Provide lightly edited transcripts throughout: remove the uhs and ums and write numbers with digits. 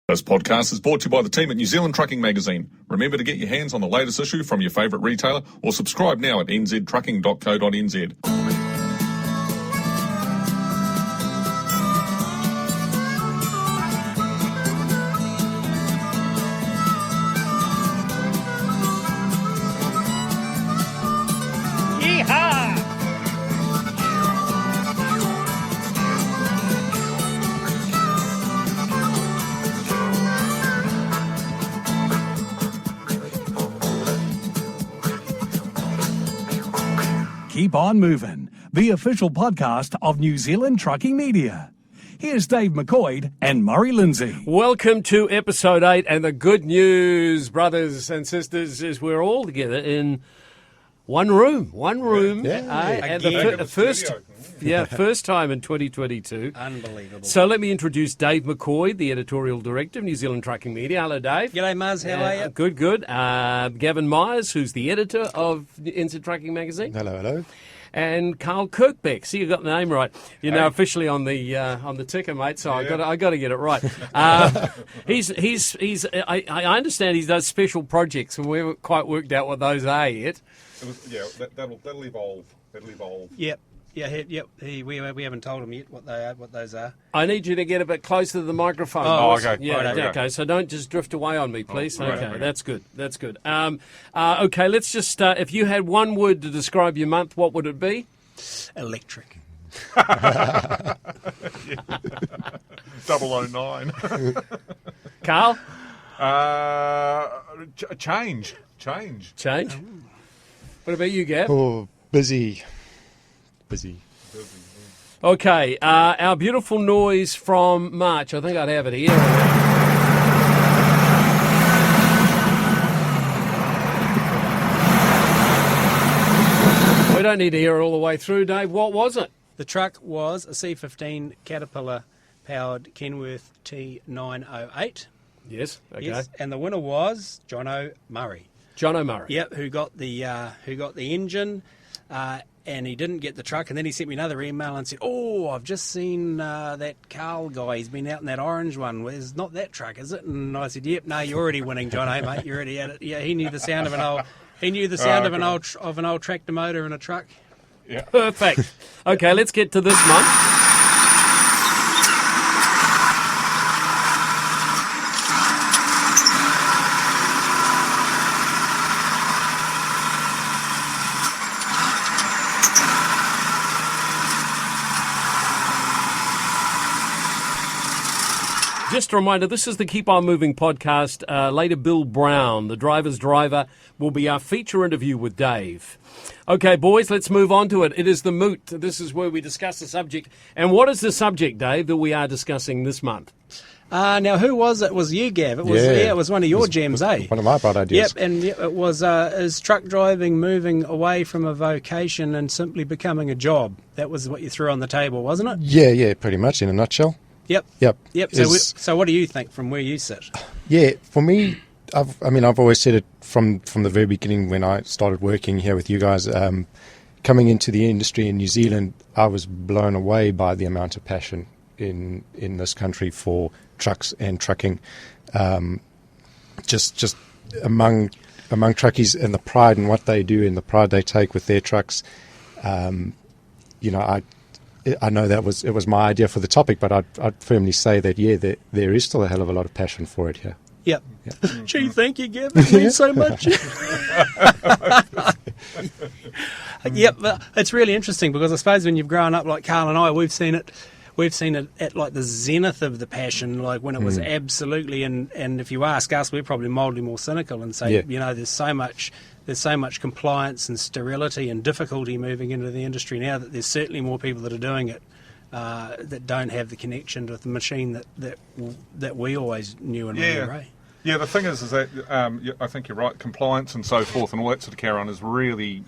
This podcast is brought to you by the team at New Zealand Trucking Magazine. Remember to get your hands on the latest issue from your favourite retailer or subscribe now at nztrucking.co.nz. Keep on moving, the official podcast of New Zealand Trucking Media. Here's Dave McCoid and Murray Lindsay. Welcome to episode 8, and the good news, brothers and sisters, is we're all together in one room. And first time in 2022. Unbelievable. So let me introduce Dave McCoid, the editorial director of New Zealand Trucking Media. Hello, Dave. G'day, Muzz. How are you? Good. Gavin Myers, who's the editor of NZ Trucking Magazine. Hello. And Carl Kirkbeck. See, you got the name right. You're now officially on the ticker, mate. So I got to get it right. I understand he does special projects, and we haven't quite worked out what those are yet. That'll evolve. Yep. We haven't told him yet what those are. I need you to get a bit closer to the microphone. Okay. Okay. So don't just drift away on me, please. Okay. That's good. Okay, let's just. If you had one word to describe your month, what would it be? Electric. 009. Carl? Change. What about you, Gav? Oh, busy. Okay, our beautiful noise from March. I think I'd have it here. We don't need to hear it all the way through, Dave. What was it? The truck was a C15 Caterpillar-powered Kenworth T908. Yes. Okay. Yes, and the winner was Jono Murray. Jono Murray. Yep, who got the engine. And he didn't get the truck, and then he sent me another email and said, "Oh, I've just seen that Carl guy. He's been out in that orange one. Well, it's not that truck, is it?" And I said, "Yep, no, you're already winning, John. Hey, mate, you're already at it." Yeah, he knew the sound of an old. He knew the sound of an old tractor motor in a truck. Yeah. Perfect. Okay, let's get to this month. Just a reminder, this is the Keep On Moving podcast. Later, Bill Brown, the driver's driver, will be our feature interview with Dave. Okay, boys, let's move on to it. It is the Moot. This is where we discuss the subject. And what is the subject, Dave, that we are discussing this month? Now, who was it? It was you, Gav. It was one of your gems, eh? One of my bright ideas. Yep, and it was is truck driving moving away from a vocation and simply becoming a job. That was what you threw on the table, wasn't it? Yeah, pretty much in a nutshell. Yep. So what do you think from where you sit? Yeah, for me, I've always said it from the very beginning when I started working here with you guys. Coming into the industry in New Zealand, I was blown away by the amount of passion in this country for trucks and trucking. Just among truckies, and the pride in what they do and the pride they take with their trucks. I know it was my idea for the topic, but I'd firmly say that there is still a hell of a lot of passion for it here. Yep. Gee, thank you, Gavin. It means so much. Yep, it's really interesting because I suppose when you've grown up like Carl and I, we've seen it at like the zenith of the passion, like when it was absolutely. And if you ask us, we're probably mildly more cynical and say, there's so much compliance and sterility and difficulty moving into the industry now that there's certainly more people that are doing it that don't have the connection with the machine that we always knew and remember. Yeah, the thing is that I think you're right. Compliance and so forth and all that sort of carry on has really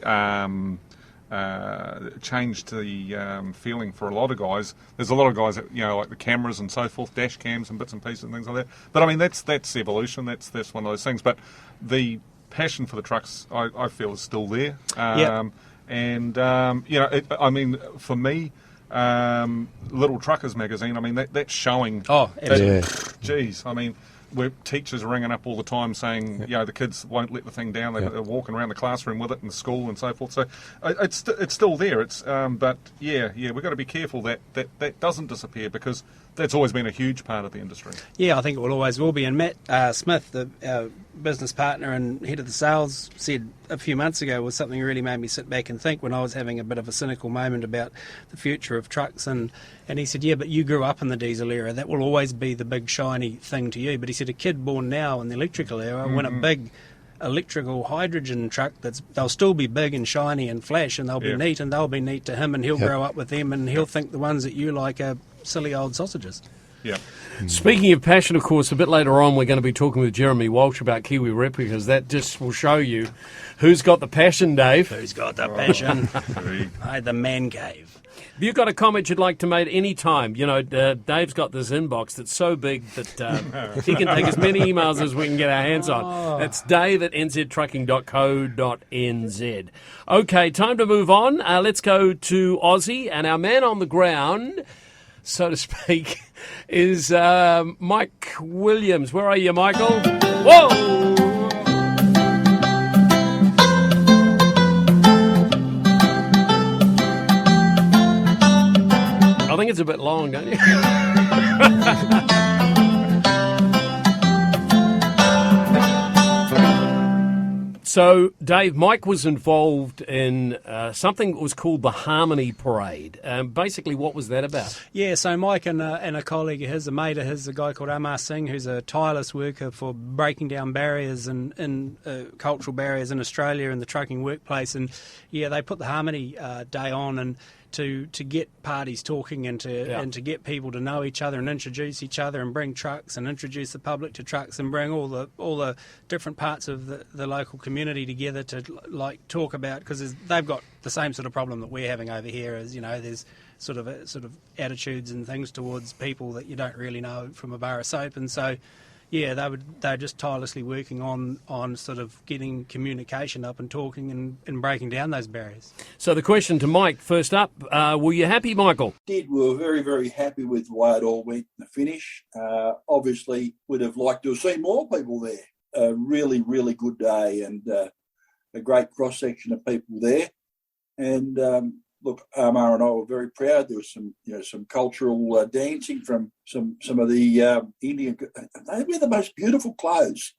changed the feeling for a lot of guys. There's a lot of guys that, like the cameras and so forth, dash cams and bits and pieces and things like that. But I mean, that's evolution. That's one of those things. But the passion for the trucks, I feel, is still there. And for me, Little Truckers magazine. I mean, that's showing. Oh, absolutely. Geez, I mean, where teachers are ringing up all the time saying, the kids won't let the thing down. They're walking around the classroom with it in the school and so forth. So it's still there. But we've got to be careful that doesn't disappear, because that's always been a huge part of the industry. Yeah, I think it will be. And Matt Smith, our business partner and head of the sales, said a few months ago was something that really made me sit back and think when I was having a bit of a cynical moment about the future of trucks. And he said, yeah, but you grew up in the diesel era. That will always be the big shiny thing to you. But he said a kid born now in the electrical era, when a big electrical hydrogen truck, they'll still be big and shiny and flash, and they'll be neat, and they'll be neat to him, and he'll grow up with them, and he'll think the ones that you like are silly old sausages. Yeah. Speaking of passion, of course, a bit later on we're going to be talking with Jeremy Walshe about Kiwi Replicas. That just will show you who's got the passion, Dave. Who's got the passion? The man cave. Have you got a comment you'd like to make any time? You know, Dave's got this inbox that's so big that he can take as many emails as we can get our hands on. That's dave@nztrucking.co.nz. Okay, time to move on. Let's go to Aussie, and our man on the ground, so to speak, is Mike Williams. Where are you, Michael? Whoa! I think it's a bit long, don't you? So, Dave, Mike was involved in something that was called the Harmony Parade. Basically, what was that about? Yeah, so Mike and a colleague of his, a mate of his, a guy called Amar Singh, who's a tireless worker for breaking down barriers and cultural barriers in Australia in the trucking workplace. And, yeah, they put the Harmony Day on and to get parties talking and to get people to know each other and introduce each other and bring trucks and introduce the public to trucks and bring all the different parts of the local community together to talk about, because they've got the same sort of problem that we're having over here. As you know, there's sort of attitudes and things towards people that you don't really know from a bar of soap, and so. Yeah, they're just tirelessly working on sort of getting communication up and talking and breaking down those barriers. So the question to Mike, first up, were you happy, Michael? We were very, very happy with the way it all went in the finish. Obviously, would have liked to have seen more people there. A really, really good day and a great cross-section of people there. And look, Amar and I were very proud. There was some cultural dancing from some of the Indian. They wear the most beautiful clothes,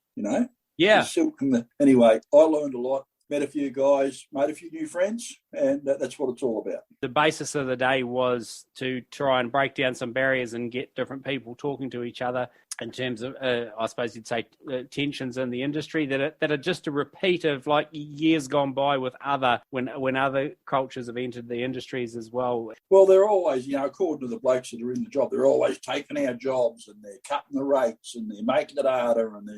Yeah. The silk and anyway, I learned a lot. Met a few guys, made a few new friends, and that's what it's all about. The basis of the day was to try and break down some barriers and get different people talking to each other in terms of, I suppose you'd say, tensions in the industry that are just a repeat of like years gone by with when other cultures have entered the industries as well. Well, they're always, according to the blokes that are in the job, they're always taking our jobs and they're cutting the rates and they're making it harder and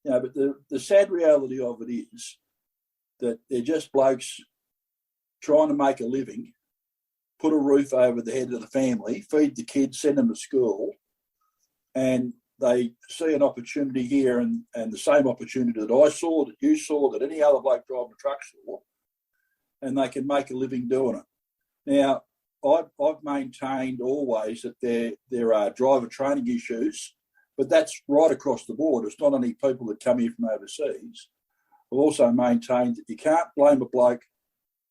but the sad reality of it is that they're just blokes trying to make a living, put a roof over the head of the family, feed the kids, send them to school, and they see an opportunity here and the same opportunity that I saw, that you saw, that any other bloke driving a truck saw, and they can make a living doing it. Now, I've maintained always that there are driver training issues, but that's right across the board. It's not only people that come here from overseas. I've also maintained that you can't blame a bloke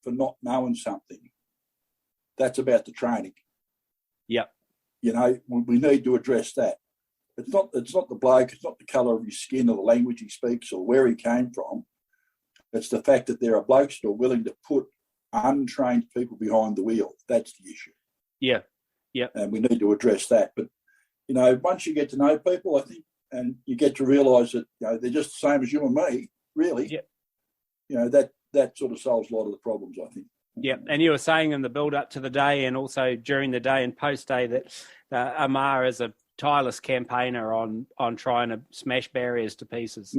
for not knowing something. That's about the training. Yep. We need to address that. It's not the bloke, it's not the colour of his skin or the language he speaks or where he came from. It's the fact that there are blokes that are willing to put untrained people behind the wheel. That's the issue. Yeah. Yeah. And we need to address that. But, once you get to know people, I think, and you get to realise that they're just the same as you and me, really. Yeah. That sort of solves a lot of the problems, I think. Yeah, and you were saying in the build-up to the day and also during the day and post-day that Amar is a tireless campaigner on trying to smash barriers to pieces.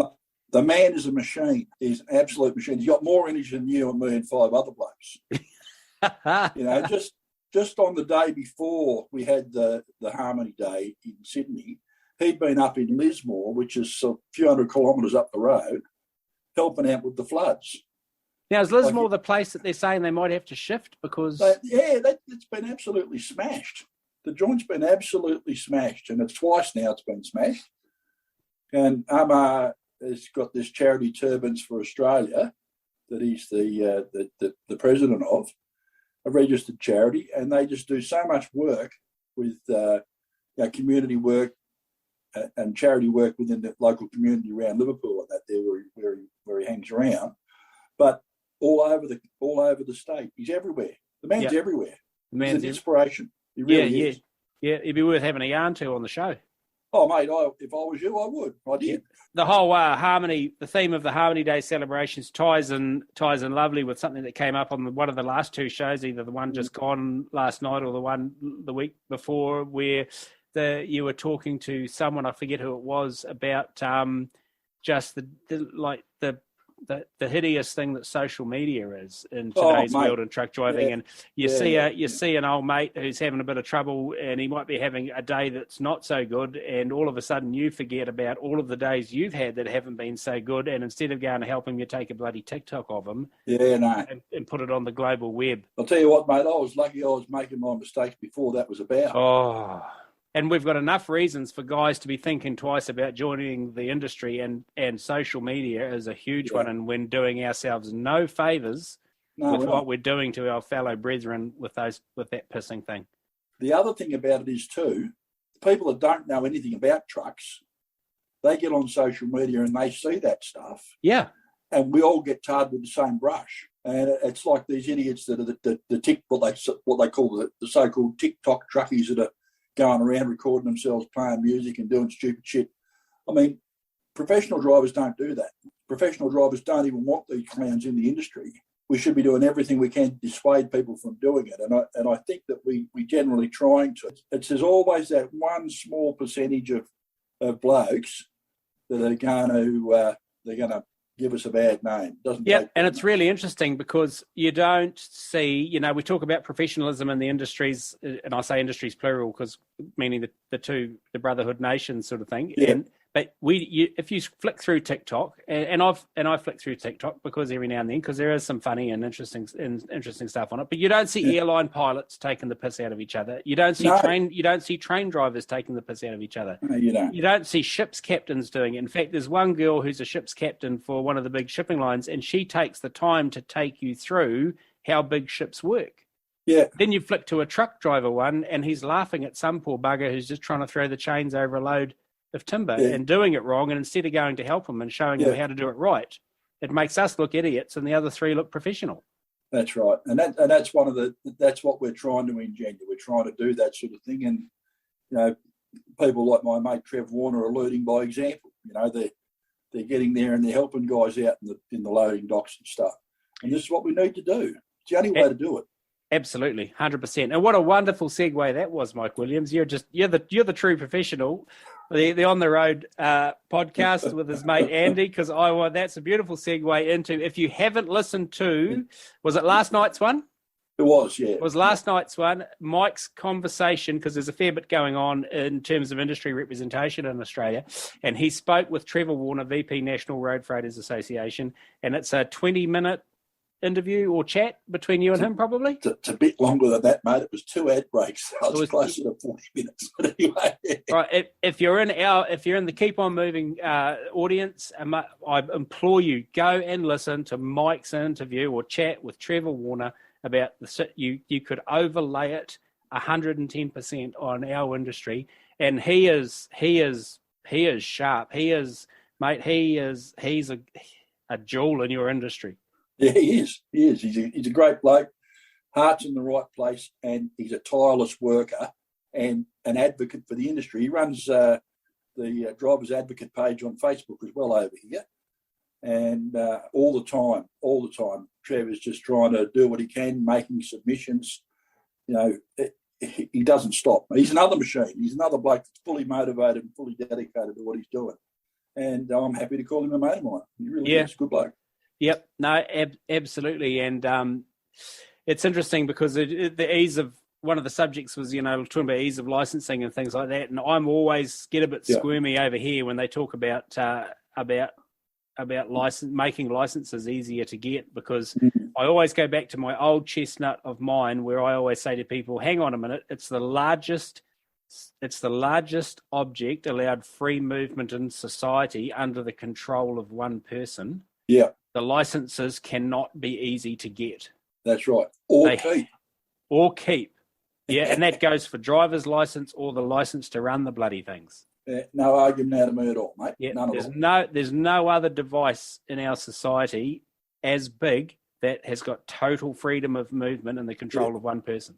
The man is a machine. He's an absolute machine. He's got more energy than you and me and 5 other blokes. Just on the day before we had the Harmony Day in Sydney, he'd been up in Lismore, which is a few hundred kilometres up the road, helping out with the floods. Now, is Lismore the place that they're saying they might have to shift because... It's been absolutely smashed. The joint's been absolutely smashed, and it's twice now it's been smashed. And Amar has got this charity Turbans for Australia that he's the president of, a registered charity, and they just do so much work with community work and charity work within the local community around Liverpool and that there where he hangs around, but all over the state. He's everywhere. The man's everywhere. He's an inspiration. He really is. Yeah, it'd be worth having a yarn to on the show. Oh, mate, if I was you, I would. I did. The whole harmony, the theme of the Harmony Day celebrations ties in lovely with something that came up on one of the last two shows, either the one just gone last night or the one the week before, where you were talking to someone, I forget who it was, about just the hideous thing that social media is in today's world in truck driving. And you see an old mate who's having a bit of trouble and he might be having a day that's not so good, and all of a sudden you forget about all of the days you've had that haven't been so good, and instead of going to help him, you take a bloody TikTok of him and put it on the global web. I'll tell you what, mate, I was lucky I was making my mistakes before that was about. Oh, and we've got enough reasons for guys to be thinking twice about joining the industry, and social media is a huge one, and we're doing ourselves no favours with what we're doing to our fellow brethren with that pissing thing. The other thing about it is too, people that don't know anything about trucks, they get on social media and they see that stuff. Yeah. And we all get tarred with the same brush. And it's like these idiots that are what they call the so-called TikTok truckies that are going around recording themselves playing music and doing stupid shit. I mean, professional drivers don't do that. Professional drivers don't even want these clowns in the industry. We should be doing everything we can to dissuade people from doing it. And I think that we generally trying to. There's always that one small percentage of blokes that are going to give us a bad name. And it's really interesting because you don't see, we talk about professionalism in the industries, and I say industries plural because meaning the brotherhood nation sort of thing. Yeah. But if you flick through TikTok, and I flick through TikTok because every now and then, because there is some funny and interesting stuff on it. But you don't see airline pilots taking the piss out of each other. You don't see train drivers taking the piss out of each other. No, you don't. You don't see ships captains doing it. In fact, there's one girl who's a ship's captain for one of the big shipping lines, and she takes the time to take you through how big ships work. Yeah. Then you flick to a truck driver one, and he's laughing at some poor bugger who's just trying to throw the chains over a load of timber and doing it wrong, and instead of going to help him and showing him how to do it right, it makes us look idiots and the other three look professional. That's right, and that's that's what we're trying to engender. We're trying to do that sort of thing, and people like my mate Trev Warner are leading by example. They're getting there and they're helping guys out in the loading docks and stuff, and this is what we need to do. It's the only way to do it. Absolutely, 100%. And what a wonderful segue that was, Mike Williams. You're the true professional. The On the Road podcast with his mate Andy, because that's a beautiful segue into, if you haven't listened to, was it last night's one? It was, yeah. It was last night's one. Mike's conversation, because there's a fair bit going on in terms of industry representation in Australia, and he spoke with Trevor Warner, VP National Road Freighters Association, and it's a 20-minute interview or chat between you and him, probably? It's a bit longer than that, mate. It was 2 ad breaks. So it was closer to 40 minutes. But anyway. Right. If you're in the Keep On Moving audience, I implore you, go and listen to Mike's interview or chat with Trevor Warner about you could overlay it 110% on our industry, and he is sharp. He's a jewel in your industry. Yeah, he is. He's a great bloke, heart's in the right place, and he's a tireless worker and an advocate for the industry. He runs the Drivers Advocate page on Facebook as well over here, and all the time, Trevor's just trying to do what he can, making submissions. He doesn't stop. He's another machine. He's another bloke that's fully motivated and fully dedicated to what he's doing, and I'm happy to call him a mate of mine. He really is a good bloke. Yep, no, absolutely, and it's interesting because the ease of one of the subjects was, talking about ease of licensing and things like that, and I'm always get a bit squirmy over here when they talk about making licenses easier to get, because I always go back to my old chestnut of mine where I always say to people, hang on a minute, it's the largest object allowed free movement in society under the control of one person. Yeah. The licenses cannot be easy to get. That's right. Or keep. Yeah, and that goes for driver's license or the license to run the bloody things. No argument out of me at all, mate. Yeah, None at all. There's no other device in our society as big that has got total freedom of movement and the control of one person.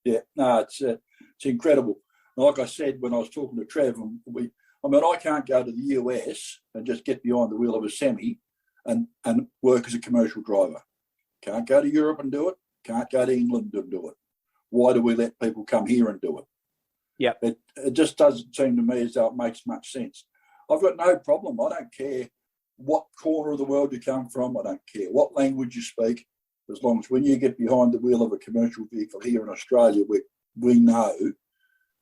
Yeah, no, it's incredible. Like I said when I was talking to Trev, I can't go to the US and just get behind the wheel of a semi and work as a commercial driver. Can't go to Europe and do it. Can't go to England and do it. Why do we let people come here and do it? Yeah, it just doesn't seem to me as though it makes much sense. I've got no problem. I don't care what corner of the world you come from. I don't care what language you speak, as long as when you get behind the wheel of a commercial vehicle here in Australia, we know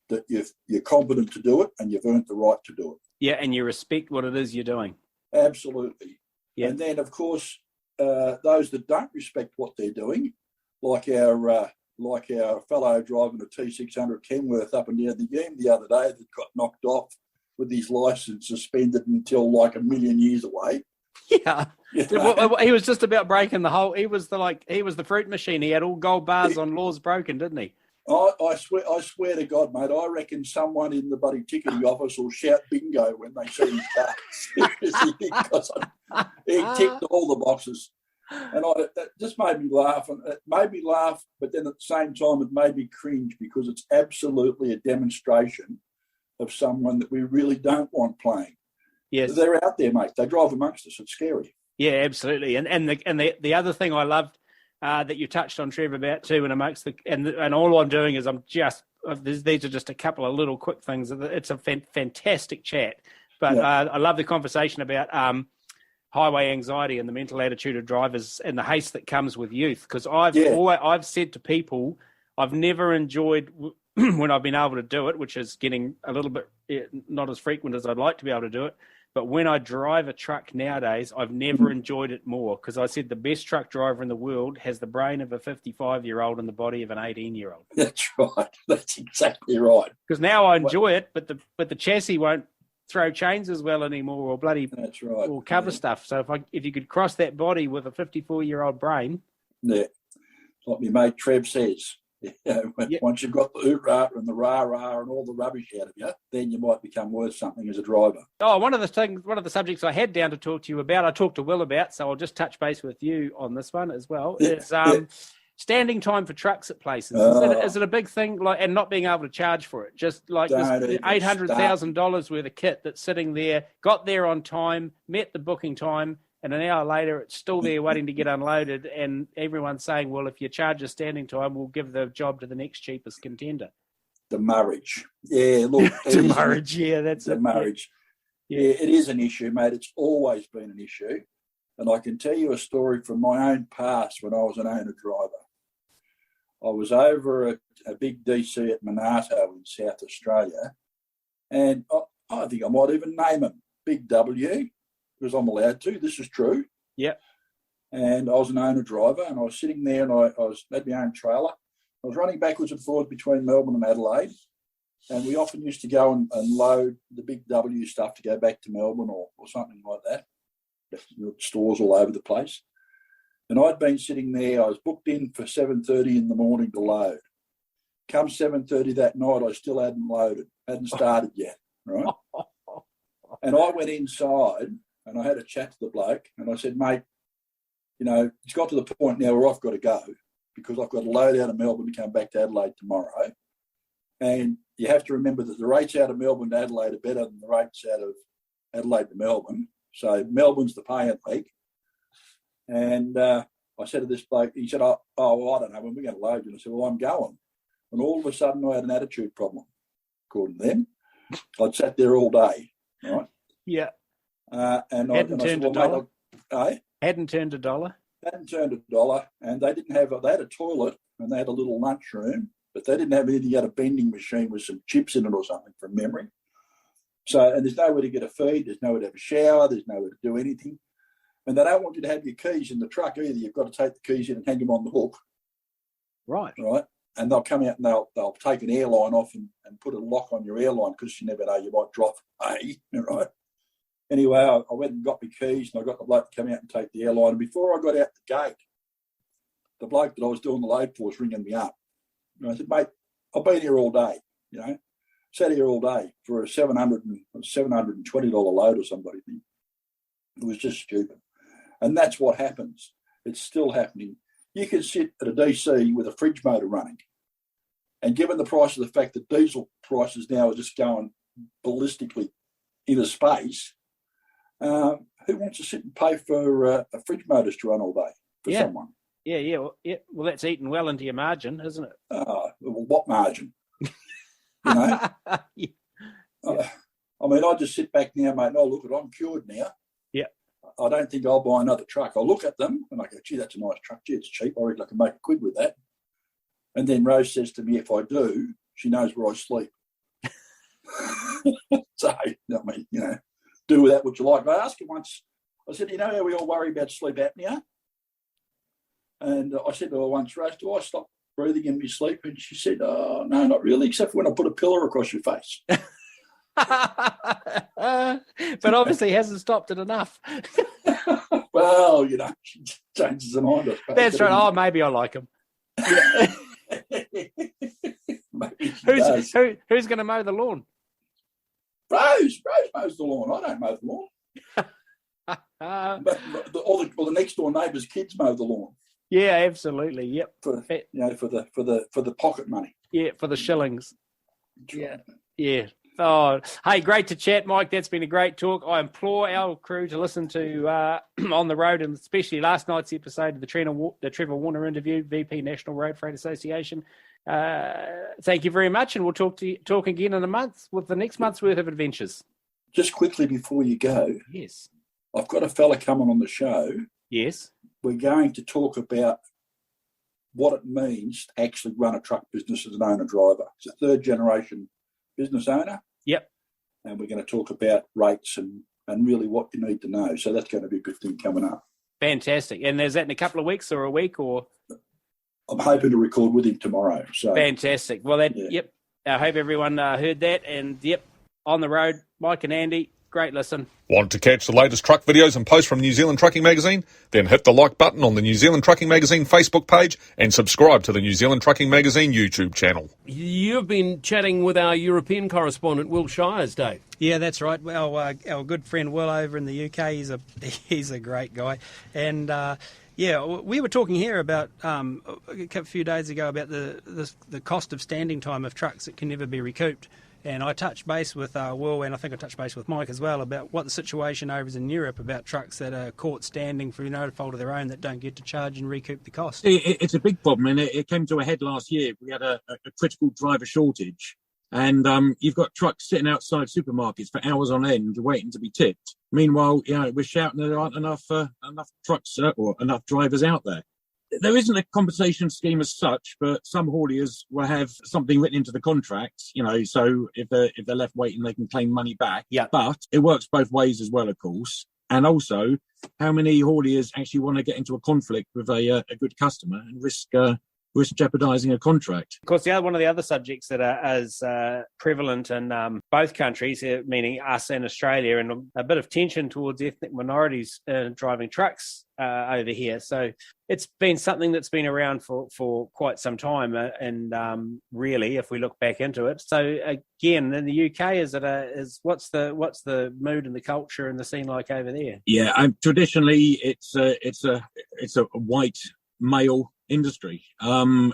that you're competent to do it and you've earned the right to do it. Yeah, and you respect what it is you're doing. Absolutely. Yeah. And then, of course, those that don't respect what they're doing, like our fellow driving a T600 Kenworth up and down the Yam the other day that got knocked off with his licence suspended until like a million years away. Yeah. He was just about breaking the whole. He was the fruit machine. He had all gold bars on laws broken, didn't he? I swear to God, mate, I reckon someone in the bloody ticketing office will shout bingo when they see his car. Seriously, because he ticked all the boxes. And that just made me laugh. And it made me laugh, but then at the same time, it made me cringe, because it's absolutely a demonstration of someone that we really don't want playing. Yes. They're out there, mate. They drive amongst us. It's scary. Yeah, absolutely. And the other thing I loved that you touched on, Trev, about too, and amongst and all I'm doing is these are just a couple of little quick things. It's a fantastic chat, but I love the conversation about highway anxiety and the mental attitude of drivers and the haste that comes with youth. Because I've said to people, I've never enjoyed when I've been able to do it, which is getting a little bit not as frequent as I'd like to be able to do it. But when I drive a truck nowadays, I've never enjoyed it more, because I said the best truck driver in the world has the brain of a 55-year-old and the body of an 18-year-old. That's right. That's exactly right. Because now I enjoy it, but the chassis won't throw chains as well anymore, or bloody that's right. or cover stuff. So if you could cross that body with a 54-year-old brain, like my mate Trev says. Once you've got the hoorah and the rah-rah and all the rubbish out of you, then you might become worth something as a driver. Oh, one of the subjects I had down to talk to you about, I talked to Will about, so I'll just touch base with you on this one as well, is standing time for trucks at places. Is it a big thing, and not being able to charge for it? Just like this $800,000 worth of kit that's sitting there, got there on time, met the booking time, and an hour later, it's still there waiting to get unloaded, and everyone's saying, well, if you charge a standing time, we'll give the job to the next cheapest contender. The marriage. Yeah, look. The marriage, yeah, that's the marriage. Yeah, it is an issue, mate. It's always been an issue. And I can tell you a story from my own past when I was an owner driver. I was over at a big DC at Monato in South Australia, and I think I might even name him Big W, because I'm allowed to. This is true. Yeah. And I was an owner driver, and I was sitting there, and I had my own trailer. I was running backwards and forwards between Melbourne and Adelaide, and we often used to go and load the Big W stuff to go back to Melbourne or something like that. Stores all over the place. And I'd been sitting there. I was booked in for 7:30 in the morning to load. Come 7:30 that night, I still hadn't loaded, hadn't started yet, right? And I went inside, and I had a chat to the bloke, and I said, mate, it's got to the point now where I've got to go, because I've got to load out of Melbourne to come back to Adelaide tomorrow. And you have to remember that the rates out of Melbourne to Adelaide are better than the rates out of Adelaide to Melbourne. So Melbourne's the paying league. And I said to this bloke, he said, I don't know, when we're going to load you. And I said, well, I'm going. And all of a sudden I had an attitude problem, according to them. I'd sat there all day, right? Yeah. And hadn't turned a dollar. Hadn't turned a dollar, and they had a toilet and they had a little lunchroom, but they didn't have anything. They had a vending machine with some chips in it or something from memory. So, and there's nowhere to get a feed, there's nowhere to have a shower, there's nowhere to do anything. And they don't want you to have your keys in the truck either. You've got to take the keys in and hang them on the hook. Right. Right. And they'll come out and they'll take an airline off and put a lock on your airline because you never know, you might drop right. Anyway, I went and got my keys and I got the bloke to come out and take the airline. And before I got out the gate, the bloke that I was doing the load for was ringing me up. And I said, mate, I've been here all day, sat here all day for a $720 load or somebody. It was just stupid. And that's what happens. It's still happening. You can sit at a DC with a fridge motor running. And given the price of the fact that diesel prices now are just going ballistically into space, who wants to sit and pay for a fridge motors to run all day for someone? Yeah. Well, that's eating well into your margin, isn't it? Well, what margin? I mean, I just sit back now, mate, and look at I'm cured now. Yeah. I don't think I'll buy another truck. I'll look at them and I go, gee, that's a nice truck. Gee, it's cheap. I reckon I can make a quid with that. And then Rose says to me, if I do, she knows where I sleep. So, I mean, do with that what you like. I asked her once, I said, how we all worry about sleep apnea? And I said to her once, Rose, do I stop breathing in my sleep? And she said, oh, no, not really, except for when I put a pillow across your face. But obviously hasn't stopped it enough. Well, she changes her mind. That's right. Oh, maybe I like him. Who's going to mow the lawn? Rose mows the lawn. I don't mow the lawn. But the next door neighbours' kids mow the lawn. Yeah, absolutely. Yep. For the pocket money. Yeah, for the shillings. Yeah. Oh, hey, great to chat, Mike. That's been a great talk. I implore our crew to listen to On the Road, and especially last night's episode of the Trevor Warner interview, VP National Road Freight Association. Thank you very much, and we'll talk again in a month with the next month's worth of adventures. Just quickly before you go, yes, I've got a fella coming on the show. Yes, we're going to talk about what it means to actually run a truck business as an owner-driver. It's a third-generation business owner. Yep. And we're going to talk about rates and really what you need to know. So that's going to be a good thing coming up. Fantastic. And is that in a couple of weeks or a week or? I'm hoping to record with him tomorrow. So fantastic. Well, Yep. I hope everyone heard that. And yep, On the Road, Mike and Andy, great listen. Want to catch the latest truck videos and posts from New Zealand Trucking Magazine? Then hit the like button on the New Zealand Trucking Magazine Facebook page and subscribe to the New Zealand Trucking Magazine YouTube channel. You've been chatting with our European correspondent, Will Shiers, Dave. Yeah, that's right. Well, our good friend Will over in the UK, he's a great guy. And, we were talking here about a few days ago about the cost of standing time of trucks that can never be recouped. And I touched base with Will, and I think I touched base with Mike as well, about what the situation over is in Europe about trucks that are caught standing through no fault of their own that don't get to charge and recoup the cost. It's a big problem, and it came to a head last year. We had a critical driver shortage, and you've got trucks sitting outside supermarkets for hours on end waiting to be tipped. Meanwhile, we're shouting there aren't enough trucks or enough drivers out there. There isn't a compensation scheme as such, but some hauliers will have something written into the contract, so if they're left waiting, they can claim money back. Yeah. But it works both ways as well, of course. And also, how many hauliers actually want to get into a conflict with a good customer and risk jeopardising a contract? Of course, one of the other subjects that are as prevalent in both countries, meaning us and Australia, and a bit of tension towards ethnic minorities driving trucks over here. So it's been something that's been around for quite some time, and really, if we look back into it. So again, in the UK, what's the mood and the culture and the scene like over there? Yeah, traditionally it's a white male industry. In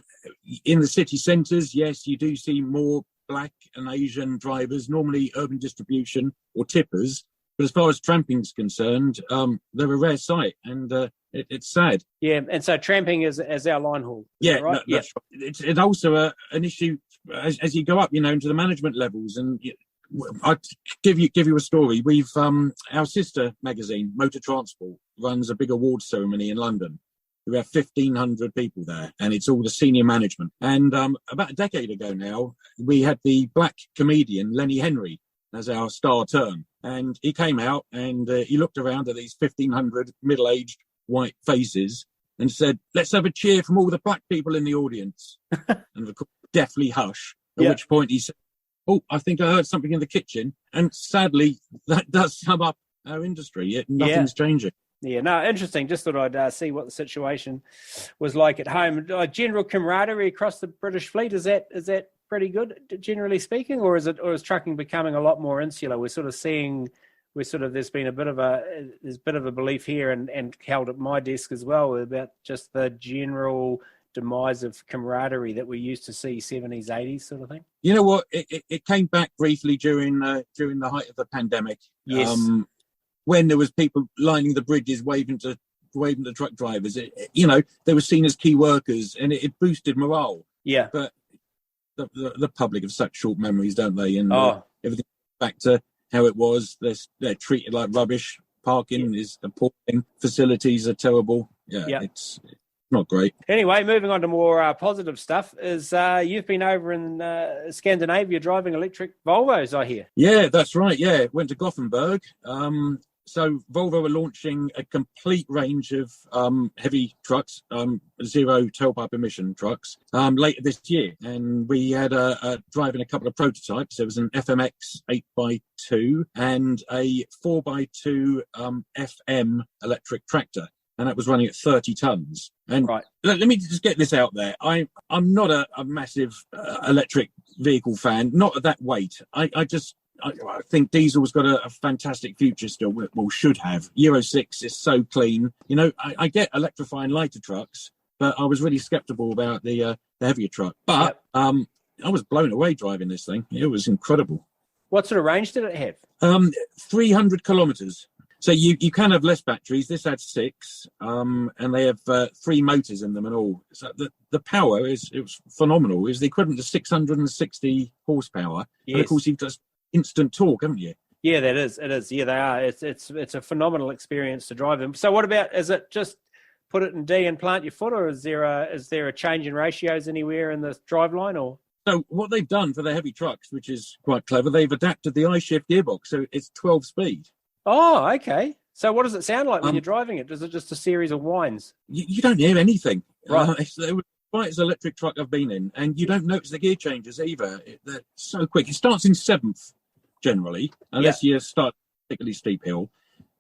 the city centres, yes, you do see more black and Asian drivers, normally urban distribution or tippers. But as far as tramping's concerned, they're a rare sight, and it's sad. Yeah, and so tramping is our line haul. Yeah, right? That's right. It's also an issue as you go up, into the management levels. And I'll give you a story. We've our sister magazine, Motor Transport, runs a big awards ceremony in London. We have 1,500 people there, and it's all the senior management. And about a decade ago now, we had the black comedian Lenny Henry as our star turn. And he came out and he looked around at these 1,500 middle-aged white faces and said, "Let's have a cheer from all the black people in the audience." And of course, deathly hush, at which point he said, "Oh, I think I heard something in the kitchen." And sadly, that does sum up our industry. Nothing's changing. Yeah, no, interesting. Just thought I'd see what the situation was like at home. General camaraderie across the British fleet, is that pretty good, generally speaking, or is trucking becoming a lot more insular? There's been a bit of a belief here and held at my desk as well about just the general demise of camaraderie that we used to see 70s, 80s sort of thing. You know what? It came back briefly during the height of the pandemic. Yes. When there was people lining the bridges, waving to truck drivers, they were seen as key workers, and it boosted morale. Yeah. But the public have such short memories, don't they? And everything back to how it was. They're treated like rubbish. Parking is appalling. Facilities are terrible. Yeah. It's not great. Anyway, moving on to more positive stuff, is you've been over in Scandinavia driving electric Volvos, I hear. Yeah, that's right. Yeah, went to Gothenburg. So Volvo are launching a complete range of heavy trucks, zero tailpipe emission trucks, later this year. And we had driving a couple of prototypes. There was an FMX 8x2 and a 4x2 FM electric tractor. And that was running at 30 tons. And let me just get this out there. I'm not a massive electric vehicle fan, not at that weight. I think diesel's got a fantastic future still. Well, should have. Euro 6 is so clean. I get electrifying lighter trucks, but I was really sceptical about the heavier truck. But I was blown away driving this thing. It was incredible. What sort of range did it have? 300 kilometres. So you can have less batteries. This had 6, and they have 3 motors in them and all. So the power it was phenomenal. It was the equivalent to 660 horsepower. Yes. And of course, you've just instant torque, haven't you? Yeah, it is. Yeah, they are. It's a phenomenal experience to drive them. So what about, is it just put it in D and plant your foot, or is there a change in ratios anywhere in the driveline? Or so what they've done for the heavy trucks, which is quite clever, they've adapted the I-shift gearbox, so it's 12 speed. Oh, okay. So what does it sound like when you're driving it? Is it just a series of whines? You don't hear anything. Right. It's the quietest electric truck I've been in, and you don't notice the gear changes either. They're so quick. It starts in 7th, generally, unless you start a particularly steep hill.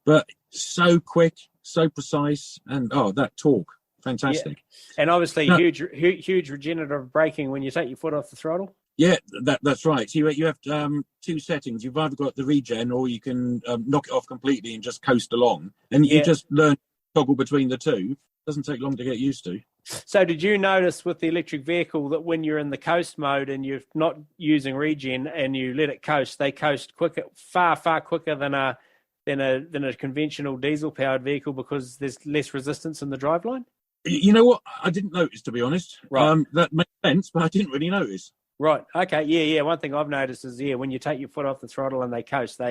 But so quick, so precise, and that torque, fantastic. Yeah. And obviously huge regenerative braking when you take your foot off the throttle. Yeah, that's right. So you have 2 settings. You've either got the regen, or you can knock it off completely and just coast along. And you just learn to toggle between the two. Doesn't take long to get used to. So did you notice with the electric vehicle that when you're in the coast mode and you're not using regen and you let it coast, they coast quicker, far quicker than a conventional diesel powered vehicle, because there's less resistance in the driveline? You know what? I didn't notice, to be honest. Right. That makes sense, but I didn't really notice. Right. Okay. Yeah. One thing I've noticed is, when you take your foot off the throttle and they coast.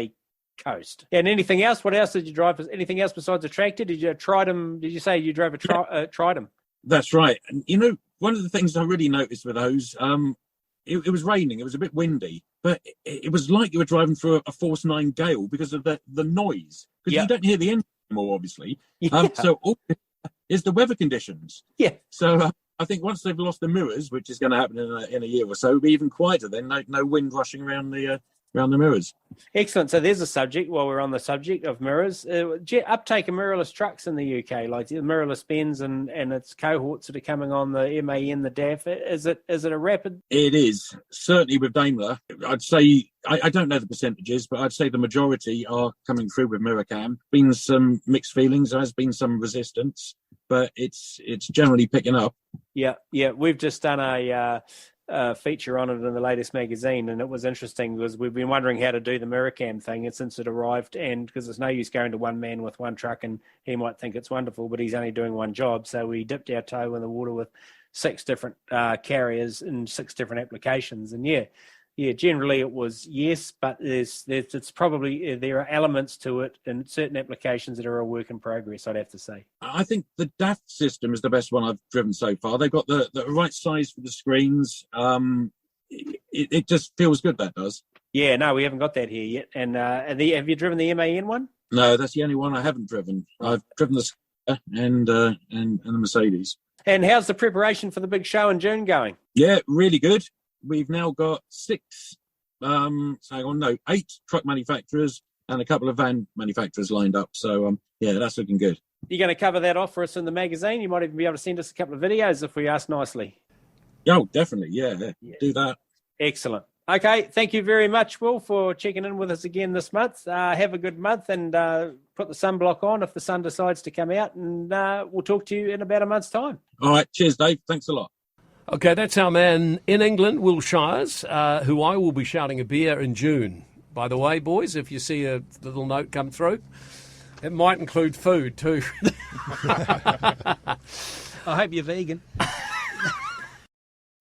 Yeah, and anything else? What else did you drive? Anything else besides a tractor? Did you try them? Did you say you drove a Tridem? That's right. And one of the things I really noticed with those, it was raining. It was a bit windy, but it was like you were driving through a force 9 gale because of the noise. Because you don't hear the engine anymore, obviously. Yeah. So all is the weather conditions. Yeah. So I think once they've lost the mirrors, which is going to happen in a year or so, it'll be even quieter then. No wind rushing around the mirrors. Excellent. So there's a subject, while we're on the subject of mirrors, uptake of mirrorless trucks in the UK, like the mirrorless Benz and its cohorts that are coming on the MAN, the DAF. Is it a rapid? It is, certainly with Daimler. I'd say, I don't know the percentages, but I'd say the majority are coming through with mirror cam. Been some mixed feelings, there has been some resistance, but it's generally picking up. Yeah. We've just done a feature on it in the latest magazine, and it was interesting because we've been wondering how to do the mirror cam thing, and since it arrived, and because there's no use going to one man with one truck and he might think it's wonderful, but he's only doing one job, so we dipped our toe in the water with 6 different carriers in 6 different applications. And generally it was yes, but it's probably, there are elements to it in certain applications that are a work in progress, I'd have to say. I think the DAF system is the best one I've driven so far. They've got the right size for the screens. It just feels good, that does. Yeah, no, we haven't got that here yet. And have you driven the MAN one? No, that's the only one I haven't driven. I've driven the Skoda and the Mercedes. And how's the preparation for the big show in June going? Yeah, really good. We've now got 8 truck manufacturers and a couple of van manufacturers lined up. So, that's looking good. You're going to cover that off for us in the magazine? You might even be able to send us a couple of videos if we ask nicely. Oh, definitely. Yeah. Do that. Excellent. Okay, thank you very much, Will, for checking in with us again this month. Have a good month and put the sunblock on if the sun decides to come out, and we'll talk to you in about a month's time. All right. Cheers, Dave. Thanks a lot. Okay, that's our man in England, Will Shiers, who I will be shouting a beer in June. By the way, boys, if you see a little note come through, it might include food too. I hope you're vegan.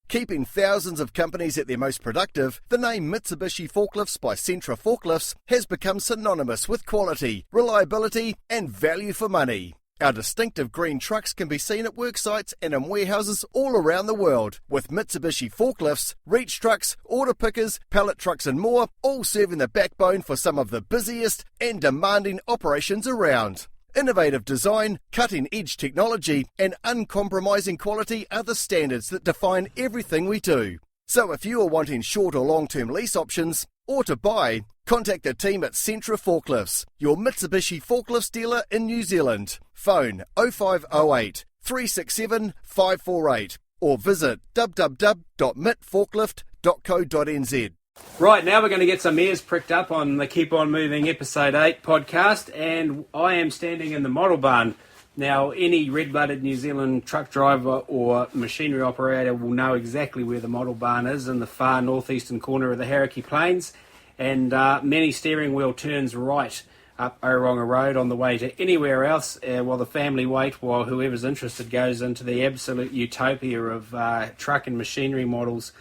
Keeping thousands of companies at their most productive, the name Mitsubishi Forklifts by Sentra Forklifts has become synonymous with quality, reliability and value for money. Our distinctive green trucks can be seen at work sites and in warehouses all around the world, with Mitsubishi Forklifts, reach trucks, order pickers, pallet trucks and more, all serving the backbone for some of the busiest and demanding operations around. Innovative design, cutting-edge technology and uncompromising quality are the standards that define everything we do. So if you are wanting short or long-term lease options, or to buy, contact the team at Sentra Forklifts, your Mitsubishi Forklifts dealer in New Zealand. Phone 0508 367 548 or visit www.mitforklift.co.nz. Right, now we're going to get some ears pricked up on the Keep On Moving Episode 8 podcast, and I am standing in the model barn. Now, any red-blooded New Zealand truck driver or machinery operator will know exactly where the model barn is, in the far northeastern corner of the Hauraki Plains, and many steering wheel turns right up Oronga Road on the way to anywhere else, while the family wait, while whoever's interested goes into the absolute utopia of truck and machinery models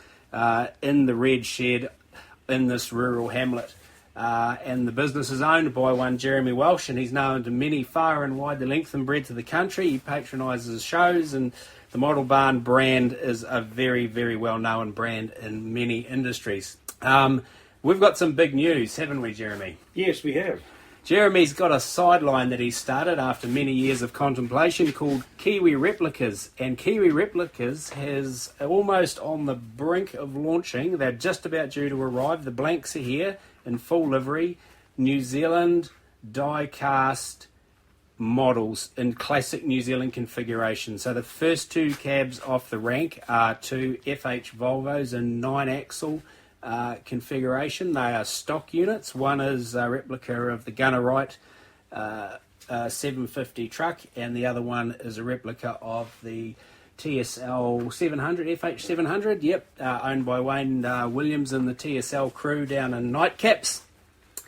in the red shed in this rural hamlet. And the business is owned by one Jeremy Walshe, and he's known to many far and wide the length and breadth of the country. He patronises shows, and the Model Barn brand is a very, very well-known brand in many industries. We've got some big news, haven't we, Jeremy? Yes, we have. Jeremy's got a sideline that he started after many years of contemplation called Kiwi Replicas, and Kiwi Replicas has almost on the brink of launching. They're just about due to arrive. The blanks are here in full livery. New Zealand die-cast models in classic New Zealand configuration. So the first two cabs off the rank are two Ep8 Volvos in 9-axle configuration. They are stock units. One is a replica of the Gunner Wright 750 truck, and the other one is a replica of the TSL 700, FH 700, owned by Wayne Williams and the TSL crew down in Nightcaps.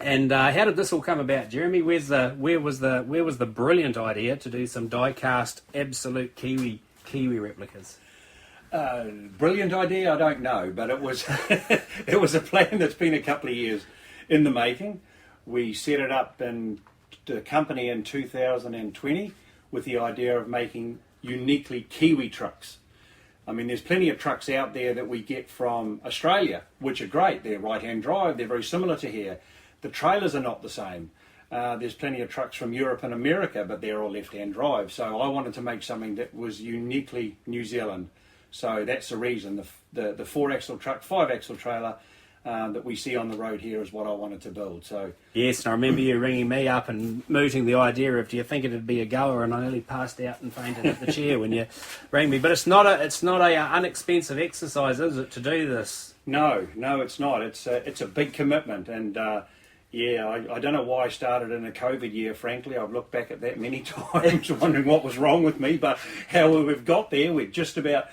And how did this all come about, Jeremy? Where was the brilliant idea to do some die-cast absolute Kiwi replicas? Brilliant idea, I don't know, but it was it was a plan that's been a couple of years in the making. We set it up in the company in 2020 with the idea of making uniquely Kiwi trucks. I mean, there's plenty of trucks out there that we get from Australia, which are great. They're right-hand drive, they're very similar to here. The trailers are not the same. There's plenty of trucks from Europe and America, but they're all left-hand drive. So I wanted to make something that was uniquely New Zealand. So that's the reason. The 4-axle truck, 5-axle trailer that we see on the road here is what I wanted to build. So yes, and I remember you ringing me up and mooting the idea of, do you think it'd be a goer? And I nearly passed out and fainted at the chair when you rang me. But it's not a inexpensive exercise, is it, to do this? No, it's not. It's a big commitment, and I don't know why I started in a COVID year. Frankly, I've looked back at that many times, wondering what was wrong with me. But how we've got there, we're just about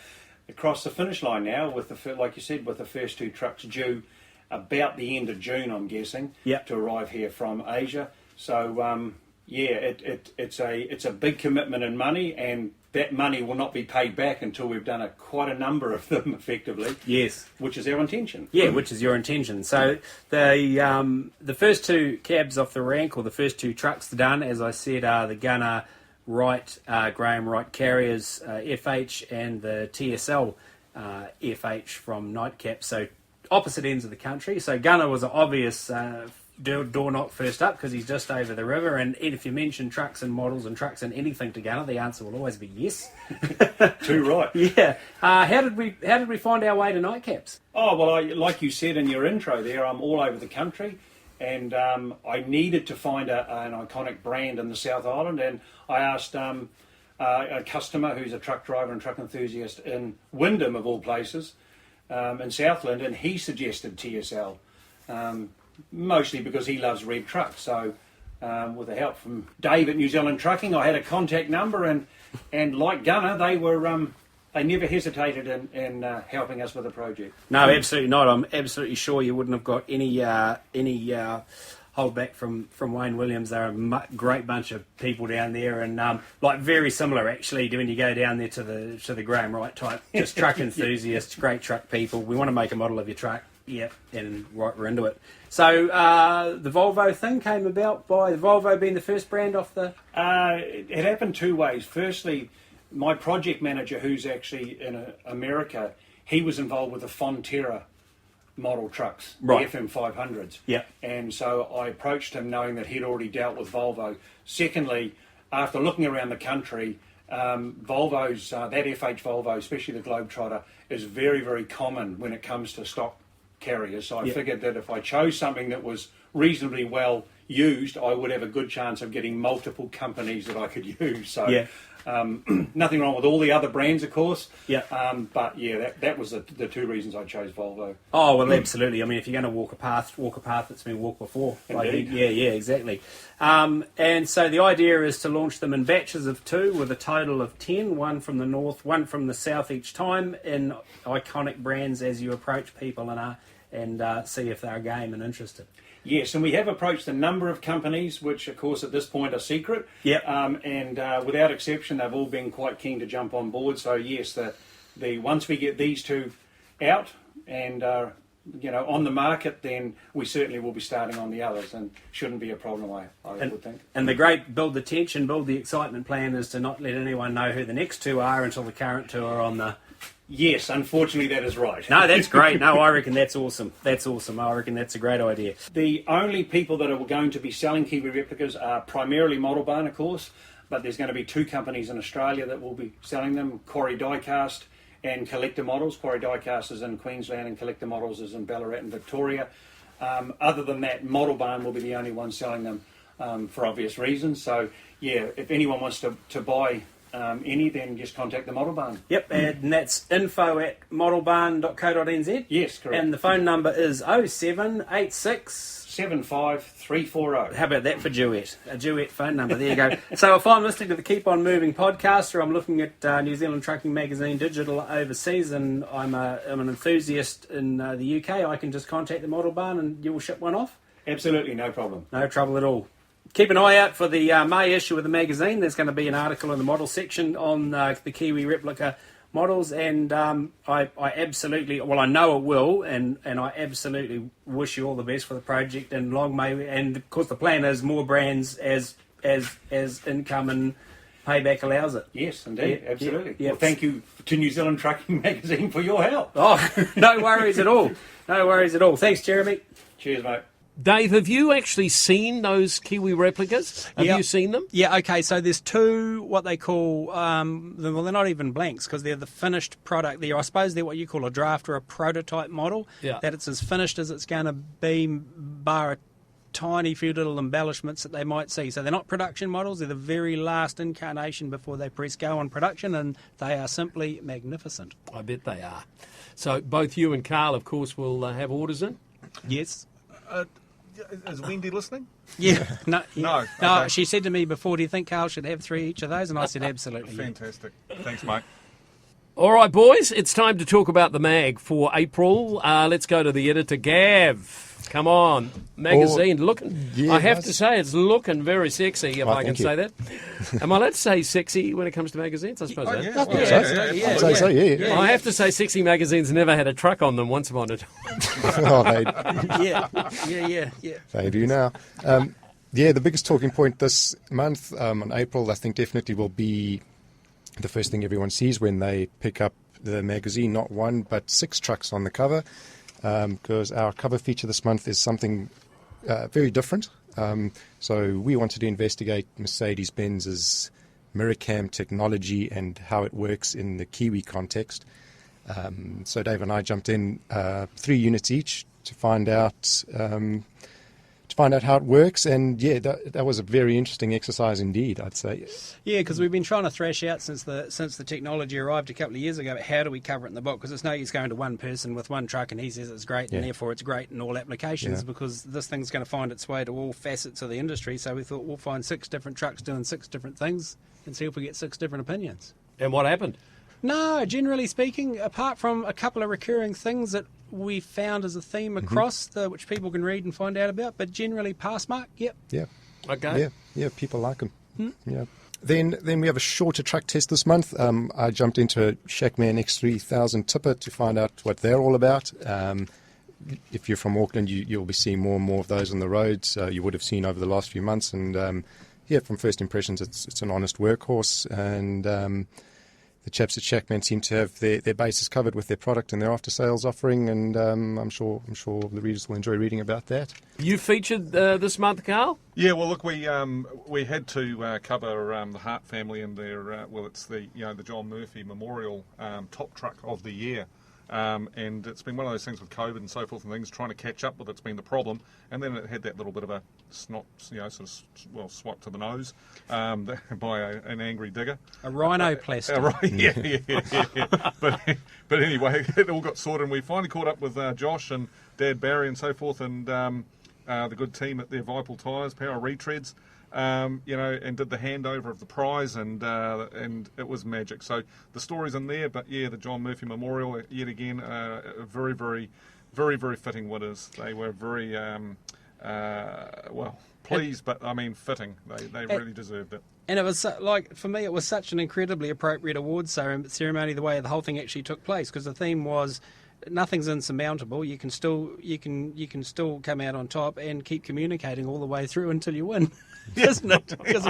across the finish line now. With like you said, with the first two trucks due about the end of June, I'm guessing, to arrive here from Asia. So it's a big commitment in money, and that money will not be paid back until we've done quite a number of them effectively. Yes, which is our intention. Yeah, which is your intention. So the first two cabs off the rank, or the first two trucks done, as I said, are the Gunner Wright, Graham Wright Carriers FH, and the TSL FH from Nightcap. So opposite ends of the country. So Gunner was an obvious door knock first up because he's just over the river. And if you mention trucks and models and trucks and anything to Gunner, the answer will always be yes. Too right. Yeah. How did we find our way to Nightcaps? Oh, well, like you said in your intro there, I'm all over the country, and I needed to find an iconic brand in the South Island, and I asked a customer who's a truck driver and truck enthusiast in Wyndham, of all places, in Southland, and he suggested TSL, mostly because he loves red trucks. So with the help from Dave at New Zealand Trucking, I had a contact number, and like Gunner, they never hesitated in helping us with the project. No, absolutely not. I'm absolutely sure you wouldn't have got any hold back from Wayne Williams. They're a great bunch of people down there, and like very similar actually to when you go down there to the Graham Wright type, just truck enthusiasts, great truck people. We want to make a model of your truck. Yep, and right, we're into it. So the Volvo thing came about by the Volvo being the first brand off the... It happened two ways. Firstly, my project manager, who's actually in America, he was involved with the Fonterra model trucks, right, the FM500s. Yeah. And so I approached him knowing that he'd already dealt with Volvo. Secondly, after looking around the country, Volvo's, that FH Volvo, especially the Globetrotter, is very, very common when it comes to stock carriers. So I figured that if I chose something that was reasonably well used, I would have a good chance of getting multiple companies that I could use. So nothing wrong with all the other brands, of course. Yeah. But yeah, that was the two reasons I chose Volvo. Oh well, absolutely. I mean, if you're going to walk a path that's been walked before. Indeed. Yeah, exactly. And so the idea is to launch them in batches of 2 with a total of 10, one from the north, one from the south each time, in iconic brands as you approach people and see if they're game and interested. Yes, and we have approached a number of companies, which of course at this point are secret. Yep. And without exception, they've all been quite keen to jump on board. So yes, the once we get these two out and on the market, then we certainly will be starting on the others, and shouldn't be a problem, I would think. And the great build the tension, build the excitement plan is to not let anyone know who the next two are until the current two are on the... Yes, unfortunately that is right. No, that's great. No, I reckon that's awesome. That's awesome. I reckon that's a great idea. The only people that are going to be selling Kiwi Replicas are primarily Model Barn, of course, but there's going to be 2 companies in Australia that will be selling them, Quarry Diecast and Collector Models. Quarry Diecast is in Queensland and Collector Models is in Ballarat and Victoria. Other than that, Model Barn will be the only one selling them for obvious reasons. So, yeah, if anyone wants to buy any, then just contact the Model Barn. Yep, and that's info@modelbarn.co.nz. Yes, correct. And the phone number is 0786 75340. How about that for Duet? A Duet phone number. There you go. So if I'm listening to the Keep On Moving podcast, or I'm looking at New Zealand Trucking Magazine digital overseas, and I'm an enthusiast in the UK, I can just contact the Model Barn and you will ship one off? Absolutely, no problem. No trouble at all. Keep an eye out for the May issue of the magazine. There's going to be an article in the model section on the Kiwi Replica models, and I absolutely, well, I know it will, and I absolutely wish you all the best for the project, and long may, and of course the plan is more brands as income and payback allows it. Yes, indeed, absolutely. Yep. Well, thank you to New Zealand Trucking Magazine for your help. Oh, no worries at all. No worries at all. Thanks, Jeremy. Cheers, mate. Dave, have you actually seen those Kiwi replicas? Have you seen them? Yeah, okay, so there's 2, what they call, well, they're not even blanks because they're the finished product. I suppose they're what you call a draft or a prototype model, that it's as finished as it's going to be, bar a tiny few little embellishments that they might see. So they're not production models, they're the very last incarnation before they press go on production, and they are simply magnificent. I bet they are. So both you and Carl, of course, will have orders in? Yes. Is Wendy listening? Yeah. No. Okay. She said to me before, do you think Carl should have 3 each of those? And I said, absolutely. Fantastic. Thanks, mate. All right, boys, it's time to talk about the mag for April. Let's go to the editor, Gav. Come on, magazine looking. Yeah, I have to say, it's looking very sexy. If I can say that. Am I allowed to say sexy when it comes to magazines? I suppose. I'd say yeah. I have to say, sexy magazines never had a truck on them once upon a time. Yeah. They do now. The biggest talking point this month, on April, I think definitely will be the first thing everyone sees when they pick up the magazine. Not 1, but 6 trucks on the cover. because our cover feature this month is something very different. So we wanted to investigate Mercedes-Benz's Miracam technology and how it works in the Kiwi context. So Dave and I jumped in 3 units each to find out how it works, and that was a very interesting exercise indeed, I'd say. Yeah, because we've been trying to thrash out since the technology arrived a couple of years ago, how do we cover it in the book? Because it's no use going to one person with one truck and he says it's great and therefore it's great in all applications, because this thing's going to find its way to all facets of the industry. So we thought we'll find 6 different trucks doing 6 different things and see if we get 6 different opinions. And what happened? No, generally speaking, apart from a couple of recurring things that we found as a theme across, which people can read and find out about, but generally pass mark, yep. Yeah. Okay. Yeah, people like them. Yeah. Then we have a shorter truck test this month. I jumped into a Shackman X3000 tipper to find out what they're all about. If you're from Auckland, you'll be seeing more and more of those on the roads. You would have seen over the last few months. And from first impressions, it's an honest workhorse. And the chaps at Shackman seem to have their bases covered with their product and their after-sales offering, and I'm sure the readers will enjoy reading about that. You featured this month, Carl? Yeah, well, look, we had to cover the Hart family and their it's the the John Murphy Memorial top truck of the year. And it's been one of those things with COVID and so forth and things, trying to catch up with it's been the problem. And then it had that little bit of a snot, swipe to the nose by an angry digger. A rhinoplasty. Yeah. But anyway, it all got sorted, and we finally caught up with Josh and Dad Barry and so forth, and the good team at their Vipal Tyres, Power Retreads. And did the handover of the prize, and it was magic. So the story's in there, but the John Murphy Memorial yet again, very, very, very, very fitting winners. They were very pleased, but I mean fitting. They really deserved it. And it was for me, it was such an incredibly appropriate awards ceremony. The way the whole thing actually took place, because the theme was, nothing's insurmountable. You can still come out on top and keep communicating all the way through until you win, isn't it? Because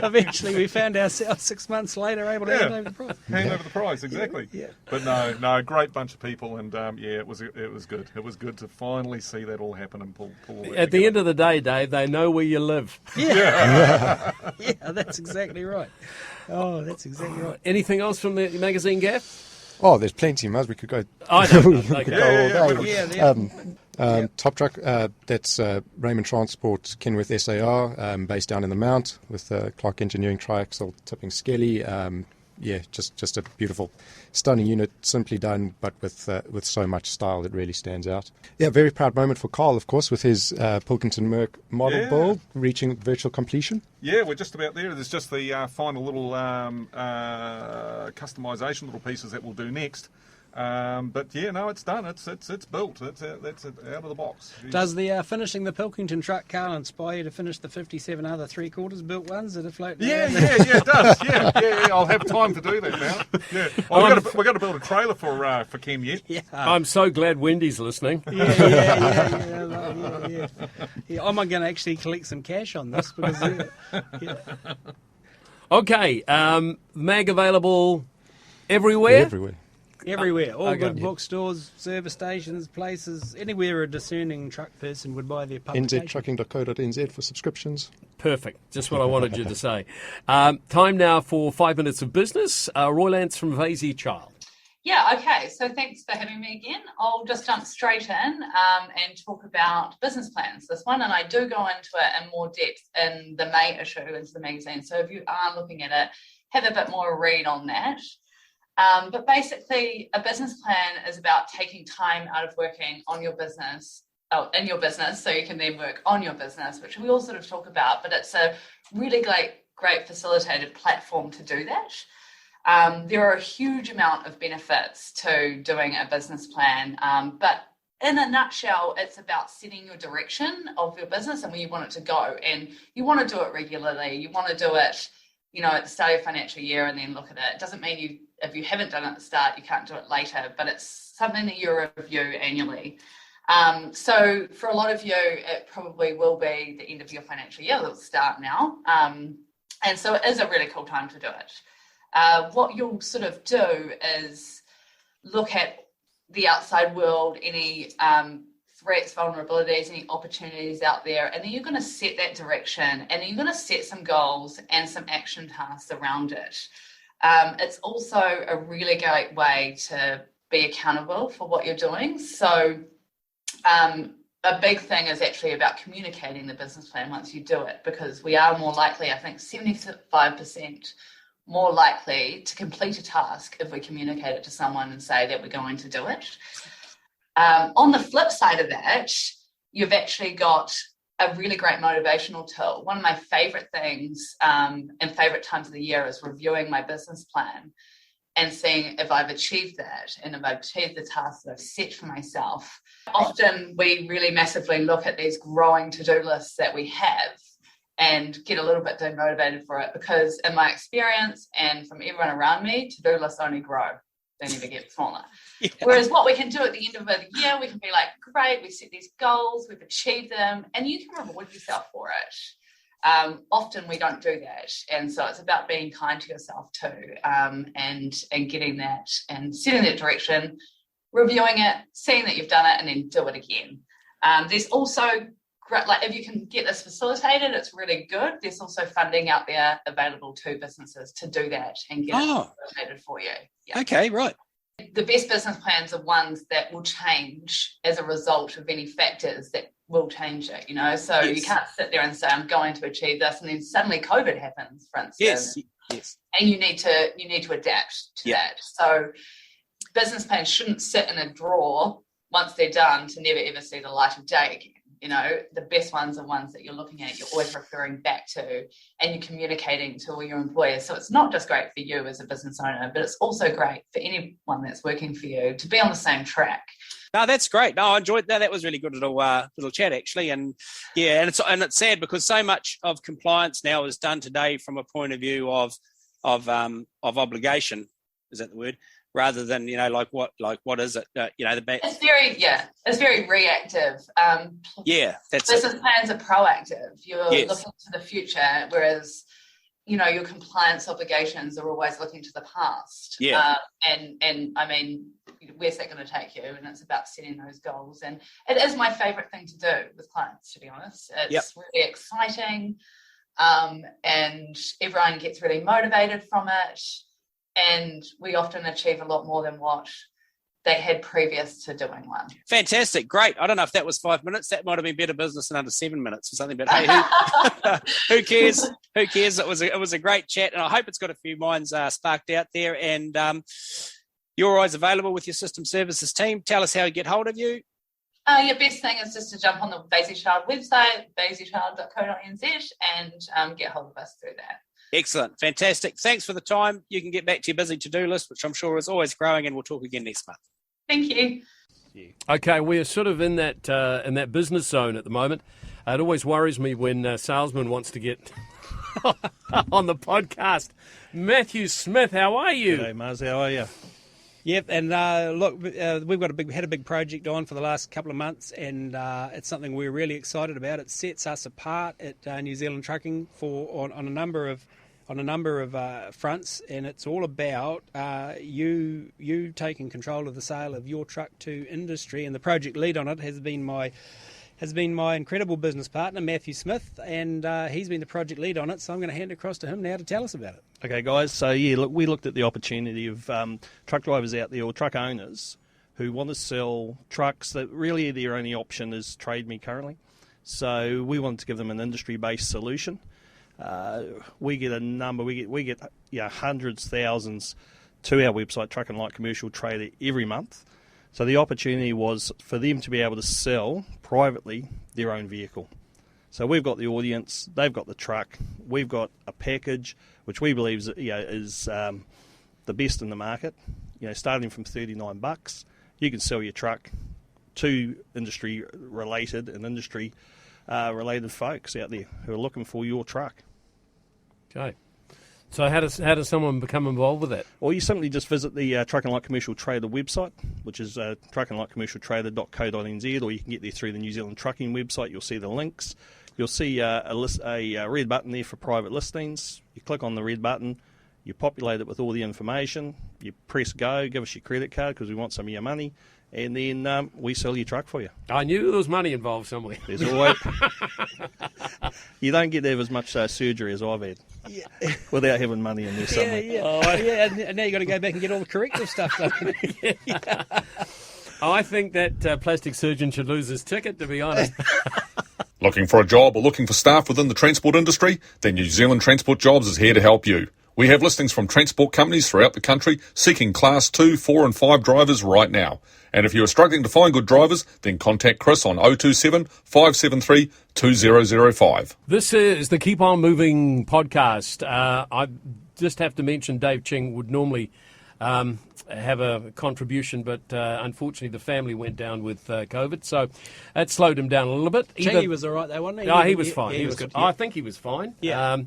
eventually we found ourselves 6 months later able to hand over the prize. Hand over the prize, exactly. Yeah. But no, great bunch of people, and it was good. It was good to finally see that all happen and pull At the end of the day, Dave, they know where you live. Yeah, that's exactly right. Oh, that's exactly right. Anything else from the magazine, Gav? Oh, there's plenty, Muzz. We could go. I know. All day. Top truck, that's Raymond Transport Kenworth SAR, based down in the Mount, with Clark Engineering triaxle tipping skelly. Just a beautiful, stunning unit, simply done, but with so much style that really stands out. Yeah, very proud moment for Carl, of course, with his Pilkington Merc model build reaching virtual completion. Yeah, we're just about there. There's just the final little customisation little pieces that we'll do next. It's done. It's built. That's out of the box. Jeez. Does the finishing the Pilkington truck, Carl, inspire you to finish the 57 other 3/4 built ones that are floating? Yeah, it does. Yeah. I'll have time to do that now. Yeah, we're going to build a trailer for Ken yet. Yeah. I'm so glad Wendy's listening. Yeah. I'm going to actually collect some cash on this because. Okay, mag available everywhere. Everywhere. All good bookstores, service stations, places, anywhere a discerning truck person would buy their publication. nztrucking.co.nz for subscriptions. Perfect. Just what I wanted you to say. Time now for 5 minutes of business. Roy Lance from Vasey Child. Yeah, okay. So thanks for having me again. I'll just jump straight in and talk about business plans, this one. And I do go into it in more depth in the May issue into the magazine. So if you are looking at it, have a bit more read on that. But basically, a business plan is about taking time out of working on your business, in your business, so you can then work on your business, which we all sort of talk about. But it's a really great facilitated platform to do that. There are a huge amount of benefits to doing a business plan, but in a nutshell, it's about setting your direction of your business and where you want it to go. And you want to do it regularly. You want to do it, at the start of your financial year and then look at it. It doesn't mean if you haven't done it at the start, you can't do it later, but it's something that you review annually. So for a lot of you, it probably will be the end of your financial year. It'll start now. And so it is a really cool time to do it. What you'll sort of do is look at the outside world, any threats, vulnerabilities, any opportunities out there, and then you're going to set that direction, and then you're going to set some goals and some action tasks around it. It's also a really great way to be accountable for what you're doing. So a big thing is actually about communicating the business plan once you do it, because we are more likely, I think 75% more likely to complete a task if we communicate it to someone and say that we're going to do it. On the flip side of that, you've actually got a really great motivational tool. One of my favorite things and favorite times of the year is reviewing my business plan and seeing if I've achieved that and if I've achieved the tasks that I've set for myself. Often we really massively look at these growing to-do lists that we have and get a little bit demotivated for it, because in my experience and from everyone around me, to-do lists only grow. They never get smaller. Yeah. Whereas what we can do at the end of the year, we can be like, great, we set these goals, we've achieved them, and you can reward yourself for it. Often we don't do that. And so it's about being kind to yourself too, and getting that and setting that direction, reviewing it, seeing that you've done it, and then do it again. There's also great, like if you can get this facilitated, it's really good. There's also funding out there available to businesses to do that and get it facilitated for you. Yeah. Okay, right. The best business plans are ones that will change as a result of any factors that will change it, So Yes. you can't sit there and say, I'm going to achieve this, and then suddenly COVID happens, for instance. Yes. And you need to adapt to that. So business plans shouldn't sit in a drawer once they're done to never ever see the light of day again. The best ones are ones that you're looking at, you're always referring back to, and you're communicating to all your employers. So it's not just great for you as a business owner, but it's also great for anyone that's working for you to be on the same track. No, that's great. No, I enjoyed that. That was really good little chat, actually. And yeah, and it's sad because so much of compliance now is done today from a point of view of obligation. Is that the word? Rather than what is it? It's very reactive. That's business plans are proactive. You're looking to the future, whereas your compliance obligations are always looking to the past. And I mean, where's that going to take you? And it's about setting those goals. And it is my favorite thing to do with clients, to be honest. It's really exciting, and everyone gets really motivated from it. And we often achieve a lot more than what they had previous to doing one. Fantastic. Great. I don't know if that was 5 minutes. That might have been better business in under 7 minutes or something. But hey, who cares? Who cares? It was a great chat, and I hope it's got a few minds sparked out there. And you're always available with your system services team. Tell us how to get hold of you. Your best thing is just to jump on the Basie Child website, basiechild.co.nz, and get hold of us through that. Excellent. Fantastic. Thanks for the time. You can get back to your busy to-do list, which I'm sure is always growing, and we'll talk again next month. Thank you. Okay, we're sort of in that business zone at the moment. It always worries me when a salesman wants to get on the podcast. Matthew Smith, how are you? G'day, Muzz. How are you? Yep, and look, we've got had a big project on for the last couple of months, and it's something we're really excited about. It sets us apart at New Zealand Trucking on a number of fronts, and it's all about you taking control of the sale of your truck to industry. And the project lead on it has been my incredible business partner, Matthew Smith, and he's been the project lead on it. So I'm going to hand it across to him now to tell us about it. Okay, guys. So look, we looked at the opportunity of truck drivers out there, or truck owners, who want to sell trucks that really their only option is Trade Me currently. So we wanted to give them an industry-based solution. We get a number. We get hundreds, thousands to our website, Truck and Light Commercial Trader, every month. So the opportunity was for them to be able to sell privately their own vehicle. So we've got the audience, they've got the truck, we've got a package which we believe is the best in the market. Starting from $39, you can sell your truck to industry related and industry related folks out there who are looking for your truck. Okay. So how does someone become involved with that? Well, you simply just visit the Truck and Light Commercial Trader website, which is truckandlightcommercialtrader.co.nz, or you can get there through the New Zealand Trucking website. You'll see the links. You'll see a red button there for private listings. You click on the red button, you populate it with all the information, you press go, give us your credit card because we want some of your money, and then we sell your truck for you. I knew there was money involved somewhere. There's always... You don't get to have as much surgery as I've had without having money in there somewhere. And now you've got to go back and get all the corrective stuff done. I think that plastic surgeon should lose his ticket, to be honest. Looking for a job or looking for staff within the transport industry? Then New Zealand Transport Jobs is here to help you. We have listings from transport companies throughout the country seeking Class 2, 4 and 5 drivers right now. And if you are struggling to find good drivers, then contact Chris on 027 573 2005. This is the Keep On Moving podcast. I just have to mention Dave Ching would normally have a contribution, but unfortunately the family went down with COVID, so that slowed him down a little bit. Chingy was all right though, wasn't he? No, he was fine. He was good. I think he was fine. Yeah.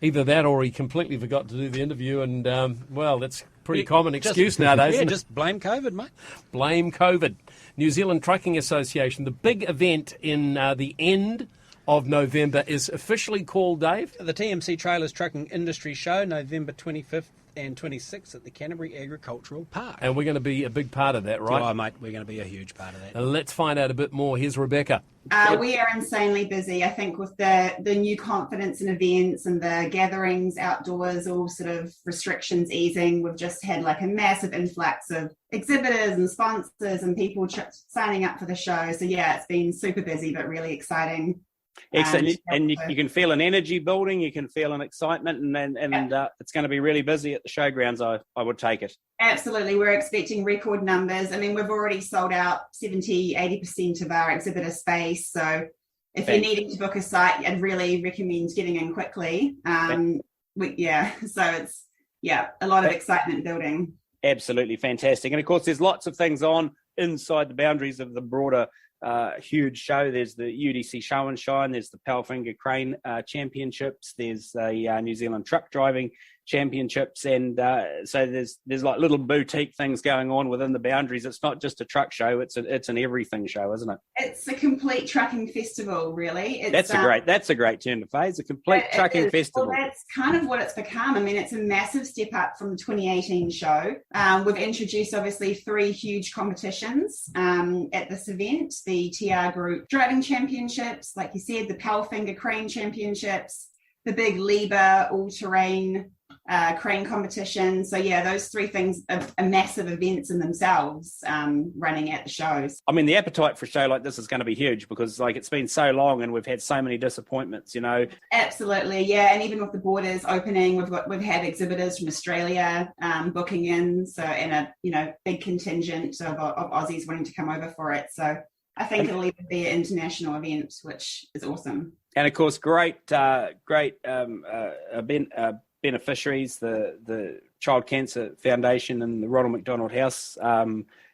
Either that or he completely forgot to do the interview, and, well, that's a pretty common excuse nowadays. Yeah, isn't it? just blame COVID, mate. Blame COVID. New Zealand Trucking Association, the big event in the end of November is officially called, Dave? The TMC Trailers Trucking Industry Show, November 25th and 26th at the Canterbury Agricultural Park. And we're going to be a big part of that, right? Oh, mate, we're going to be a huge part of that. Let's find out a bit more. Here's Rebecca. We are insanely busy. I think with the new confidence in events and the gatherings outdoors, all sort of restrictions easing, we've just had like a massive influx of exhibitors and sponsors and people signing up for the show. So yeah, it's been super busy, but really exciting. Excellent. And you can feel an energy building, you can feel an excitement, and it's going to be really busy at the showgrounds, I would take it. Absolutely. We're expecting record numbers. I mean, we've already sold out 80% of our exhibitor space. So if you're needing to book a site, I'd really recommend getting in quickly. So it's, a lot of excitement building. Absolutely fantastic. And of course, there's lots of things on inside the boundaries of the broader huge show. There's the UDC Show and Shine, there's the Powfinger Crane Championships, there's the New Zealand Truck Driving Championships, and so there's like little boutique things going on within the boundaries. It's not just a truck show, it's an everything show, isn't it? It's a complete trucking festival, really. That's a great term to phrase, a complete trucking festival. Well, that's kind of what it's become. I mean, it's a massive step up from the 2018 show. We've introduced obviously 3 huge competitions at this event: the TR Group Driving Championships, like you said, the Powfinger Crane Championships, the big Liebherr all-terrain crane competition. So yeah, those 3 things are massive events in themselves, running at the shows. I mean, the appetite for a show like this is going to be huge because like it's been so long and we've had so many disappointments, you know. Absolutely, yeah. And even with the borders opening, we've had exhibitors from Australia booking in, so, and a big contingent of Aussies wanting to come over for it. So I think it'll even be an international event, which is awesome. And of course, great beneficiaries, the Child Cancer Foundation and the Ronald McDonald House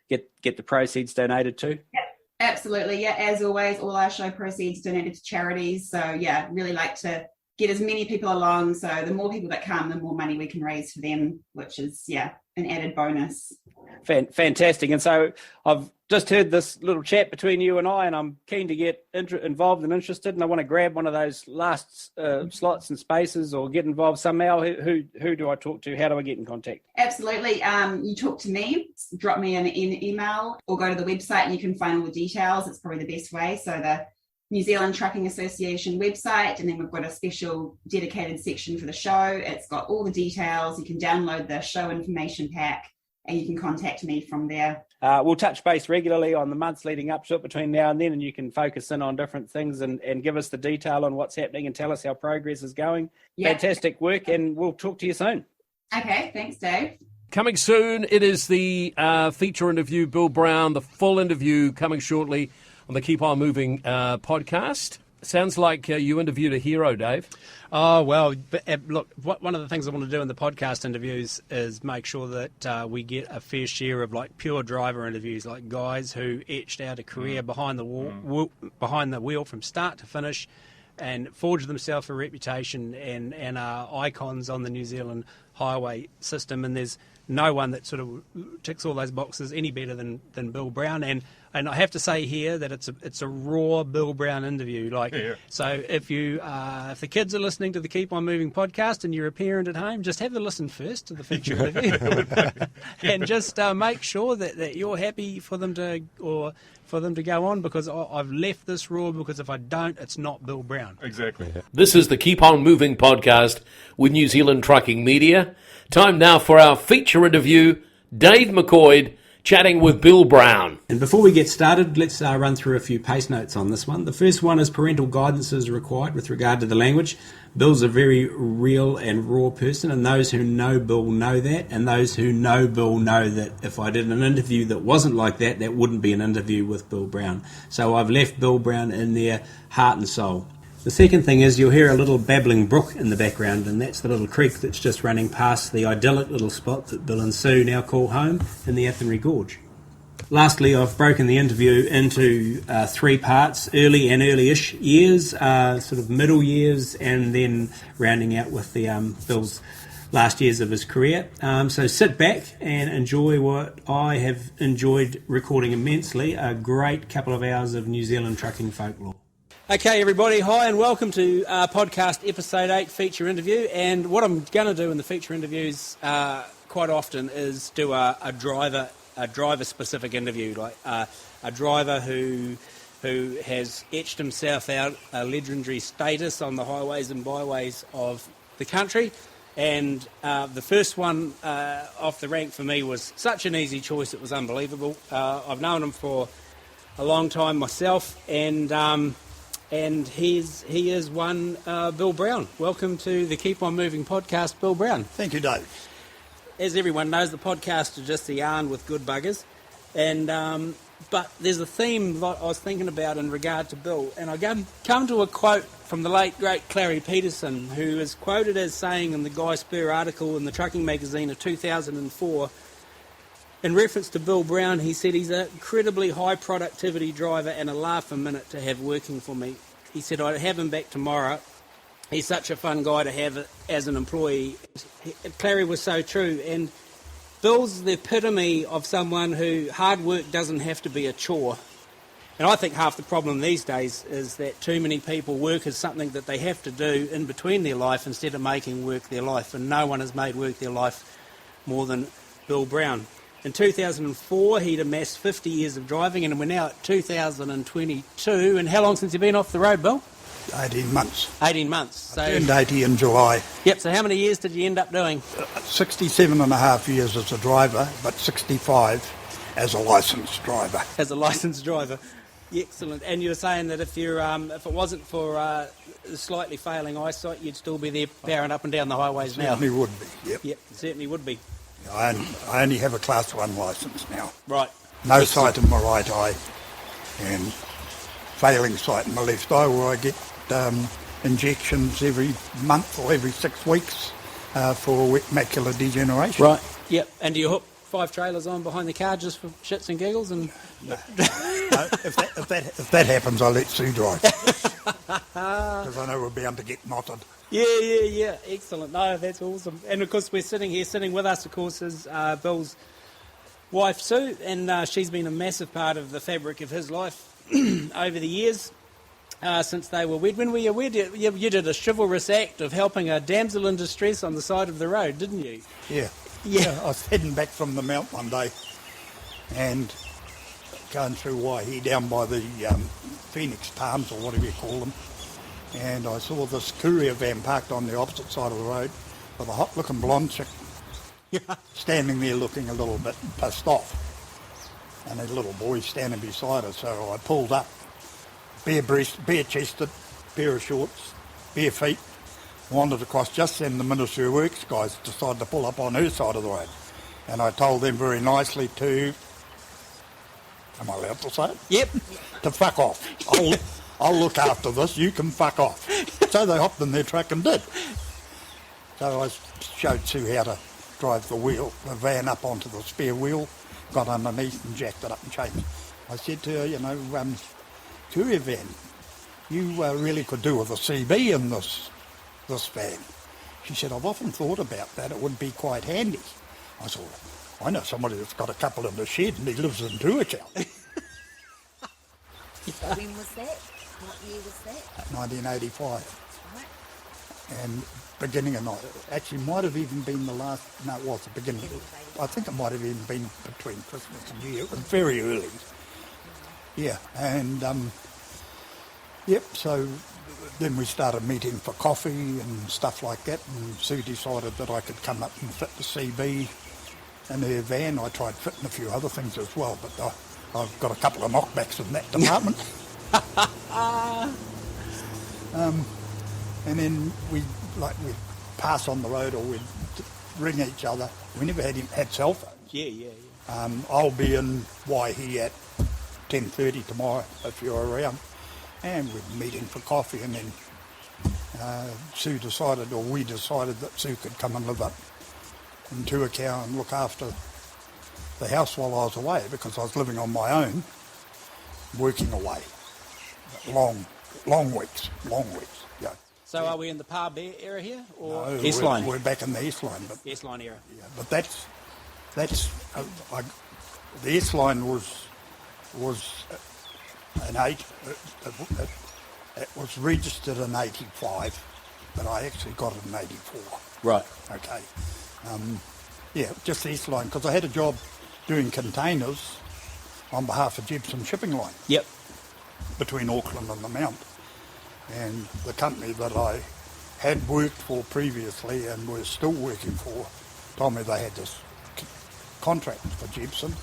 get the proceeds donated too. Yeah, absolutely. Yeah, as always, all our show proceeds donated to charities. So yeah, really like to get as many people along. So the more people that come, the more money we can raise for them, which is an added bonus. Fantastic. And so I've just heard this little chat between you and I, and I'm keen to get involved and interested, and I want to grab one of those last slots and spaces or get involved somehow. Who do I talk to? How do I get in contact? Absolutely. You talk to me, drop me an email, or go to the website and you can find all the details. It's probably the best way. So the New Zealand Trucking Association website, and then we've got a special dedicated section for the show. It's got all the details. You can download the show information pack and you can contact me from there. We'll touch base regularly on the months leading up to it between now and then, and you can focus in on different things and give us the detail on what's happening and tell us how progress is going. Yep. Fantastic work, and we'll talk to you soon. Okay, thanks, Dave. Coming soon, it is the feature interview, Bill Brown, the full interview coming shortly on the Keep On Moving podcast. Sounds like you interviewed a hero, Dave. Oh, well, look, one of the things I want to do in the podcast interviews is make sure that we get a fair share of like pure driver interviews, like guys who etched out a career behind the wheel from start to finish and forged themselves a reputation and are icons on the New Zealand highway system. And there's no one that sort of ticks all those boxes any better than Bill Brown. And And I have to say here that it's a raw Bill Brown interview. So if if the kids are listening to the Keep On Moving podcast and you're a parent at home, just have a listen first to the feature interview, and just make sure that you're happy for them to go on, because I've left this raw, because if I don't, it's not Bill Brown. Exactly. This is the Keep On Moving podcast with New Zealand Trucking Media. Time now for our feature interview. Dave McCoid chatting with Bill Brown. And before we get started, let's run through a few pace notes on this one. The first one is parental guidance is required with regard to the language. Bill's a very real and raw person, and those who know Bill know that, and those who know Bill know that if I did an interview that wasn't like that, that wouldn't be an interview with Bill Brown. So I've left Bill Brown in there, heart and soul. The second thing is you'll hear a little babbling brook in the background, and that's the little creek that's just running past the idyllic little spot that Bill and Sue now call home in the Athenry Gorge. Lastly, I've broken the interview into 3 parts: early and early-ish years, sort of middle years, and then rounding out with the Bill's last years of his career. So sit back and enjoy what I have enjoyed recording immensely, a great couple of hours of New Zealand trucking folklore. Okay, everybody, hi and welcome to podcast episode 8 feature interview. And what I'm going to do in the feature interviews quite often is do a driver-specific interview, like a driver who has etched himself out a legendary status on the highways and byways of the country. And the first one off the rank for me was such an easy choice, it was unbelievable. I've known him for a long time myself, and he is one Bill Brown. Welcome to the Keep On Moving podcast, Bill Brown. Thank you, Dave. As everyone knows, the podcast is just a yarn with good buggers, and but there's a theme that I was thinking about in regard to Bill, and I come to a quote from the late great Clary Peterson, who is quoted as saying in the Guy Spur article in the Trucking Magazine of 2004, in reference to Bill Brown, he said he's an incredibly high productivity driver and a laugh a minute to have working for me. He said I'd have him back tomorrow. He's such a fun guy to have as an employee. Clary was so true, and Bill's the epitome of someone who hard work doesn't have to be a chore. And I think half the problem these days is that too many people work as something that they have to do in between their life instead of making work their life, and no one has made work their life more than Bill Brown. In 2004, he'd amassed 50 years of driving, and we're now at 2022. And how long since you've been off the road, Bill? 18 months. 18 months. So, I turned 80 in July. Yep, so how many years did you end up doing? 67 and a half years as a driver, but 65 as a licensed driver. As a licensed driver. Excellent. And you were saying that if it wasn't for slightly failing eyesight, you'd still be there powering up and down the highways now? Certainly would be, yep. Yep, certainly would be. I only have a Class 1 licence now. Right. No sight in my right eye and failing sight in my left eye, where I get injections every month or every 6 weeks for wet macular degeneration. Right, yep. And do you hook 5 trailers on behind the car just for shits and giggles? And no, if that happens, I'll let Sue drive. Because I know we'll be able to get knotted. Yeah. Excellent. No, that's awesome. And of course, we're sitting with us, of course, is Bill's wife, Sue, and she's been a massive part of the fabric of his life over the years since they were wed. When were you wed? You did a chivalrous act of helping a damsel in distress on the side of the road, didn't you? Yeah. I was heading back from the mount one day and going through Waihi down by the Phoenix Palms, or whatever you call them. And I saw this courier van parked on the opposite side of the road with a hot-looking blonde chick standing there looking a little bit pissed off. And a little boy standing beside her, so I pulled up, bare-chested, pair of shorts, bare feet, wandered across. Just then the Ministry of Works guys decided to pull up on her side of the road. And I told them very nicely to, am I allowed to say it? Yep. To fuck off. I'll look after this, you can fuck off. So they hopped in their truck and did. So I showed Sue how to drive the van up onto the spare wheel, got underneath and jacked it up and changed. I said to her, courier van, you really could do with a CB in this van. She said, I've often thought about that, it would be quite handy. I said, I know somebody that's got a couple in the shed and he lives in Tuakau. When was that? What year was that? 1985. Right. And beginning of night. Actually, might have even been the last. No, it was the beginning. I think it might have even been between Christmas and New Year. It was very early. Yeah, and yep. So then we started meeting for coffee and stuff like that. And Sue decided that I could come up and fit the CB in her van. I tried fitting a few other things as well, but I've got a couple of knockbacks in that department. And then we'd pass on the road or we'd ring each other. We never had cell phones. Yeah. I'll be in Waihi at 10:30 tomorrow if you're around. And we're meeting for coffee, and then Sue decided, or we decided, that Sue could come and live up in Tuakau and look after the house while I was away, because I was living on my own, working away. Long weeks. Yeah. So are we in the Par area here, or No, East Line? We're back in the East Line, but East Line era. yeah, but that's the East Line was an 8. It was registered in 85, but I actually got it in 84. Right. Okay. Yeah, just the East Line, because I had a job doing containers on behalf of Gibson Shipping Line. Yep. Between Auckland and the Mount. And the company that I had worked for previously and was still working for told me they had this contract for Gibson,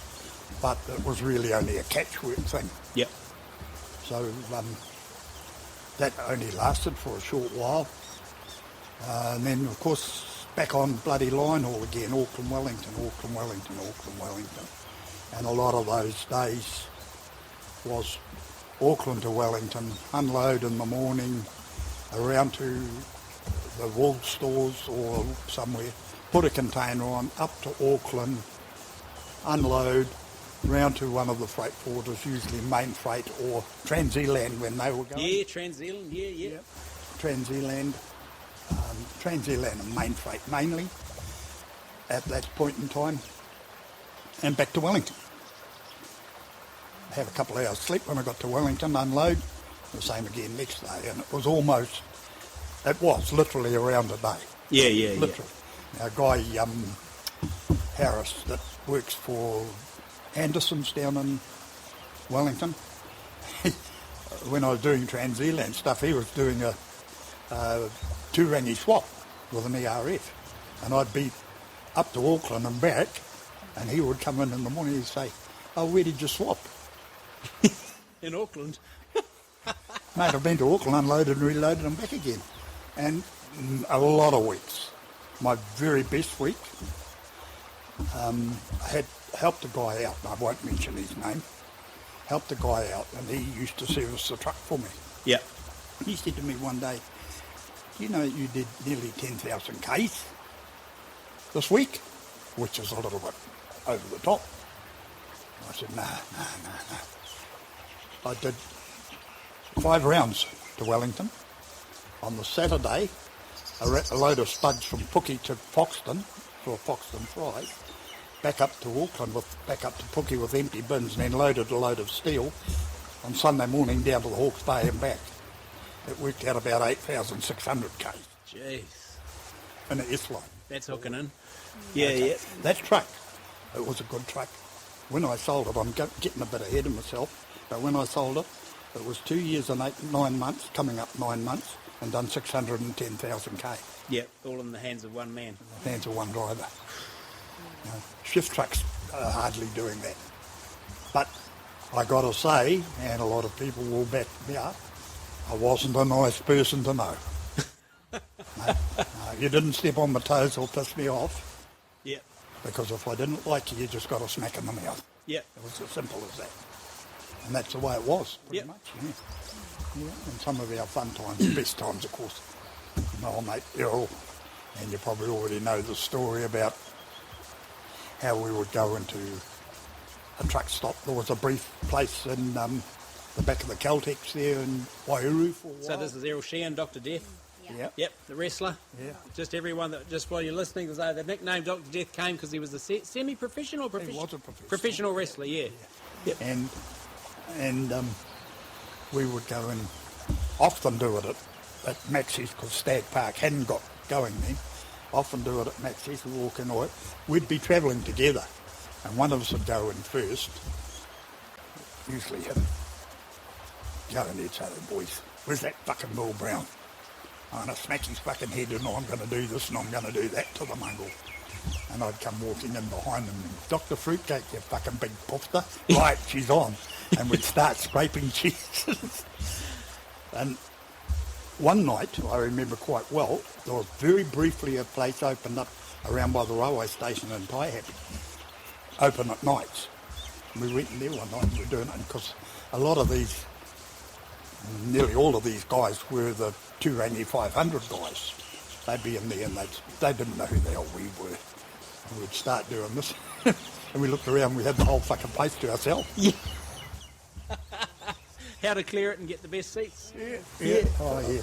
but it was really only a catchwork thing. Yep. So that only lasted for a short while. And then, of course, back on bloody line haul again, Auckland, Wellington. And a lot of those days was Auckland to Wellington, unload in the morning, around to the wool stores or somewhere, put a container on, up to Auckland, unload, round to one of the freight forwarders, usually Main Freight or Transzealand when they were going. Yeah, Transzealand, yeah. Transzealand and Main Freight mainly at that point in time, and back to Wellington. Have a couple of hours sleep when I got to Wellington, unload, the same again next day, and it was literally around a day. Yeah. Literally. Now, a guy, Harris, that works for Anderson's down in Wellington, when I was doing Transzealand stuff, he was doing a 2-rangy swap with an ERF, and I'd be up to Auckland and back, and he would come in the morning and say, "Oh, where did you swap?" In Auckland. Mate, I've been to Auckland, unloaded and reloaded and back again. And a lot of weeks. My very best week, I had helped a guy out, and I won't mention his name, helped a guy out, and he used to service the truck for me. Yeah. He said to me one day, "You know, you did nearly 10,000 Ks this week," which is a little bit over the top. I said, no. I did 5 rounds to Wellington. On the Saturday, a load of spuds from Pookie to Foxton for Foxton fries, back up to Auckland, back up to Pookie with empty bins, and then loaded a load of steel on Sunday morning down to the Hawke's Bay and back. It worked out about 8,600 Ks. Jeez. In the East Line. That's hooking in. Yeah. That truck, it was a good truck. When I sold it, I'm getting a bit ahead of myself, but when I sold it, it was 2 years and 9 months, coming up 9 months, and done 610,000 K. Yeah, all in the hands of one man. Hands of one driver. Shift trucks are hardly doing that. But I got to say, and a lot of people will back me up, I wasn't a nice person to know. No, you didn't step on my toes or piss me off. Yeah. Because if I didn't like you, you just got a smack in the mouth. Yeah. It was as simple as that. And that's the way it was, pretty much. Yeah. And some of our fun times, the best times, of course. My old mate Errol, and you probably already know the story about how we would go into a truck stop. There was a brief place in the back of the Caltex there in Waihuru for a while. So this is Errol Sheehan, Dr. Death. Yep, the wrestler. Yeah. Just everyone that, just while you're listening, the nickname Dr. Death came because he was a semi-professional, He was a professional. professional wrestler, yeah. And we would go and often do it at Maxie's because Stag Park hadn't got going then. Often do it at Maxie's, we'd walk in, or we'd be travelling together, and one of us would go in first, usually him. Go in there, say, boys, where's that fucking Bill Brown? I'm going to smack his fucking head and I'm going to do this and I'm going to do that to the mongrel. And I'd come walking in behind him and, Dr. Fruitcake, you fucking big poofter. Right, she's on. And we'd start scraping cheeses. And one night, I remember quite well, there was very briefly a place opened up around by the railway station in Taihape, open at nights. And we went in there one night and we were doing it because a lot of these, nearly all of these guys were the 2 Rangy 500 guys. They'd be in there and they didn't know who the hell we were. And we'd start doing this. And we looked around, we had the whole fucking place to ourselves. Yeah. How to clear it and get the best seats. Yeah. Oh, yeah.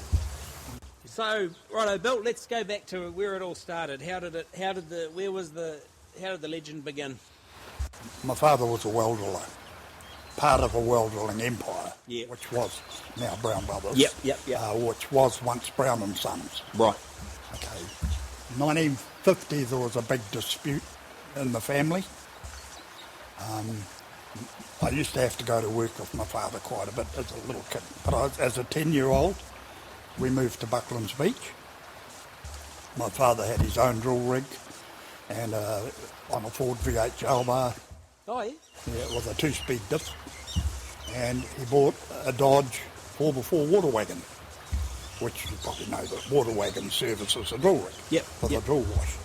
So, righto, Bill, let's go back to where it all started. How did the legend begin? My father was a well driller, part of a well drilling empire, which was now Brown Brothers. Yep. Which was once Brown and Sons. Right. Okay. 1950, there was a big dispute in the family. I used to have to go to work with my father quite a bit as a little kid. But as a 10-year-old, we moved to Bucklands Beach. My father had his own drill rig and on a Ford V8 jail bar. Oh, yeah? Yeah, with a 2-speed diff. And he bought a Dodge 4x4 water wagon, which you probably know that water wagon services a drill rig for the drill wash.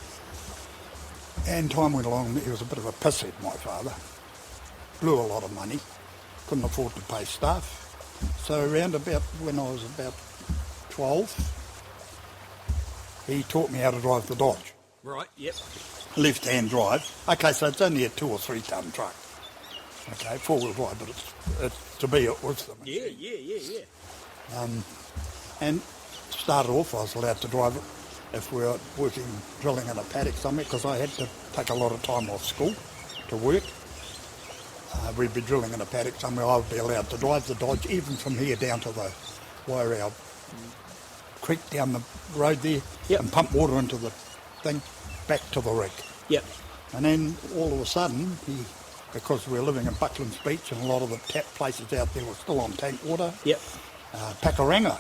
And time went along, he was a bit of a pisshead, my father. Blew a lot of money, couldn't afford to pay staff. So around about when I was about 12, he taught me how to drive the Dodge. Right, yep. Left-hand drive. Okay, so it's only a 2 or 3 ton truck. Okay, 4-wheel drive, but it's to be it was the machine. Yeah. And started off, I was allowed to drive it if we were working, drilling in a paddock somewhere, because I had to take a lot of time off school to work. We'd be drilling in a paddock somewhere, I would be allowed to drive the Dodge, even from here down to the Wairau creek down the road there, and pump water into the thing, back to the rig. Yep. And then all of a sudden, because we were living in Bucklands Beach and a lot of the tap places out there were still on tank water. Yep. Pakuranga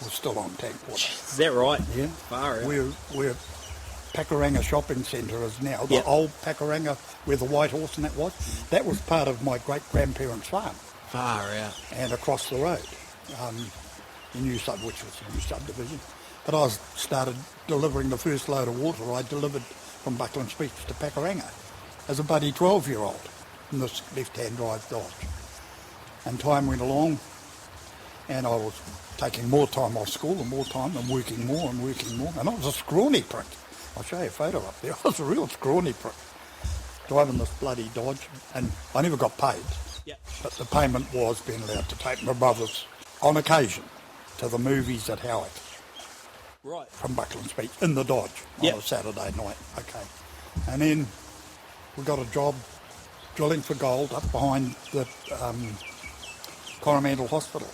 was still on tank water. Is that right? Yeah. Far out. Where Pakuranga Shopping Centre is now, the old Pakuranga where the White Horse and that was part of my great-grandparents' farm. Far out. And across the road, the new which was the new subdivision. But I started delivering the first load of water I delivered from Bucklands Beach to Pakuranga as a buddy 12-year-old in this left-hand drive Dodge. And time went along, and I was taking more time off school and more time and working more. And I was a scrawny prick. I'll show you a photo up there. I was a real scrawny prick driving this bloody Dodge, and I never got paid. Yep. But the payment was being allowed to take my brothers on occasion to the movies at Howick. Right. From Bucklands Beach in the Dodge on a Saturday night. Okay. And then we got a job drilling for gold up behind the Coromandel Hospital.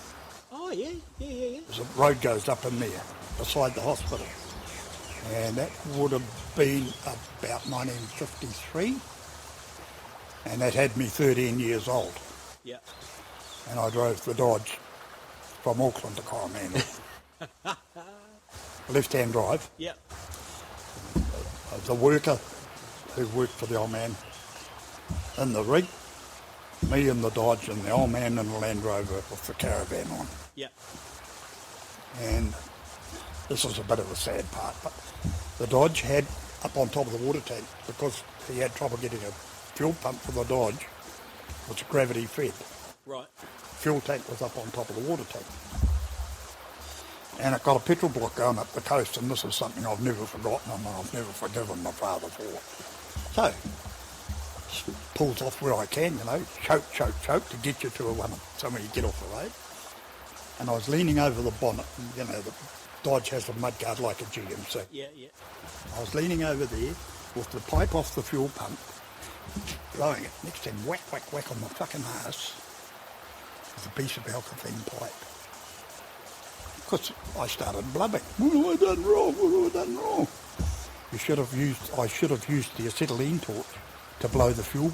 Oh, yeah. There's a road goes up in there beside the hospital. And that would have been about 1953. And that had me 13 years old. Yeah. And I drove the Dodge from Auckland to Coromandel. Left-hand drive. Yeah. The worker who worked for the old man in the rig, me in the Dodge, and the old man in the Land Rover with the caravan on. Yeah. And this was a bit of a sad part, but the Dodge had up on top of the water tank, because he had trouble getting a fuel pump for the Dodge, which gravity fed. Right. Fuel tank was up on top of the water tank. And it got a petrol block going up the coast, and this is something I've never forgotten and I've never forgiven my father for. So, pulls off where I can, choke to get you to somewhere you get off the road. And I was leaning over the bonnet, and, the Dodge has a mudguard like a GMC. Yeah. I was leaning over there with the pipe off the fuel pump, blowing it. Next thing, whack on my fucking arse. with a piece of alkathene pipe. Because I started blubbing. What have I done wrong? What have I done wrong? I should have used the acetylene torch to blow the fuel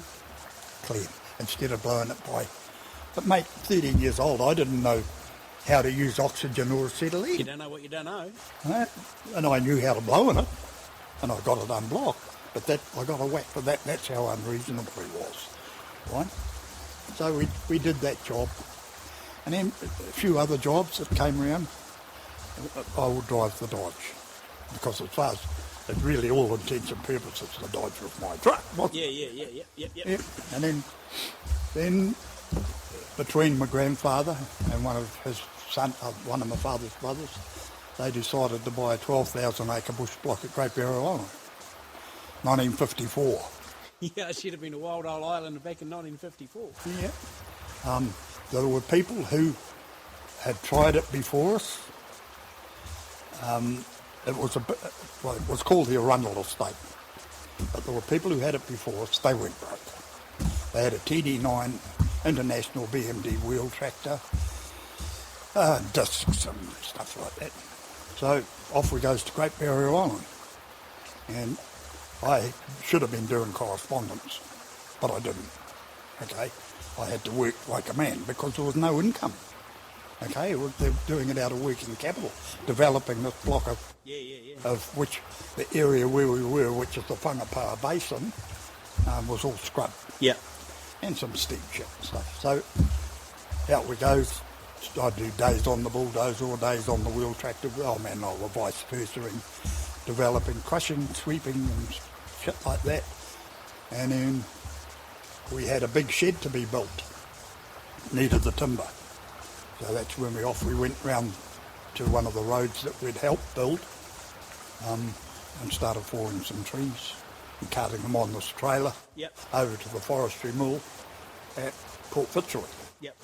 clean instead of blowing it by. But mate, 13 years old, I didn't know how to use oxygen or acetylene. You don't know what you don't know. And I knew how to blow in it, and I got it unblocked. But that I got a whack for that. That's how unreasonable he was, right? So we did that job, and then a few other jobs that came around. I would drive the Dodge, because as far as it really, all intents and purposes, the Dodge was my truck. Yeah. And then between my grandfather and one of his son, one of my father's brothers, they decided to buy a 12,000 acre bush block at Great Barrier Island, 1954. Yeah, it should have been a wild old island back in 1954. Yeah. There were people who had tried it before us. It was called the Arundel Estate, but there were people who had it before us. They went broke. They had a TD9 International BMD wheel tractor, discs and stuff like that. So off we goes to Great Barrier Island, and I should have been doing correspondence, but I didn't. Okay, I had to work like a man because there was no income. Okay, they're doing it out of working capital, developing this block of which the area where we were, which is the Whangapā Basin, was all scrub. Yeah. And some steep shit and stuff. So out we goes. I do days on the bulldozer or days on the wheel tractor. Oh man, no, or vice versa, in developing, crushing, sweeping and shit like that. And then we had a big shed to be built. Needed the timber. So that's when we went round to one of the roads that we'd helped build, and started falling some trees and carting them on this trailer over to the forestry mill at Port Fitzroy. Yep.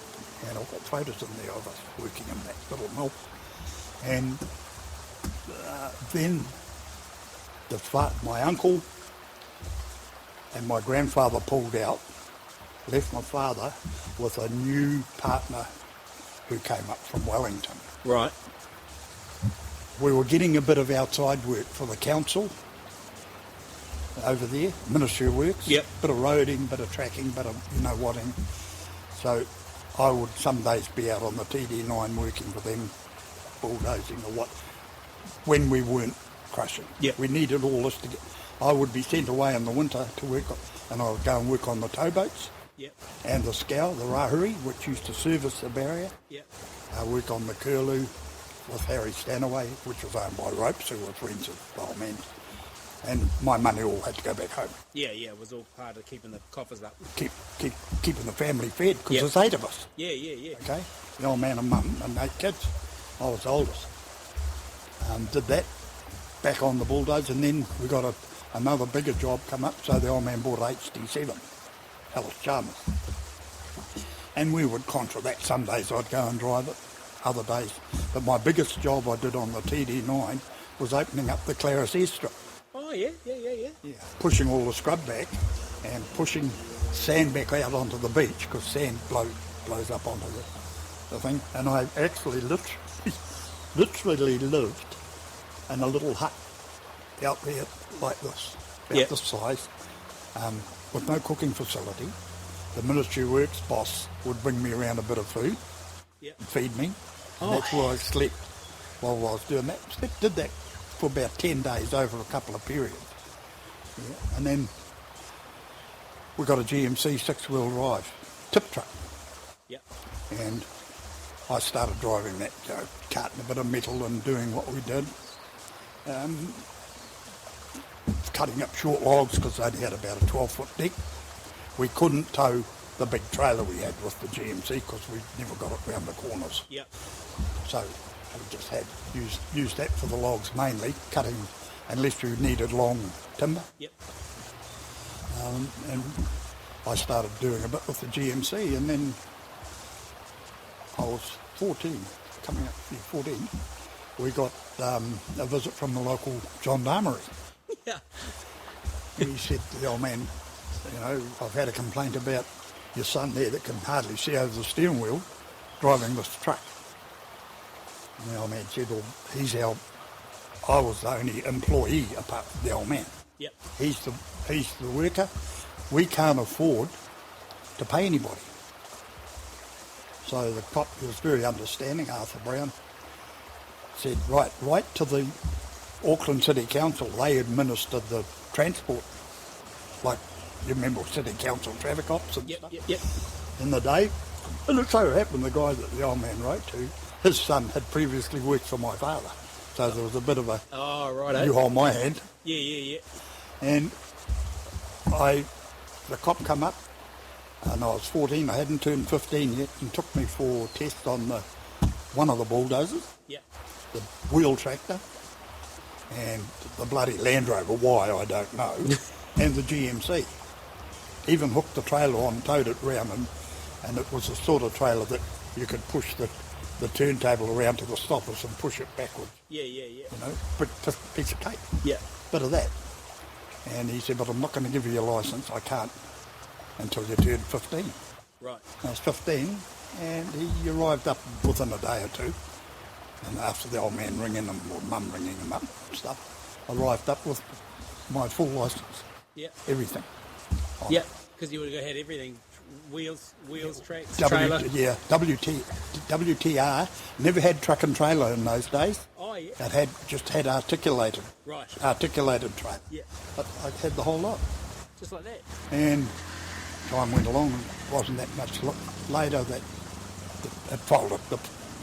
And I've got photos in there of us working in that little mill. And then my uncle and my grandfather pulled out, left my father with a new partner who came up from Wellington. Right. We were getting a bit of outside work for the council over there, Ministry of Works. Yep. Bit of roading, bit of tracking, bit of whatting. So I would some days be out on the TD9 working for them, bulldozing or what, when we weren't crushing. Yep. We needed all this to get. I would be sent away in the winter to work, and I would go and work on the towboats. Yep. And the scow, the rahuri, which used to service the barrier. Yep. I worked on the curlew with Harry Stanaway, which was owned by Ropes, who were friends of the old man. And my money all had to go back home. Yeah, it was all part of keeping the coffers up. Keeping the family fed, because there's 8 of us. Yeah. Okay? The old man and mum and 8 kids. I was the oldest. Did that, back on the bulldozer, and then we got another bigger job come up, so the old man bought HD7. Alice Chalmers. And we would contra that. Some days I'd go and drive it, other days. But my biggest job I did on the TD9 was opening up the Claris airstrip. Oh, yeah. Pushing all the scrub back and pushing sand back out onto the beach, because sand blows up onto the thing. And I actually literally lived in a little hut out there like this, about this size. With no cooking facility. The Ministry of Works boss would bring me around a bit of food, and feed me, and that's where I slept while I was doing that. Did that for about 10 days over a couple of periods. Yeah. And then we got a GMC 6-wheel drive tip truck. Yep. And I started driving that, carting a bit of metal and doing what we did. Cutting up short logs because they'd had about a 12-foot deck. We couldn't tow the big trailer we had with the GMC because we never got it round the corners. Yep. So we just had used that for the logs mainly, cutting unless you needed long timber. Yep. And I started doing a bit with the GMC, and then I was 14, coming up to 14. We got a visit from the local gendarmerie. Yeah. He said to the old man, I've had a complaint about your son there that can hardly see over the steering wheel. driving this truck. And the old man said, well, I was the only employee apart from the old man. Yep. He's the worker. We can't afford to pay anybody. So the cop, who was very understanding, Arthur Brown, said, right to the Auckland City Council. They administered the transport. Like, you remember City Council traffic ops and stuff? Yep. In the day. And it so happened the guy that the old man wrote to, his son had previously worked for my father. So there was a bit of a, you hold my hand. Yeah. And the cop come up, and I was 14, I hadn't turned 15 yet, and took me for a test on one of the bulldozers, the wheel tractor, and the bloody Land Rover, why I don't know, and the GMC. Even hooked the trailer on, towed it round, and it was the sort of trailer that you could push the turntable around to the stoppers and push it backwards. Yeah. You know, piece of cake. Yeah. Bit of that. And he said, but I'm not going to give you your licence, I can't, until you turn 15. Right. I was 15, and he arrived up within a day or two. And after the old man ringing him, or mum ringing him up and stuff, arrived up with my full licence. Yeah. Everything. Yeah, because you would have had everything. Wheels, tracks, trailer. WTR, never had truck and trailer in those days. Oh, yeah. It just had articulated. Right. Articulated trailer. Yeah. But I had the whole lot. Just like that. And time went along, and it wasn't that much later that it folded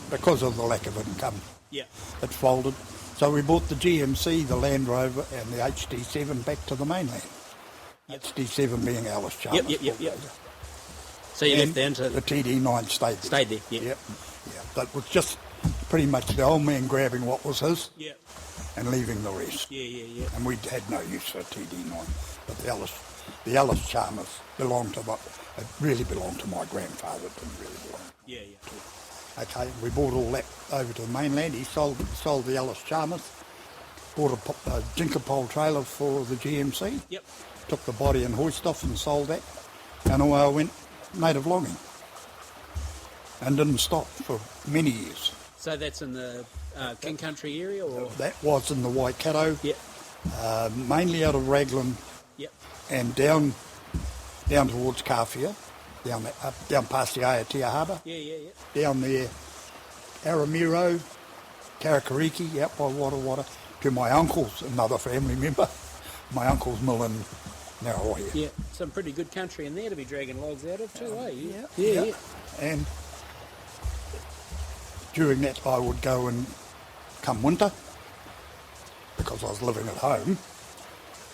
because of the lack of income. Yeah. It folded. So we bought the GMC, the Land Rover, and the HD7 back to the mainland. Yep. HD7 being Alice Chalmers. Yep. So you left there to... The TD9 stayed there. Stayed there, yeah. Yep. Yeah. That was just pretty much the old man grabbing what was his and leaving the rest. Yeah. And we had no use for TD9. But the Alice Chalmers belonged to it really belonged to my grandfather. It didn't really belong. Yeah. Okay, we bought all that over to the mainland. He sold the Alice Chalmers, bought a Jinker pole trailer for the GMC. Yep. Took the body and hoist off and sold that. And away I went native logging. And didn't stop for many years. So that's in the King Country area? Or that was in the Waikato. Yep. Mainly out of Raglan. Yep. And down towards Kawhia. Down past the Aotea Harbour. Yeah. Down there, Aramiro, Karakariki, out by Wada, to my uncle's, another family member, my uncle's mill in Narrawaya. Yeah, some pretty good country in there to be dragging logs out of too, eh? Yeah. And during that I would go and come winter, because I was living at home,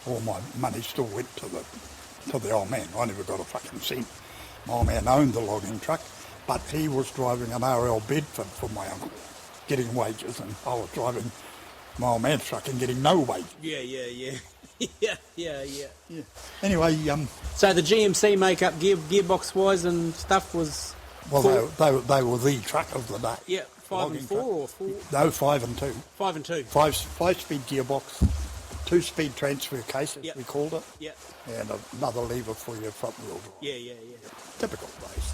all my money still went to the old man. I never got a fucking cent. My old man owned the logging truck, but he was driving an RL Bedford for my uncle, getting wages, and I was driving my old man's truck and getting no wages. Yeah. Anyway, so the GMC makeup gearbox wise and stuff was. Well, they were the truck of the day. Yeah, 5 and 4 or 4. No, 5 and 2. 5 and 2. 5-speed gearbox, 2-speed transfer case, as we called it. Yeah. And another lever for your front wheel drive. Yeah. Typical days.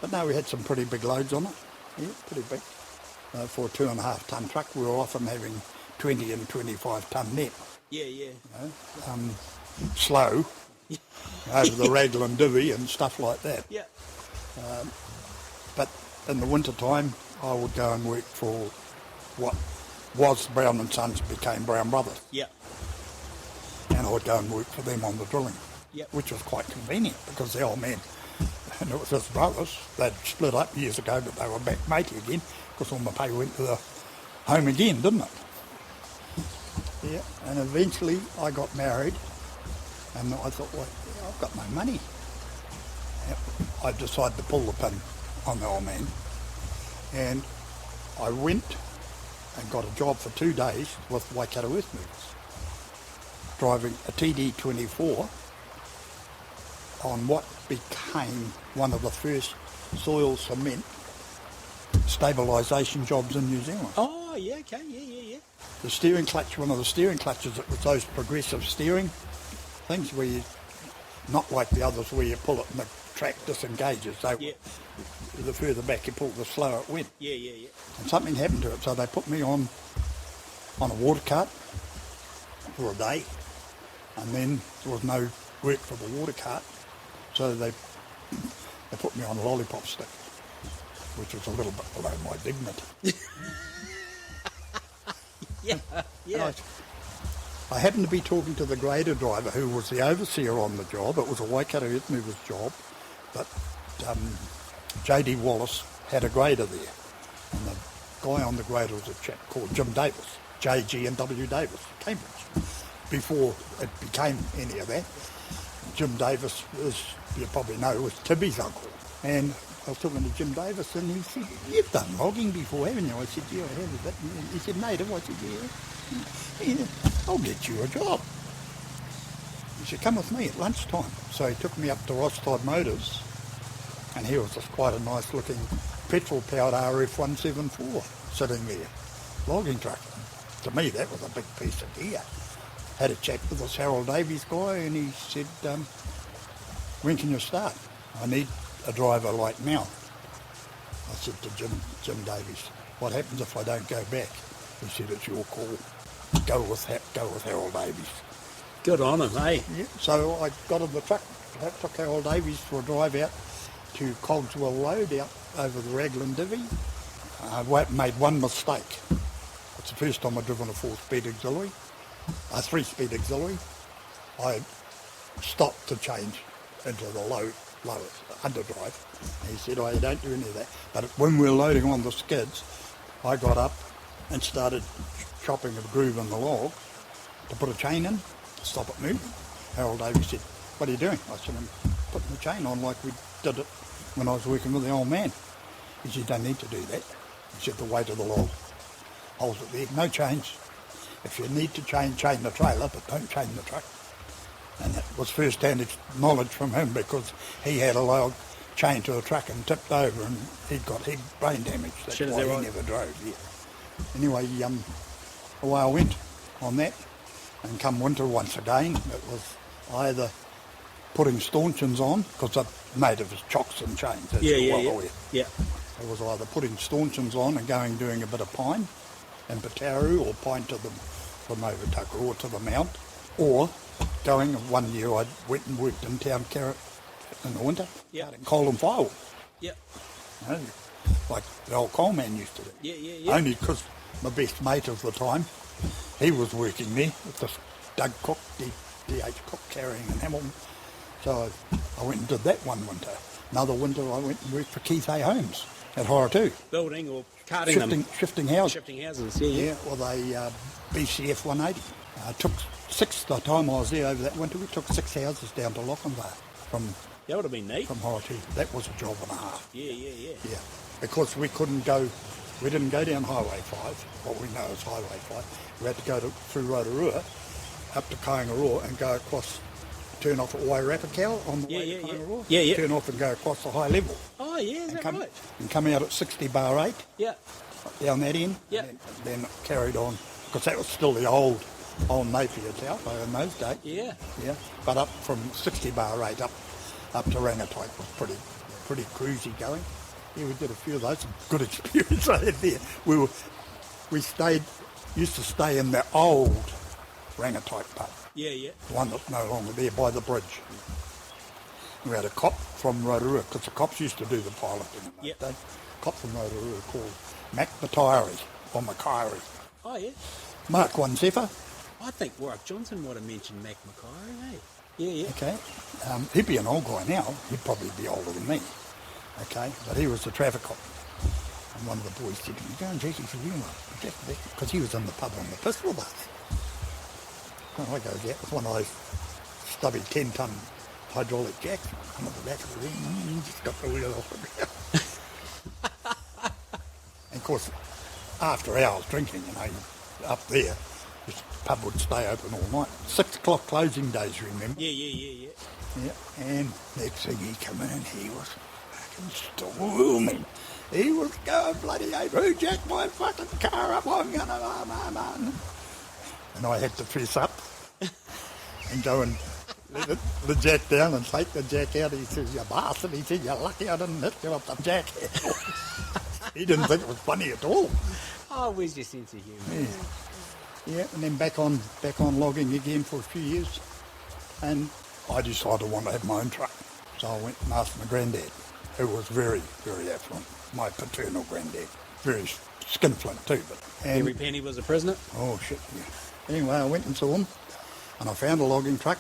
But no, we had some pretty big loads on it. Yeah, pretty big. For a 2.5 tonne truck, we were often having 20 and 25 tonne net. Yeah. You know, slow over the Raglan divvy and stuff like that. Yeah. But in the winter time, I would go and work for what was Brown and Sons, became Brown Brothers. Yeah. And I would go and work for them on the drilling. Yep. Which was quite convenient because the old man, and it was his brothers, they'd split up years ago, but they were back matey again because all my pay went to the home again, didn't it? Yeah, and eventually I got married and I thought, well, I've got no money. I decided to pull the pin on the old man, and I went and got a job for 2 days with Waikato Earth Movers, driving a TD24 on what became one of the first soil cement stabilisation jobs in New Zealand. Oh, yeah, okay, yeah. The steering clutch, one of the steering clutches, it was those progressive steering things where you, not like the others where you pull it and the track disengages. So the further back you pull, the slower it went. Yeah. And something happened to it, so they put me on a water cart for a day, and then there was no work for the water cart, so they put me on a lollipop stick, which was a little bit below my dignity. Yeah. I happened to be talking to the grader driver, who was the overseer on the job. It was a Waikato earth movers job, but J.D. Wallace had a grader there, and the guy on the grader was a chap called Jim Davis, J.G. and W. Davis, Cambridge. Before it became any of that, Jim Davis, as you probably know, was Tibby's uncle. And I was talking to Jim Davis, and he said, "You've done logging before, haven't you?" I said, "Yeah, I have." But he said, "Native?" I said, "Yeah." He said, "I'll get you a job." He said, "Come with me at lunchtime." So he took me up to Rostod Motors, and here was just quite a nice looking petrol-powered RF-174 sitting there, logging truck. To me, that was a big piece of gear. Had a chat with this Harold Davies guy, and he said, "When can you start? I need a driver like now." I said to Jim Davies, "What happens if I don't go back?" He said, "It's your call. Go with Harold Davies." Good on him, eh? Yeah. So I got in the truck, took Harold Davies for a drive out to Cogswell Road out over the Raglan Divvy. I made one mistake. It's the first time I've driven a 4-speed auxiliary, a 3-speed auxiliary. I stopped to change into the low underdrive. And he said, "Oh, you don't do any of that." But when we were loading on the skids, I got up and started chopping a groove in the log to put a chain in, to stop it moving. Harold Davies said, "What are you doing?" I said, "I'm putting the chain on like we did it when I was working with the old man." He said, "You don't need to do that." He said, "The weight of the log holds it there. No change. If you need to chain the trailer, but don't chain the truck." And that was first-hand knowledge from him, because he had a log chained to a truck and tipped over, and he'd got head brain damage. That's why he never drove. Yeah. Anyway, away I went on that, and come winter once again, it was either putting stanchions on, because they're made of chocks and chains. As you're well aware. Yeah. It was either putting stanchions on and doing a bit of pine and Pataru, or pine to them from Overtucker to the Mount, or going. One year I went and worked in Town Carrot in the winter, cutting coal and firewood. Yeah. You know, like the old coal man used to do. Yeah. Only because my best mate of the time, he was working there with this Doug Cook, D.H. Cook, carrying in Hamilton. So I went and did that one winter. Another winter I went and worked for Keith A. Holmes at Horatu. Building or carting them? Shifting houses. Shifting houses, yeah. With a BCF 180. Took the time I was there over that winter, we took 6 houses down to Lochinvar from... That would have been neat. From Horatu. That was a job and a half. Yeah. Yeah, because we didn't go down Highway 5, what we know as Highway 5. We had to go through Rotorua, up to Kaingaroa, and go across, turn off at Wairapakau on the way to Kaingaroa. Yeah. Turn off and go across the high level. Oh, yeah, is that right? And come out at 60 bar 8. Yeah. Down that end. Yeah. And then carried on, because that was still the old Napier Taupo in those days. Yeah. Yeah. But up from 60 bar 8 up to Rangataut was pretty cruisy going. Yeah, we did a few of those. Some good experience I had there. Used to stay in the old Rangataut pub. Yeah. One that's no longer there, by the bridge. We had a cop from Rotorua, because the cops used to do the piloting in those days. Cop from Rotorua called Mac Matiri, or Macari. Oh, yeah. Mark 1 Zephyr. I think Warwick Johnson would have mentioned Mac Macquarie, eh? Yeah. Okay. He'd be an old guy now. He'd probably be older than me. Okay. But he was the traffic cop. And one of the boys said to me, "Go and Jackie for you, because he was in the pub on the pistol bus. And I goes out with one of those stubby 10-ton hydraulic jacks. I'm at the back of the room, and he just got the wheel off the ground. And of course, after hours drinking, up there, this pub would stay open all night. 6 o'clock closing days, remember? Yeah. Yeah, and next thing he come in, he was fucking storming. He was going bloody ape. "Who jacked my fucking car up? I'm gonna... And I had to fess up and go and let the jack down and take the jack out. He says, "You bastard." He said, "You're lucky I didn't hit you up the jack." He didn't think it was funny at all. Oh, where's your sense of humour? Yeah, and then back on logging again for a few years. And I decided I wanted to have my own truck. So I went and asked my granddad, who was very, very affluent, my paternal granddad. Very skinflint too. And Every penny was a prisoner? Oh, shit, yeah. Anyway, I went and saw him, and I found a logging truck,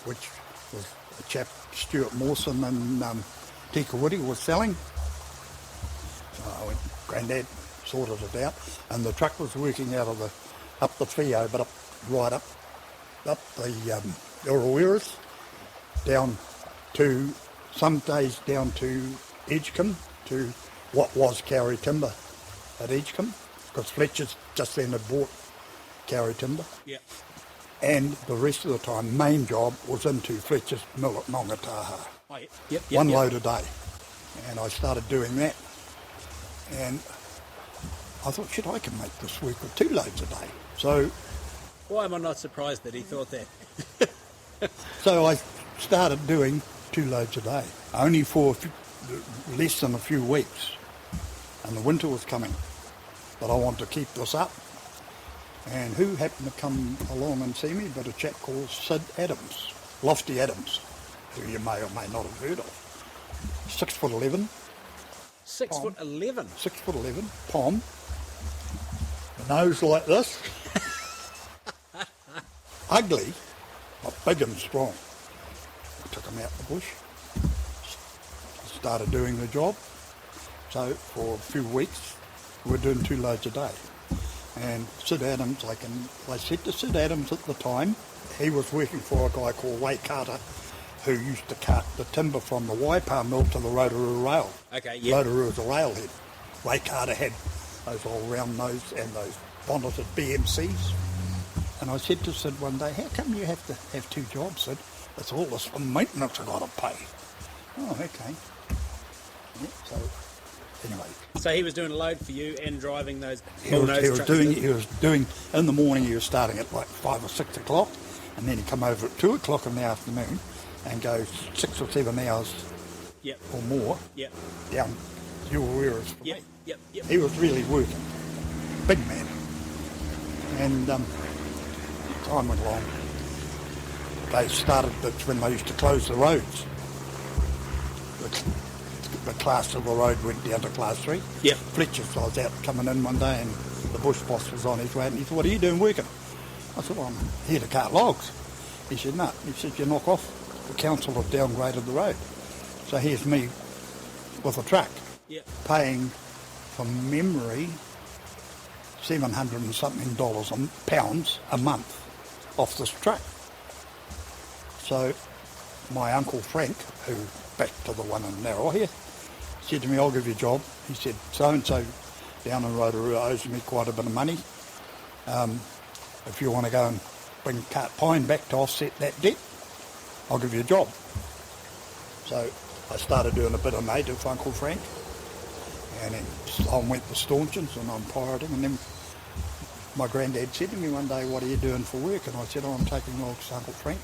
which was a chap, Stuart Mawson and Tika Woody was selling. So I went, Granddad, sorted it out, and the truck was working out of up the Fio, but right up the Urawiras, down to, some days down to Edgecombe, to what was Kauri Timber at Edgecombe, because Fletcher's just then had bought Kauri Timber. Yeah. And the rest of the time, main job was into Fletcher's mill at Nongataha. Oh, yep. One load a day. And I started doing that. And I thought, shit, I can make this work with 2 loads a day. So why am I not surprised that he thought that? So I started doing 2 loads a day, only for less than a few weeks. And the winter was coming. But I wanted to keep this up. And who happened to come along and see me but a chap called Sid Adams, Lofty Adams, who you may or may not have heard of. 6'11". 6'11"? 6'11", Pom. The nose like this. Ugly, but big and strong. I took him out the bush. Started doing the job. So for a few weeks, we were doing 2 loads a day. And Sid Adams, I said to Sid Adams at the time, he was working for a guy called Wade Carter, who used to cart the timber from the Waipa mill to the Rotorua rail. Okay, yeah. Rotorua was a railhead. Wade Carter had those old round nose and those bonneted BMCs. And I said to Sid one day, how come you have to have 2 jobs, Sid? It's all this maintenance I've got to pay. Oh, okay. Yeah, so anyway. So he was doing a load for you and driving those He was doing, in the morning he was starting at like 5 or 6 o'clock, and then he'd come over at 2 o'clock in the afternoon and go 6 or 7 hours or more down Urawiras for me. Yep. He was really working. Big man. And time went along. They started, that's when they used to close the roads. The class of the road went down to class 3. Yep. Fletcher's, I was out coming in one day and the bush boss was on his way and he said, what are you doing working? I said, well, I'm here to cart logs. He said, no. He said, you knock off. The council have downgraded the road. So here's me with a truck paying, from memory, $700 and something pounds a month off this truck. So my uncle Frank, who back to the one in Narohia, said to me, I'll give you a job. He said, so-and-so down in Rotorua owes me quite a bit of money. If you want to go and bring cart pine back to offset that debt, I'll give you a job. So I started doing a bit of native for Uncle Frank. And then I went to Staunchins and I'm pirating. And then my granddad said to me one day, what are you doing for work? And I said, I'm taking logs to Uncle Frank.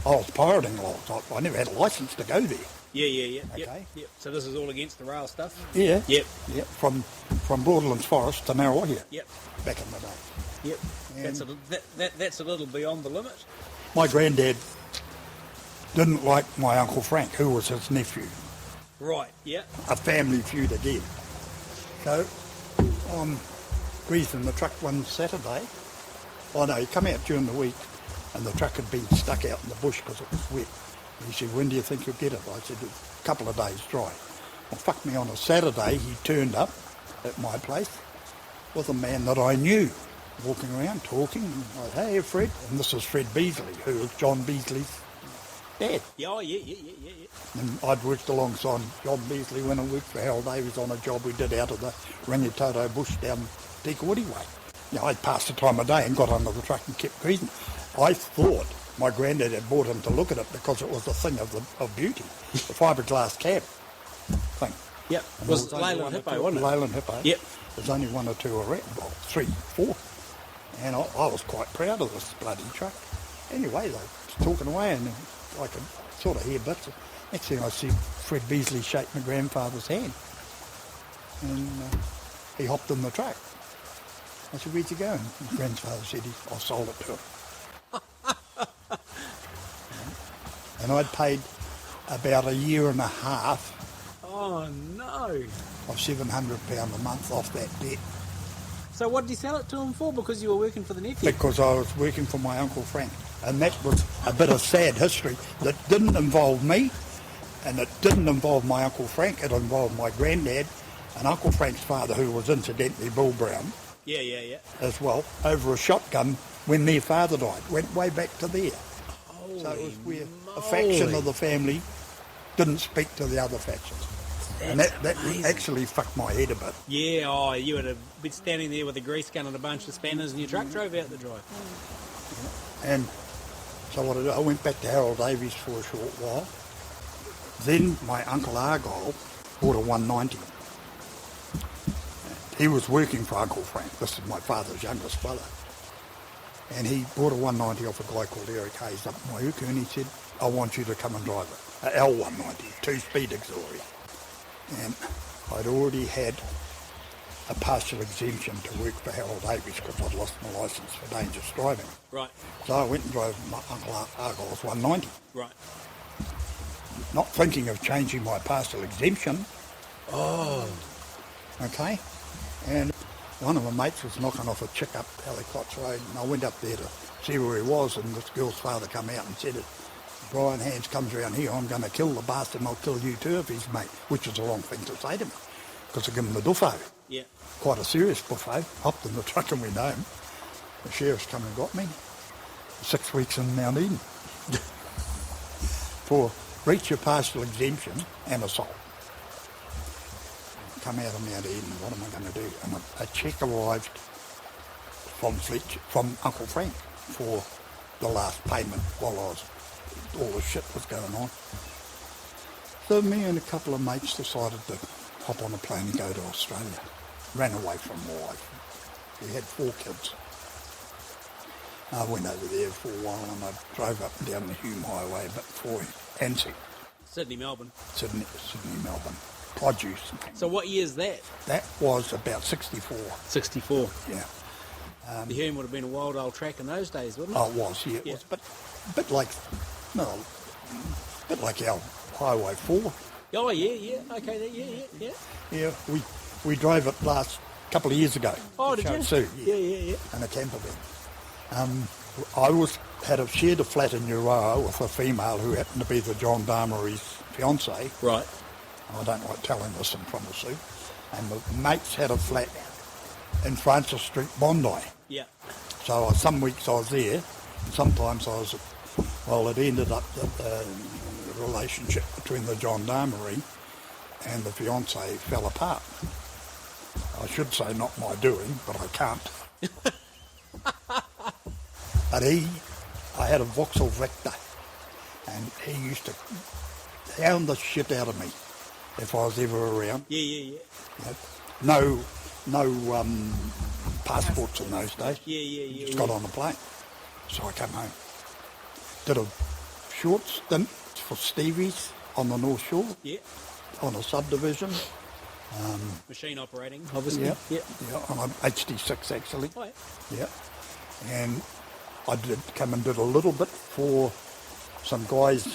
I was pirating logs. I never had a licence to go there. Yeah. Okay. Yep. So this is all against the rail stuff? Yeah. Yep. From Broadlands Forest to Narohia. Yep. Back in the day. Yep. That's a little beyond the limit. My granddad didn't like my Uncle Frank, who was his nephew. Right, yeah. A family feud again. So I'm greasing the truck one Saturday. Oh no, he come out during the week and the truck had been stuck out in the bush because it was wet. And he said, when do you think you'll get it? I said, a couple of days dry. Well, fuck me, on a Saturday he turned up at my place with a man that I knew, walking around talking. I said, hey Fred, and this is Fred Beasley, who was John Beasley's dad. Yeah. And I'd worked alongside John Beasley when I worked for Harold Davies on a job we did out of the Rangitoto bush down Tika Woody way. You know, I'd passed the time of day and got under the truck and kept greasing. I thought my granddad had brought him to look at it because it was a thing of beauty, the fiberglass cab thing. Yep. It was Leyland Hippo, wasn't it? Leyland Hippo. Yep. There's only 1 or 2 around, well, 3, 4. And I was quite proud of this bloody truck. Anyway, they was talking away, and I could sort of hear bits. Next thing I see Fred Beasley shake my grandfather's hand, and he hopped in the truck. I said, "Where'd you go?" And my grandfather said, "I sold it to him." And I'd paid about a year and a half Oh, no. of £700 a month off that debt, So what did you sell it to him for? Because you were working for the nephew? because I was working for my Uncle Frank. And that was a bit of sad history that didn't involve me, and it didn't involve my Uncle Frank. It involved my granddad and Uncle Frank's father, who was incidentally Bill Brown, Yeah. as well, over a shotgun when their father died. Went way back to there. So it was where a faction of the family didn't speak to the other factions. And that actually fucked my head a bit. Yeah, you would have been standing there with a grease gun and a bunch of spanners and your truck drove out the drive. And so what I did, I went back to Harold Davies for a short while. Then my Uncle Argyle bought a 190. He was working for Uncle Frank. This is my father's youngest brother. And he bought a 190 off a guy called Eric Hayes up in Waiuku, and he said, "I want you to come and drive it." A L190, 2-speed auxiliary. And I'd already had a partial exemption to work for Harold Davies because I'd lost my licence for dangerous driving. Right. So I went and drove my Uncle Argyle's 190. Right. Not thinking of changing my partial exemption. Oh. Okay. And one of my mates was knocking off a chick up Helicotts Road, and I went up there to see where he was, and this girl's father come out and said, "If Brian Hands comes around here, I'm going to kill the bastard, and I'll kill you too if he's mate," which is the wrong thing to say to me, because I give him the duffo. Yeah. Quite a serious buffet. Hopped in the truck and went home. The sheriff's come and got me. 6 weeks in Mount Eden. For breach of partial exemption and assault. Come out of Mount Eden, what am I going to do? And a cheque arrived from Uncle Frank for the last payment while all the shit was going on. So me and a couple of mates decided to hop on a plane and go to Australia. Ran away from my wife. We had 4 kids. I went over there for a while, and I drove up and down the Hume Highway, but for Anzac. Sydney, Melbourne. Sydney, Melbourne. Produce. So what year is that? That was about 64. 64. Yeah. The Hume would have been a wild old track in those days, wouldn't it? Oh, it was, yeah. It was, but a bit like our Highway 4. Oh, yeah. Okay, yeah. Yeah, we drove it last couple of years ago. Oh, did you? Sue, Yeah. in a camper van. I shared a flat in Urawa with a female who happened to be the gendarmerie's fiancée. Right. I don't like telling this in front of Sue. And the mates had a flat in Francis Street, Bondi. Yeah. So some weeks I was there, and sometimes I was, it ended up that the relationship between the gendarmerie and the fiancée fell apart. I should say not my doing, but I can't. But I had a Vauxhall Victor, and he used to hound the shit out of me if I was ever around. Yeah. No passports in those days. Yeah. Just got on the plane. So I came home. Did a short stint for Stevie's on the North Shore. Yeah. On a subdivision. Machine operating, obviously. Yeah, on an HD6 actually. Oh, yeah. And I did come and did a little bit for some guys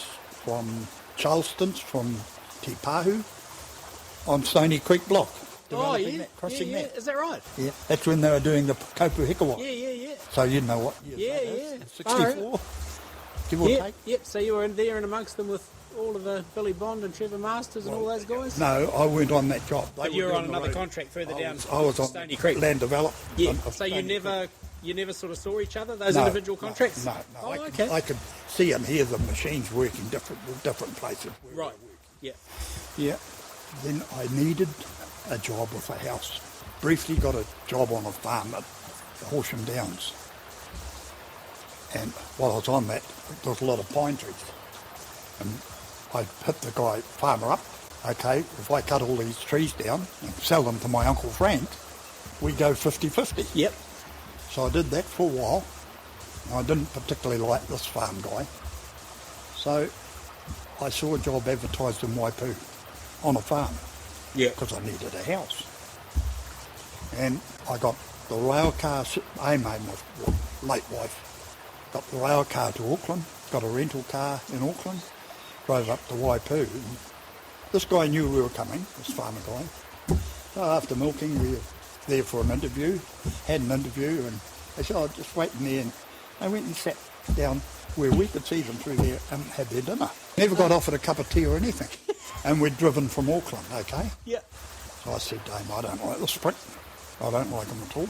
from Charleston's, from Te Pahu, on Stony Creek Block. Oh, yeah. That, crossing that. Is that right? Yeah, that's when they were doing the Kopu Hikawa. Yeah. So you know what year that is. 64, give or take. Yep, so you were in there and amongst them with all of the Billy Bond and Trevor Masters and all those guys? No, I went on that job. But you were on another contract further down. I was on Stony Creek. Land Development. Yeah, so you never sort of saw each other, those individual contracts? No. Oh, okay. I could see and hear the machines working different places. Right, yeah. Yeah. Then I needed a job with a house. Briefly got a job on a farm at Horsham Downs. And while I was on that, there was a lot of pine trees. And I hit the farmer up. Okay, if I cut all these trees down and sell them to my Uncle Frank, we go 50-50. Yep. So I did that for a while. I didn't particularly like this farm guy. So I saw a job advertised in Waipu on a farm. Yeah. Because I needed a house. And I got the rail car, Amy, my late wife, got the rail car to Auckland, got a rental car in Auckland, drove up to Waipu. And this guy knew we were coming, this farmer guy. So after milking, we were there for an interview, had an interview, and they said, just waiting there. And they went and sat down where we could see them through there and had their dinner. Never got offered a cup of tea or anything. And we'd driven from Auckland, okay? Yeah. So I said to him, I don't like this prick. I don't like him at all.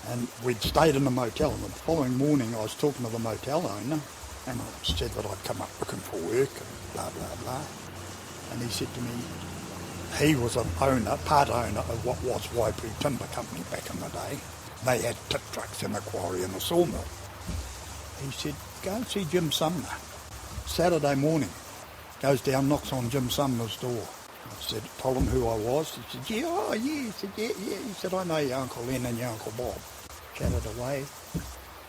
And we'd stayed in a motel, and the following morning I was talking to the motel owner, and I said that I'd come up looking for work, and blah, blah, blah. And he said to me, he was an owner, part owner of what was Waipu Timber Company back in the day. They had tip trucks in a quarry and a sawmill. He said, go and see Jim Sumner. Saturday morning, goes down, knocks on Jim Sumner's door. I said, told him who I was. He said, yeah, oh yeah. He said, yeah. He said, I know your Uncle Len and your Uncle Bob. Chatted away.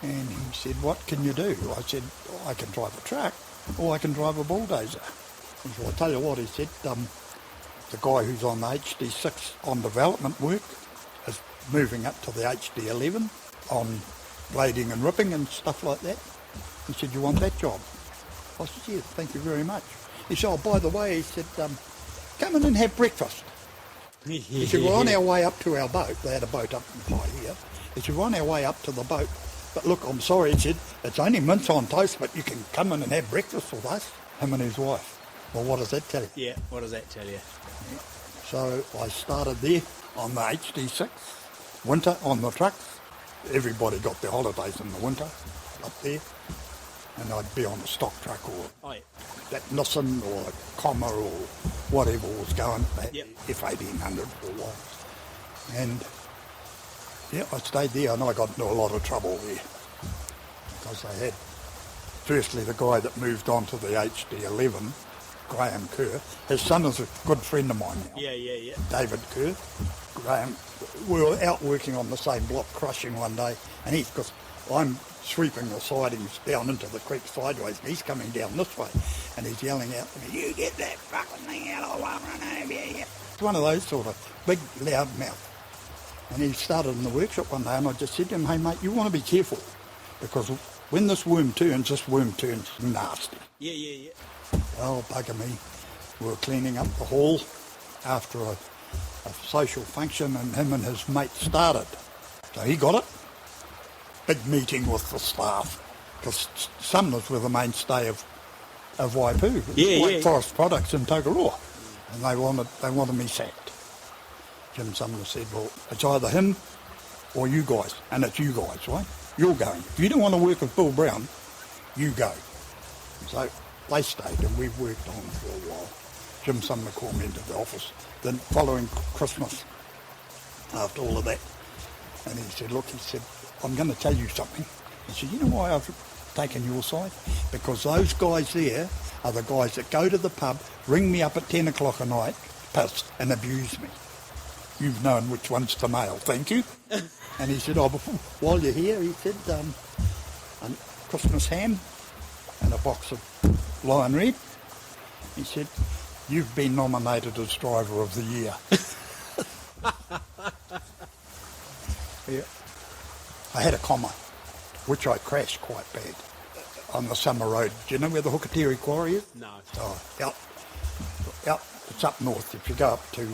And he said, what can you do? I said, I can drive a truck or I can drive a bulldozer. He said, I'll tell you what, he said, the guy who's on the HD6 on development work is moving up to the HD11 on blading and ripping and stuff like that. He said, you want that job? I said, yes, thank you very much. He said, oh, by the way, he said, come in and have breakfast. He said, we're on our way up to our boat. They had a boat up in Pai here. He said, we're on our way up to the boat. But look, I'm sorry, he said, it's only mince on toast, but you can come in and have breakfast with us, him and his wife. Well, what does that tell you? Yeah, what does that tell you? Yeah. So I started there on the HD6, winter on the trucks. Everybody got their holidays in the winter up there. And I'd be on a stock truck or that Nissan or a Comma or whatever was going, that F1800 for a while. And yeah, I stayed there and I got into a lot of trouble there. Because they had, firstly, the guy that moved on to the HD11, Graham Kerr, his son is a good friend of mine now. Yeah. David Kerr. Graham, we were out working on the same block, crushing one day, and because I'm sweeping the sidings down into the creek sideways, and he's coming down this way, and he's yelling out to me, you get that fucking thing out, I won't run over you. It's one of those sort of big, loud mouth. And he started in the workshop one day, and I just said to him, hey mate, you want to be careful, because when this worm turns nasty. Yeah. Well, bugger me. We were cleaning up the hall after a social function, and him and his mate started. So he got it. Big meeting with the staff, because Sumners were the mainstay of Waipu. White Forest Products in Tokoroa. And they wanted me sacked. Jim Sumner said, well, it's either him or you guys, and it's you guys, right? You're going. If you don't want to work with Bill Brown, you go. So they stayed, and we worked on for a while. Jim Sumner called me into the office the following Christmas after all of that. And he said, look, he said, I'm going to tell you something. He said, you know why I've taken your side? Because those guys there are the guys that go to the pub, ring me up at 10 o'clock at night, pissed, and abuse me. You've known which one's to nail, thank you. And he said, oh, while you're here, he said, a Christmas ham and a box of Lion Red. He said, you've been nominated as Driver of the Year. Yeah. I had a Comma, which I crashed quite bad on the Summer Road. Do you know where the Hukateri Quarry is? No. Oh, out. It's up north. If you go up to,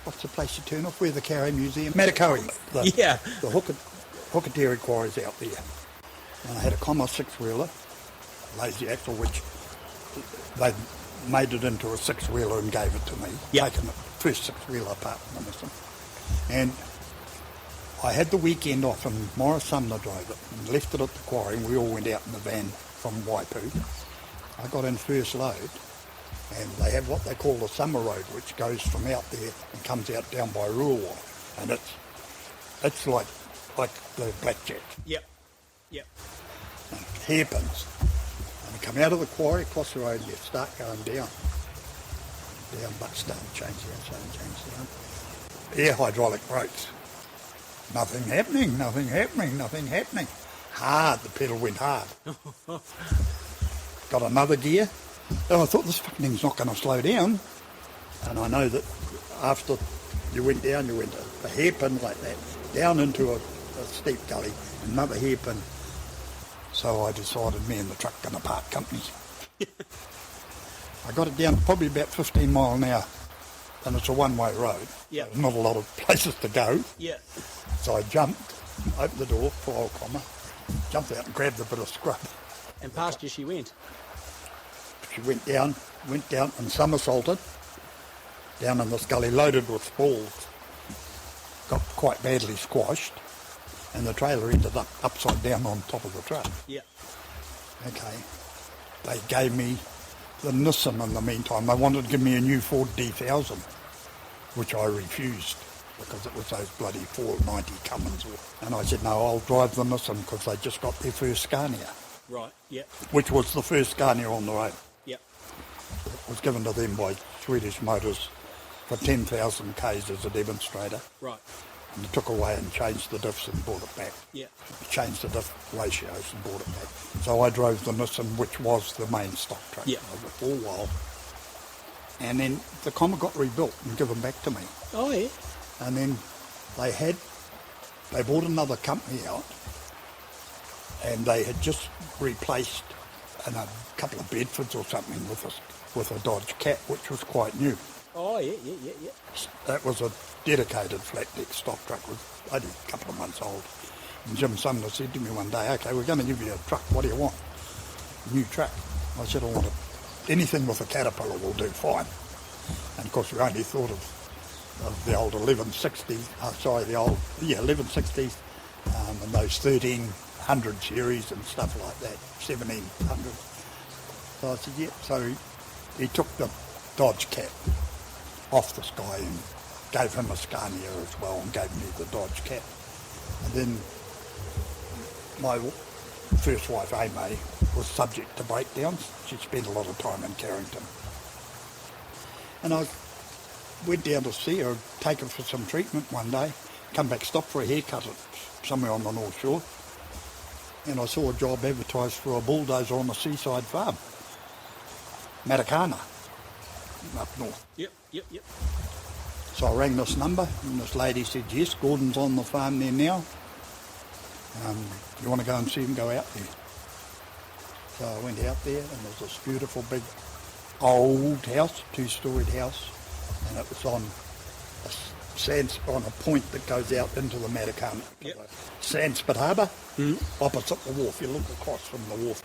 what's the place you turn off? Where the Carry Museum? Matakoe. The Hukateri Quarry's out there. And I had a Comma six-wheeler, lazy axle, which they made it into a six-wheeler and gave it to me. Taking the first six-wheeler apart from the missing. And I had the weekend off, and Morris Sumner drove it and left it at the quarry, and we all went out in the van from Waipu. I got in first load, and they have what they call the Summer Road, which goes from out there and comes out down by Ruawa, and it's like the blackjack. Yep. And hairpins. And you come out of the quarry, across the road, and you start going down Buckstone, change down. Air hydraulic brakes. Nothing happening. hard. The pedal went hard. Got another gear. And I thought, this fucking thing's not going to slow down. And I know that after you went down, you went a hairpin like that, down into a steep gully, another hairpin. So I decided me and the truck going to part company. I got it down probably about 15 mile an hour, and it's a one-way road. Yeah. So not a lot of places to go. Yeah. So I jumped, opened the door, for comma, jumped out and grabbed a bit of scrub. And past you she went. She went down and somersaulted down in this gully loaded with balls. Got quite badly squashed, and the trailer ended up upside down on top of the truck. Yeah. Okay. They gave me the Nissan in the meantime. They wanted to give me a new Ford D1000, which I refused because it was those bloody 490 Cummins. And I said, no, I'll drive the Nissan because they just got their first Scania. Right, yeah. Which was the first Scania on the road. Yeah. It was given to them by Swedish Motors for 10,000 Ks as a demonstrator. Right. And they took away and changed the diffs and brought it back. Yeah. Changed the diff ratios and brought it back. So I drove the Nissan, which was the main stock truck for a while. And then the Comma got rebuilt and given back to me. Oh, yeah. And then they bought another company out, and they had just replaced a couple of Bedfords or something with a Dodge Cat, which was quite new. Oh, yeah. That was a dedicated flat deck stock truck, was only a couple of months old. And Jim Sumner said to me one day, okay, we're going to give you a truck, what do you want? A new truck. I said, I want anything with a Caterpillar will do fine. And of course we only thought of the old 1160s, 1160s, and those 1300 series and stuff like that, 1700. So I said, yeah. So he took the Dodge Cat off the Sky and gave him a Scania as well and gave me the Dodge Cat. And then my first wife, Amy, was subject to breakdowns. She spent a lot of time in Carrington. And I went down to see her, take her for some treatment one day, come back, stop for a haircut somewhere on the North Shore, and I saw a job advertised for a bulldozer on a seaside farm, Matakana, up north. Yep. So I rang this number, and this lady said, yes, Gordon's on the farm there now. You want to go and see him? Go out there. So I went out there, and there's this beautiful big old house, two-storied house, and it was on a point that goes out into the Matakana. Yep. Sandspit Harbour, opposite the wharf. You look across from the wharf.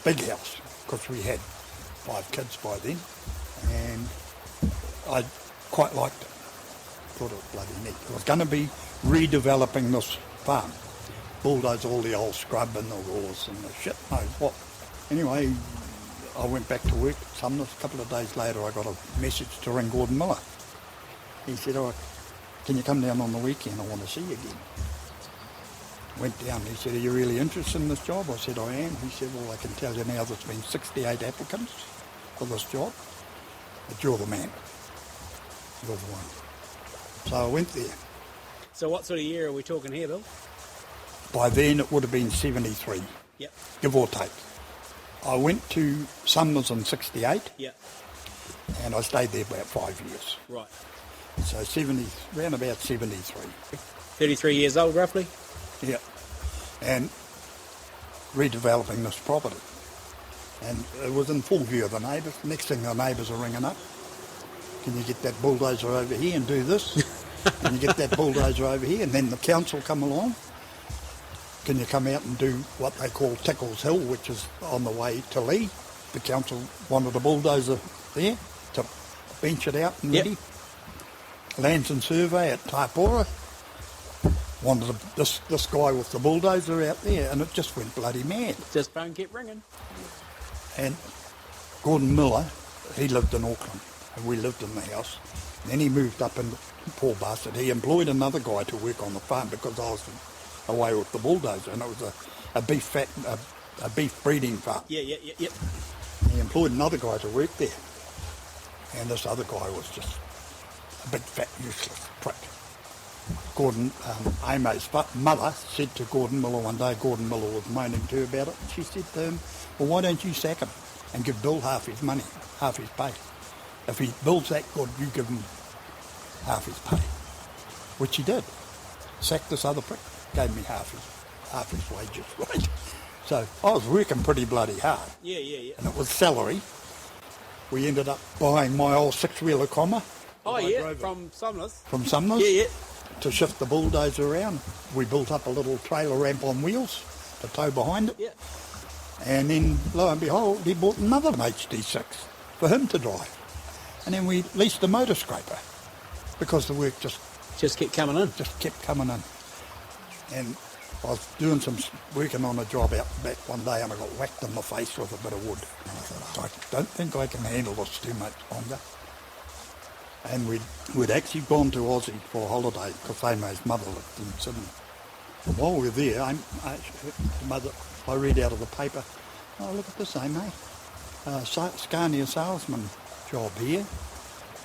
Big house, because we had 5 kids by then, and I quite liked it. Thought it was bloody neat. It was going to be redeveloping this farm. Bulldoze all the old scrub and the raws and the shit knows what. Anyway, I went back to work at Sumner's. A couple of days later I got a message to ring Gordon Miller. He said, oh, can you come down on the weekend? I want to see you again. Went down. He said, are you really interested in this job? I said, I am. He said, well, I can tell you now there's been 68 applicants for this job, but you're the man. You're the one. So I went there. So what sort of year are we talking here, Bill? By then it would have been 73. Yep. Give or take. I went to Sumner's in 68. Yep. And I stayed there about 5 years. Right. So around about 73. 33 years old, roughly? Yeah. And redeveloping this property. And it was in full view of the neighbours. Next thing the neighbours are ringing up. Can you get that bulldozer over here and do this? Can you get that bulldozer over here? And then the council come along. Can you come out and do what they call Tickles Hill, which is on the way to Lee? The council wanted a bulldozer there to bench it out and ready. Lands and Survey at Taipora wanted this guy with the bulldozer out there, and it just went bloody mad. Just phone kept ringing. And Gordon Miller, he lived in Auckland, and we lived in the house. And then he moved up, and poor bastard, he employed another guy to work on the farm because I was away with the bulldozer, and it was a beef breeding farm. Yeah. He employed another guy to work there, and this other guy was just a big fat useless prick. Gordon, Amo's mother said to Gordon Miller one day, Gordon Miller was moaning to her about it, and she said to him, well, why don't you sack him and give Bill half his money, half his pay? If Bill's that good, you give him half his pay. Which he did. Sacked this other prick, gave me half his wages, right? So I was working pretty bloody hard. Yeah. And it was salary. We ended up buying my old six-wheeler comma. Oh, yeah, from Sumner's. From Sumner's. Yeah. To shift the bulldozer around. We built up a little trailer ramp on wheels to tow behind it. Yeah. And then, lo and behold, he bought another HD6 for him to drive. And then we leased a motor scraper because the work just kept coming in. Just kept coming in. And I was doing working on a job out back one day, and I got whacked in the face with a bit of wood. And I thought, I don't think I can handle this too much longer. And we'd actually gone to Aussie for a holiday because Amo's mother lived in Sydney. And while we were there, I read out of the paper, oh, look at this, Amo. Scania salesman job here,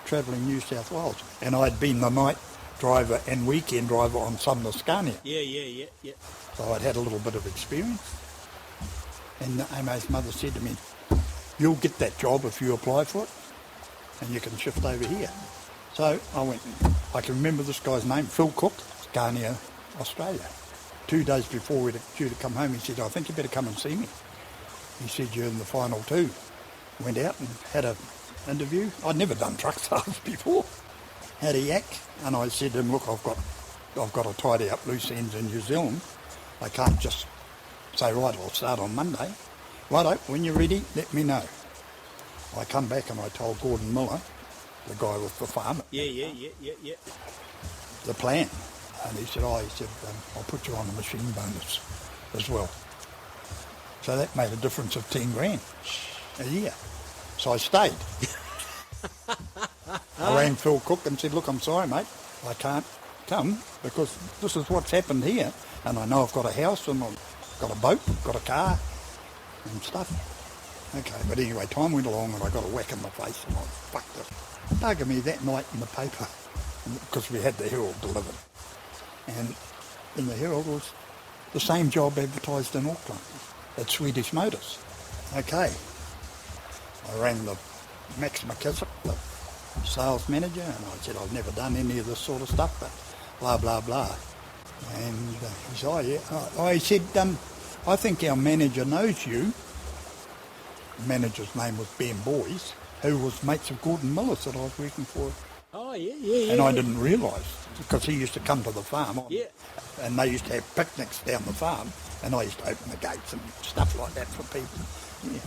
travelling New South Wales. And I'd been the night driver and weekend driver on Sumner Scania. Yeah. So I'd had a little bit of experience. And Amo's mother said to me, you'll get that job if you apply for it, and you can shift over here. So I went, I can remember this guy's name, Phil Cook, Scania, Australia. 2 days before we were due to come home, he said, I think you better come and see me. He said, you're in the final 2. Went out and had an interview. I'd never done truck sales before. Had a yak, and I said to him, look, I've got to tidy up loose ends in New Zealand. I can't just say, right, I'll start on Monday. Righto, when you're ready, let me know. I come back and I told Gordon Miller, the guy with the farm, Yeah. the plan. And he said, I'll put you on a machine bonus as well. So that made a difference of 10 grand a year. So I stayed. I rang Phil Cook and said, look, I'm sorry, mate, I can't come because this is what's happened here. And I know I've got a house and I've got a boat, got a car and stuff. Okay, but anyway, time went along and I got a whack in the face and I fucked it. Bugged me that night in the paper because we had the Herald delivered. And in the Herald was the same job advertised in Auckland at Swedish Motors. Okay, I rang the Max McKissick, the sales manager, and I said, I've never done any of this sort of stuff, but blah, blah, blah. And he said, oh, yeah. He said, I think our manager knows you. The manager's name was Ben Boys, who was mates of Gordon Miller that I was working for. Oh, yeah. And I didn't realise, because he used to come to the farm. Yeah. And they used to have picnics down the farm, and I used to open the gates and stuff like that for people. Yeah.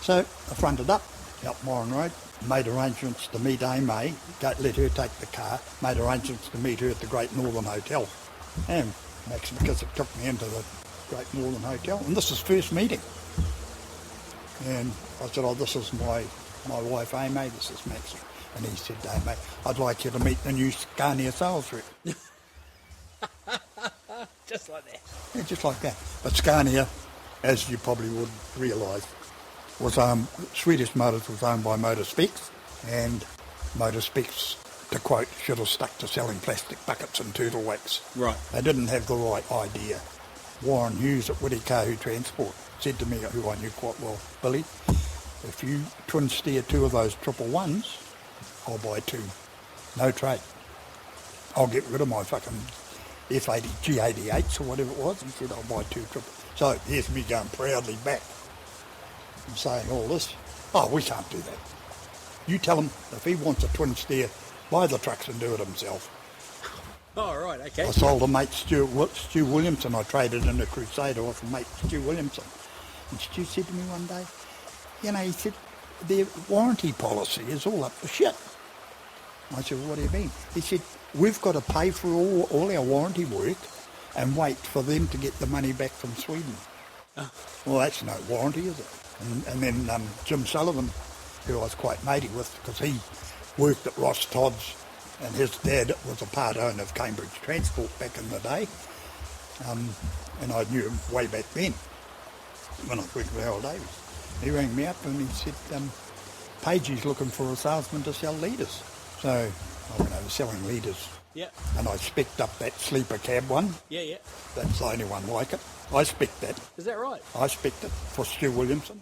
So I fronted up Warren Road, made arrangements to meet Amy, let her take the car, made arrangements to meet her at the Great Northern Hotel. And Max McKissick took me into the Great Northern Hotel, and this is first meeting. And I said, oh, this is my wife Amy, this is Max. And he said, Amy, I'd like you to meet the new Scania sales rep. Just like that. Yeah, just like that. But Scania, as you probably would realise, was Swedish Motors was owned by Motor Specs, and Motor Specs, to quote, should have stuck to selling plastic buckets and turtle wax. Right. They didn't have the right idea. Warren Hughes at Whitty-Kahu Transport said to me, who I knew quite well, Billy, if you twin steer 2 of those 111s, I'll buy 2. No trade. I'll get rid of my fucking F80 G88s or whatever it was. He said, I'll buy 2 triple. So here's me going proudly back and saying all this. Oh, we can't do that. You tell him if he wants a twin steer, buy the trucks and do it himself. Oh, right, okay. I sold a mate Stu Williamson. I traded in a Crusader off a mate Stu Williamson. And Stu said to me one day, he said, their warranty policy is all up to shit. I said, well, what do you mean? He said, we've got to pay for all our warranty work and wait for them to get the money back from Sweden. Oh. Well, that's no warranty, is it? And then Jim Sullivan, who I was quite matey with, because he worked at Ross Todd's, and his dad was a part owner of Cambridge Transport back in the day. And I knew him way back then, when I was working with Harold Davies. He rang me up and he said, Pagey's looking for a salesman to sell leaders. So I went over selling leaders Yeah. And I specced up that sleeper cab one. Yeah. That's the only one like it. I specced that. Is that right? I specced it for Stu Williamson.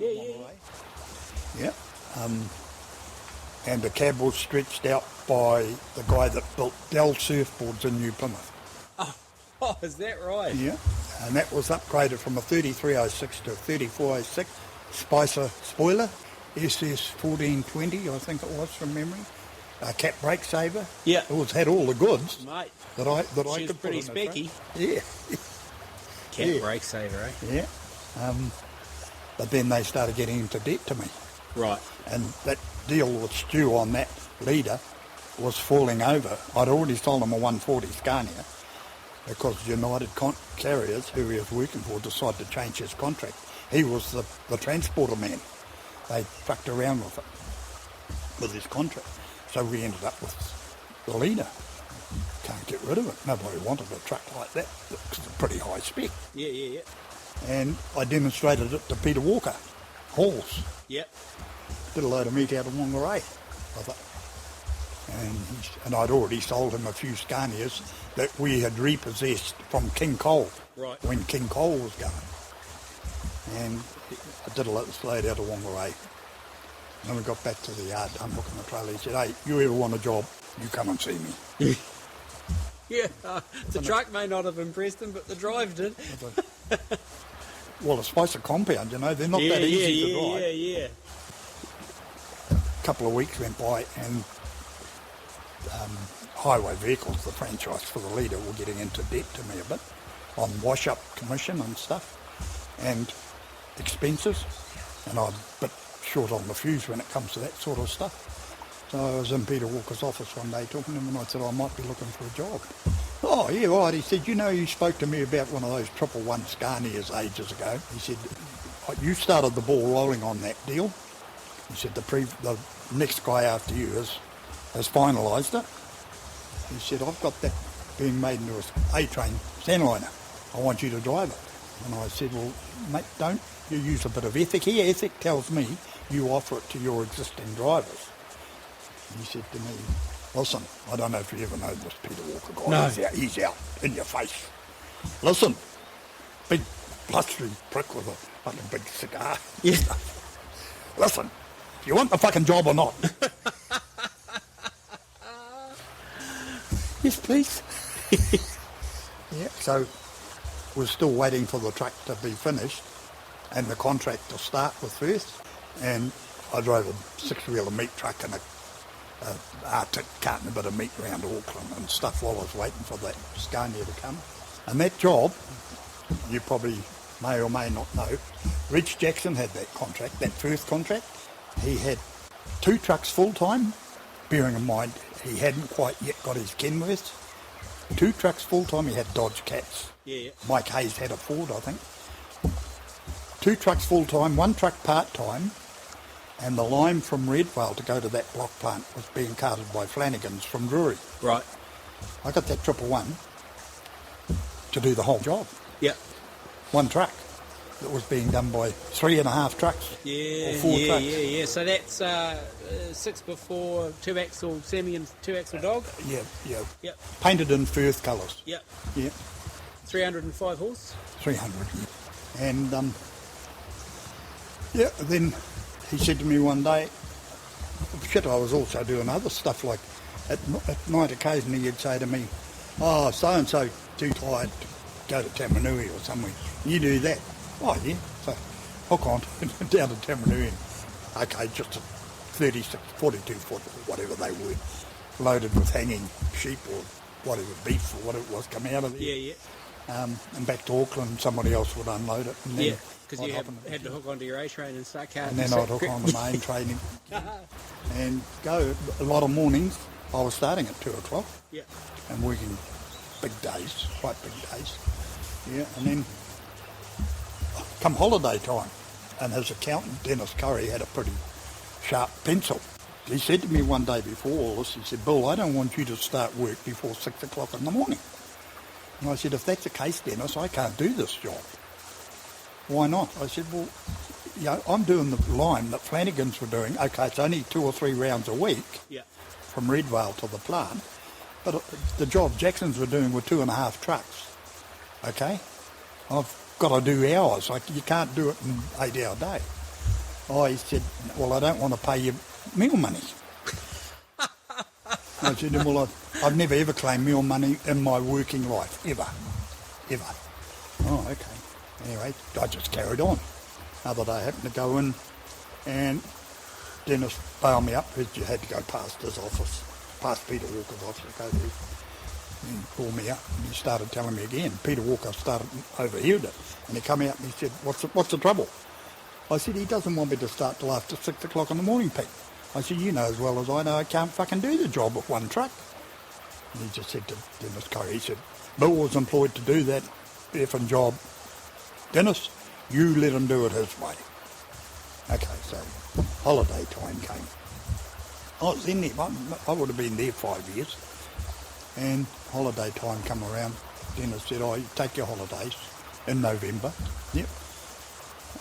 Yeah. And the cab was stretched out by the guy that built Dell surfboards in New Plymouth. Oh, is that right? Yeah. And that was upgraded from a 3306 to a 3406 Spicer spoiler, SS 1420, I think it was from memory. A cap brake saver. Yeah. It had all the goods. Mate. That I She's could pretty put in specky. Yeah. Cap brake saver, eh? Yeah. But then they started getting into debt to me. Right. And that deal with Stu on that leader was falling over. I'd already sold him a 140 Scania because United Carriers, who he was working for, decided to change his contract. He was the transporter man. They fucked around with it, with his contract. So we ended up with the leader. Can't get rid of it. Nobody wanted a truck like that. It's a pretty high spec. Yeah. And I demonstrated it to Peter Walker, Halls. Yep. Did a load of meat out of Wanaka. And I'd already sold him a few Scanias that we had repossessed from King Cole. Right. When King Cole was going. And I did a load out of Wanaka. And we got back to the yard, unhooking the trailer. He said, hey, you ever want a job, you come and see me. Yeah, the truck may not have impressed him, but the drive did. Well, a Spicer compound, you know, they're not that easy to drive. Yeah. A couple of weeks went by and highway vehicles, the franchise for the leader, were getting into debt to me a bit on wash-up commission and stuff and expenses. And I'm a bit short on the fuse when it comes to that sort of stuff. So I was in Peter Walker's office one day talking to him and I said, I might be looking for a job. Oh, yeah, right. He said, you know, you spoke to me about one of those 111 Scanias ages ago. He said, you started the ball rolling on that deal. He said, the next guy after you has finalised it. He said, I've got that being made into an A-train sandliner. I want you to drive it. And I said, well, mate, don't you use a bit of ethic here? Ethic tells me you offer it to your existing drivers. He said to me, listen, I don't know if you ever know this Peter Walker guy. No. He's out in your face. Listen, big blustery prick with a fucking big cigar. Yeah. Listen, do you want the fucking job or not? Yes, please. Yeah, so we're still waiting for the truck to be finished and the contract to start with first. And I drove a 6-wheeler meat truck and a Arctic carting a bit of meat around Auckland and stuff while I was waiting for that Scania to come. And that job, you probably may or may not know, Rich Jackson had that contract, that first contract. He had 2 trucks full-time, bearing in mind he hadn't quite yet got his Kenworths. 2 trucks full-time, he had Dodge Cats. Yeah. Mike Hayes had a Ford, I think. 2 trucks full-time, 1 truck part-time, and the lime from Redvale to go to that block plant was being carted by Flanagan's from Drury. Right. I got that 111 to do the whole job. Yeah. 1 truck that was being done by 3.5 trucks. Yeah, or 4 trucks. yeah. So that's 6x4, 2-axle semi and 2-axle dog? Yeah. Yep. Painted in Firth colours. Yep. Yeah. 305 horse? 300. And, then he said to me one day, shit, I was also doing other stuff, like at night occasionally he'd say to me, oh, so-and-so too tired to go to Tamanui or somewhere. You do that. Oh, yeah. So hook on down to Tamanui. Okay, just a 36, 42 foot, or whatever they were, loaded with hanging sheep or whatever, beef or whatever it was, come out of there. Yeah. And back to Auckland, somebody else would unload it. And then because you had to hook onto your A-train and start carting. And then I'd hook on the main train and go. A lot of mornings I was starting at 2 o'clock. Yeah. And working big days, quite big days. Yeah, and then come holiday time, and his accountant, Dennis Curry, had a pretty sharp pencil. He said to me one day before all this, he said, Bill, I don't want you to start work before 6 o'clock in the morning. And I said, if that's the case, Dennis, I can't do this job. Why not? I said, well, I'm doing the line that Flanagan's were doing. Okay, it's only 2 or 3 rounds a week from Redvale to the plant. But the job Jacksons were doing were 2.5 trucks. Okay? I've got to do hours. Like, you can't do it in 8-hour day. I said, well, I don't want to pay you meal money. I said, well, I've never ever claimed meal money in my working life, ever. Oh, okay. Anyway, I just carried on. Another day I happened to go in and Dennis bailed me up because you had to go past his office, past Peter Walker's office, go there. And he called me up and he started telling me again. Peter Walker overheard it and he come out and he said, what's the trouble? I said, he doesn't want me to start till after 6 o'clock in the morning, Pete. I said, you know as well as I know I can't fucking do the job with one truck. And he just said to Dennis Curry, he said, Bill was employed to do that effing job. Dennis, you let him do it his way. Okay, so holiday time came. I was in there, I would have been there 5 years. And holiday time come around. Dennis said, oh, you take your holidays in November. Yep.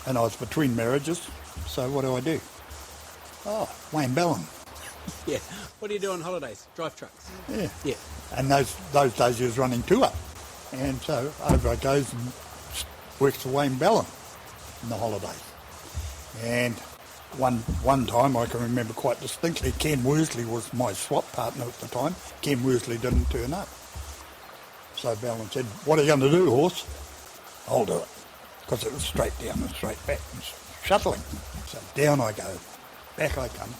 And I was between marriages, so what do? Oh, Wayne Bellin. Yeah. What do you do on holidays? Drive trucks. Yeah. And those days he was running tour. And so over I goes and works for Wayne Bellin in the holidays. And one time I can remember quite distinctly, Ken Worsley was my swap partner at the time. Ken Worsley didn't turn up. So Bellin said, what are you going to do, horse? I'll do it. Because it was straight down and straight back and shuttling. So down I go. Back I come.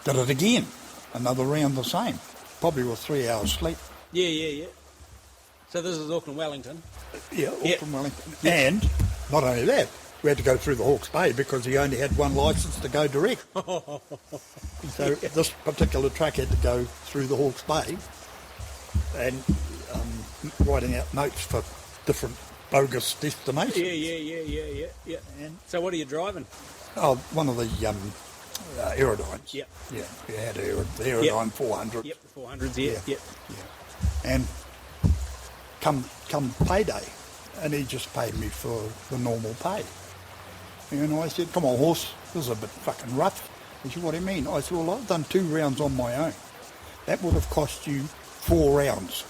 Did it again. Another round the same. Probably with 3 hours sleep. Yeah. So this is Auckland-Wellington? Yeah, Auckland-Wellington. And not only that, we had to go through the Hawke's Bay because he only had one licence to go direct. So this particular truck had to go through the Hawke's Bay and writing out notes for different bogus destinations. Yeah. And so what are you driving? Oh, one of the Aerodynes. Yep. Yeah, we had the Aerodyne 400. Yep, the 400s, yeah. And come payday, and he just paid me for the normal pay. And I said, come on, horse, this is a bit fucking rough. He said, what do you mean? I said, well, I've done 2 rounds on my own. That would have cost you 4 rounds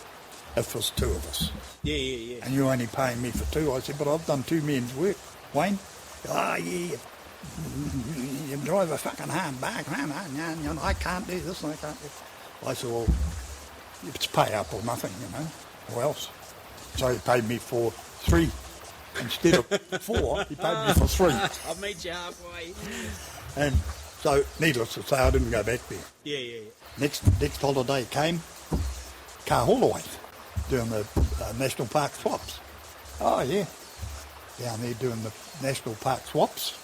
if there's 2 of us. Yeah. And you're only paying me for 2. I said, but I've done 2 men's work. Wayne? Yeah. You drive a fucking hard back. I can't do this and I can't do that. I said, well, it's pay up or nothing, or else. So he paid me for 3. Instead of 4, he paid me for 3. I'll meet you halfway. And so, needless to say, I didn't go back there. Yeah. Next holiday came, car haulaway, doing the National Park swaps. Oh, yeah. Down there doing the National Park swaps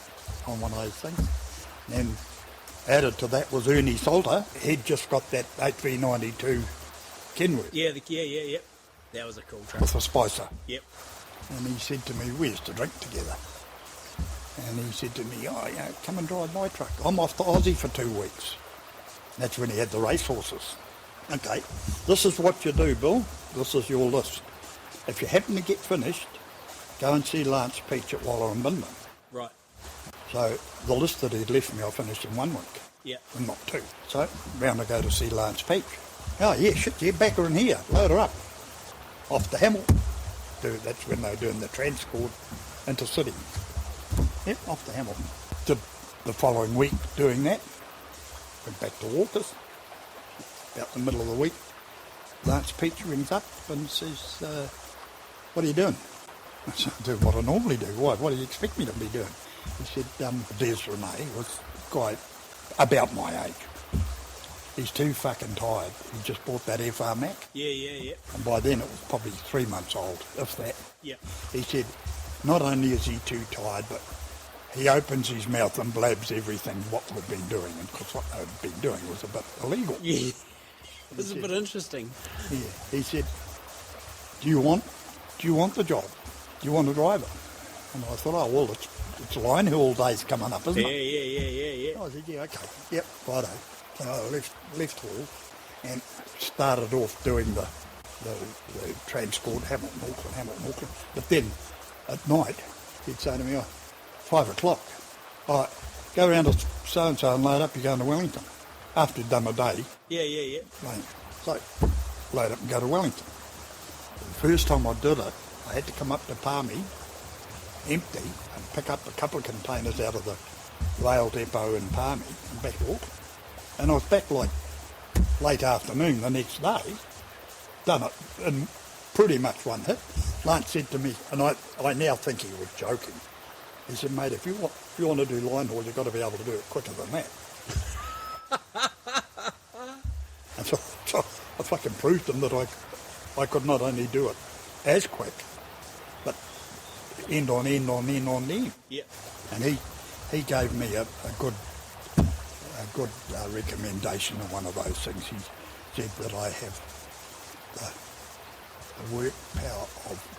on one of those things. And added to that was Ernie Salter. He'd just got that HV92 Kenworth. Yeah. That was a cool truck. With a Spicer. Yep. And he said to me, we used to drink together. And he said to me, come and drive my truck. I'm off to Aussie for 2 weeks. That's when he had the race horses. Okay, this is what you do, Bill. This is your list. If you happen to get finished, go and see Lance Peach at Waller and Bindman. Right. So the list that he'd left me, I finished in 1 week. Yeah. And not 2. So round I go to see Lance Peach. Oh, yeah, shit, yeah, back her in here. Load her up. Off to Hamilton. That's when they were doing the Transcord Intercity. Yep, off to Hamilton. Did the following week doing that. Went back to Walker's. About the middle of the week, Lance Peach rings up and says, what are you doing? I said, I'm doing what I normally do. Why? What do you expect me to be doing? He said, Des Renee was quite about my age. He's too fucking tired. He just bought that FR Mac. Yeah. And by then it was probably 3 months old, if that. Yeah. He said, not only is he too tired, but he opens his mouth and blabs everything what we've been doing. And because what they'd been doing was a bit illegal. Yeah. This is a bit interesting. Yeah. He said, do you want the job? Do you want to drive it? And I thought, oh, well, it's line haul days coming up, isn't it? Yeah. I said, yeah, okay. Yep, righto. So I left haul and started off doing the Transcord Hamilton, Auckland. But then at night, he'd say to me, 5 o'clock, all right, go around to so-and-so and load up, you're going to Wellington. After he'd done a day. Yeah. Like, So, load up and go to Wellington. The first time I did it, I had to come up to Palmy, empty, and pick up a couple of containers out of the rail depot in Palmy and back to Auckland. And I was back like late afternoon the next day, done it in pretty much one hit. Lance said to me, and I now think he was joking, he said, mate, if you want to do line haul, you've got to be able to do it quicker than that. And so I fucking proved him that I could not only do it as quick, but end on end on end on end. Yeah. And he gave me a good recommendation of one of those things. He said that I have the work power of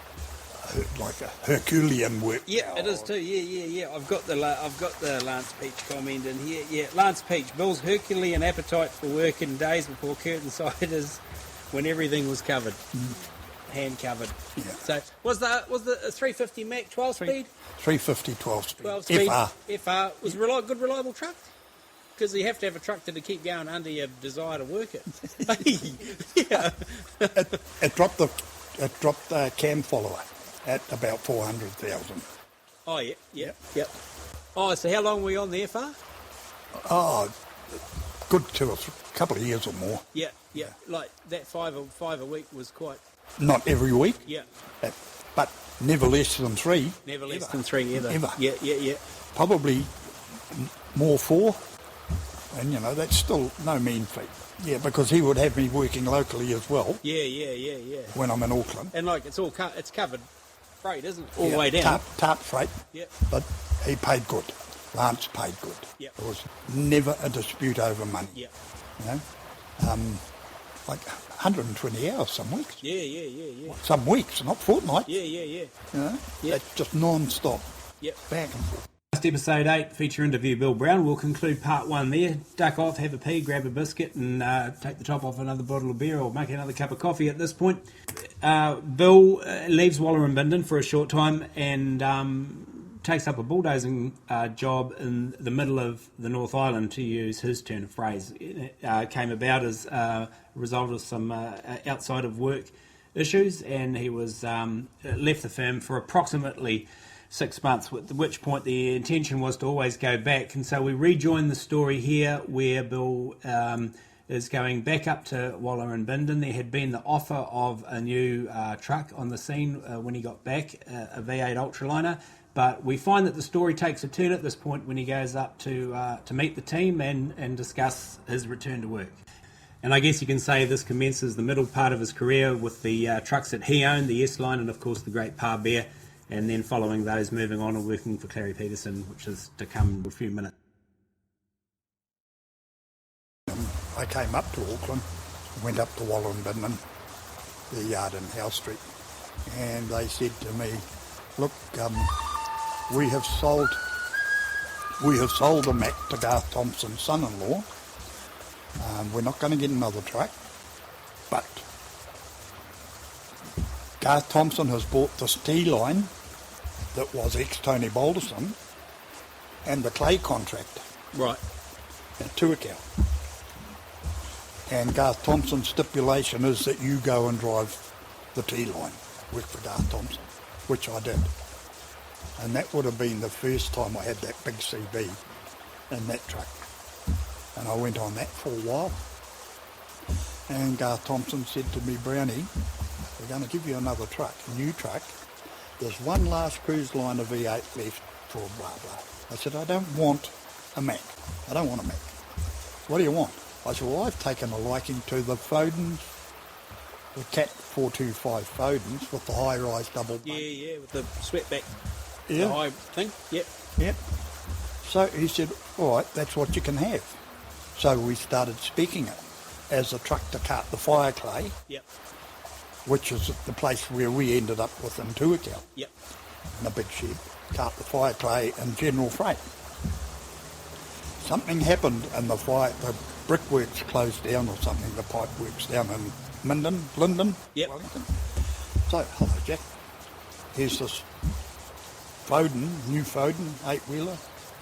like a Herculean work. Yeah, power. it is too. Yeah. I've got the Lance Peach comment in here. Yeah, Lance Peach, Bill's Herculean appetite for work in days before curtain siders, when everything was covered, hand covered. Yeah. So was the 350 Mac 12 speed? 350 12 speed. 12 speed. FR. FR was good reliable truck. Because you have to have a tractor to keep going under your desire to work it. Yeah. It dropped the cam follower at about 400,000. Oh, yeah. Oh, so how long were you on the FR? Oh, good couple of years or more. Yeah. Like that five a week was quite... Not every week. Yeah. But never less than 3. Never less than 3 ever. Ever. Yeah. Probably more 4. And, that's still no mean feat. Yeah, because he would have me working locally as well. Yeah. When I'm in Auckland. And, like, it's covered freight, isn't it? All the way down. Tarp freight. Yeah. But he paid good. Lance paid good. Yeah. There was never a dispute over money. Yeah. Like 120 hours some weeks. Yeah. Some weeks, not fortnights. Yeah. That's just non-stop. Yep. Back and forth. Last episode 8, feature interview Bill Brown. We'll conclude part 1 there. Duck off, have a pee, grab a biscuit and take the top off another bottle of beer or make another cup of coffee at this point. Bill leaves Waller and Bindon for a short time and takes up a bulldozing job in the middle of the North Island, to use his turn of phrase. It came about as a result of some outside of work issues, and he was left the firm for approximately 6 months, at which point the intention was to always go back. And so we rejoin the story here where Bill is going back up to Waller and Bindon. There had been the offer of a new truck on the scene when he got back, a V8 Ultraliner. But we find that the story takes a turn at this point when he goes up to meet the team and discuss his return to work. And I guess you can say this commences the middle part of his career with the trucks that he owned, the S-Line and of course the Great Pa Bear, and then following those moving on and working for Clary Peterson, which is to come in a few minutes. I came up to Auckland, went up to Waller and Bindon, the yard in Howe Street, and they said to me, look, we have sold the Mac to Garth Thompson's son-in-law. We're not going to get another truck, but Garth Thompson has bought this T-line that was ex-Tony Balderson and the clay contract. Right. At Tuakau. And Garth Thompson's stipulation is that you go and drive the T-line, work for Garth Thompson, which I did. And that would have been the first time I had that big CB in that truck. And I went on that for a while. And Garth Thompson said to me, Brownie, we're going to give you another truck, a new truck. There's one last cruise liner V8 left for blah, blah. I said, I don't want a Mac. I don't want a Mac. What do you want? I said, well, I've taken a liking to the Fodens, the Cat 425 Fodens with the high-rise double bunk. Yeah, with the sweatback. Yeah. The high thing. Yep. So he said, all right, that's what you can have. So we started speccing it as a truck to cart the fire clay. Yep. Which is the place where we ended up with in Tuakau. Yep. In a big shed, cart the fire clay and general freight. Something happened and the brickworks closed down or something, the pipe works down in Linden. Yep. Wellington. So, hello Jack, here's this new Foden 8-wheeler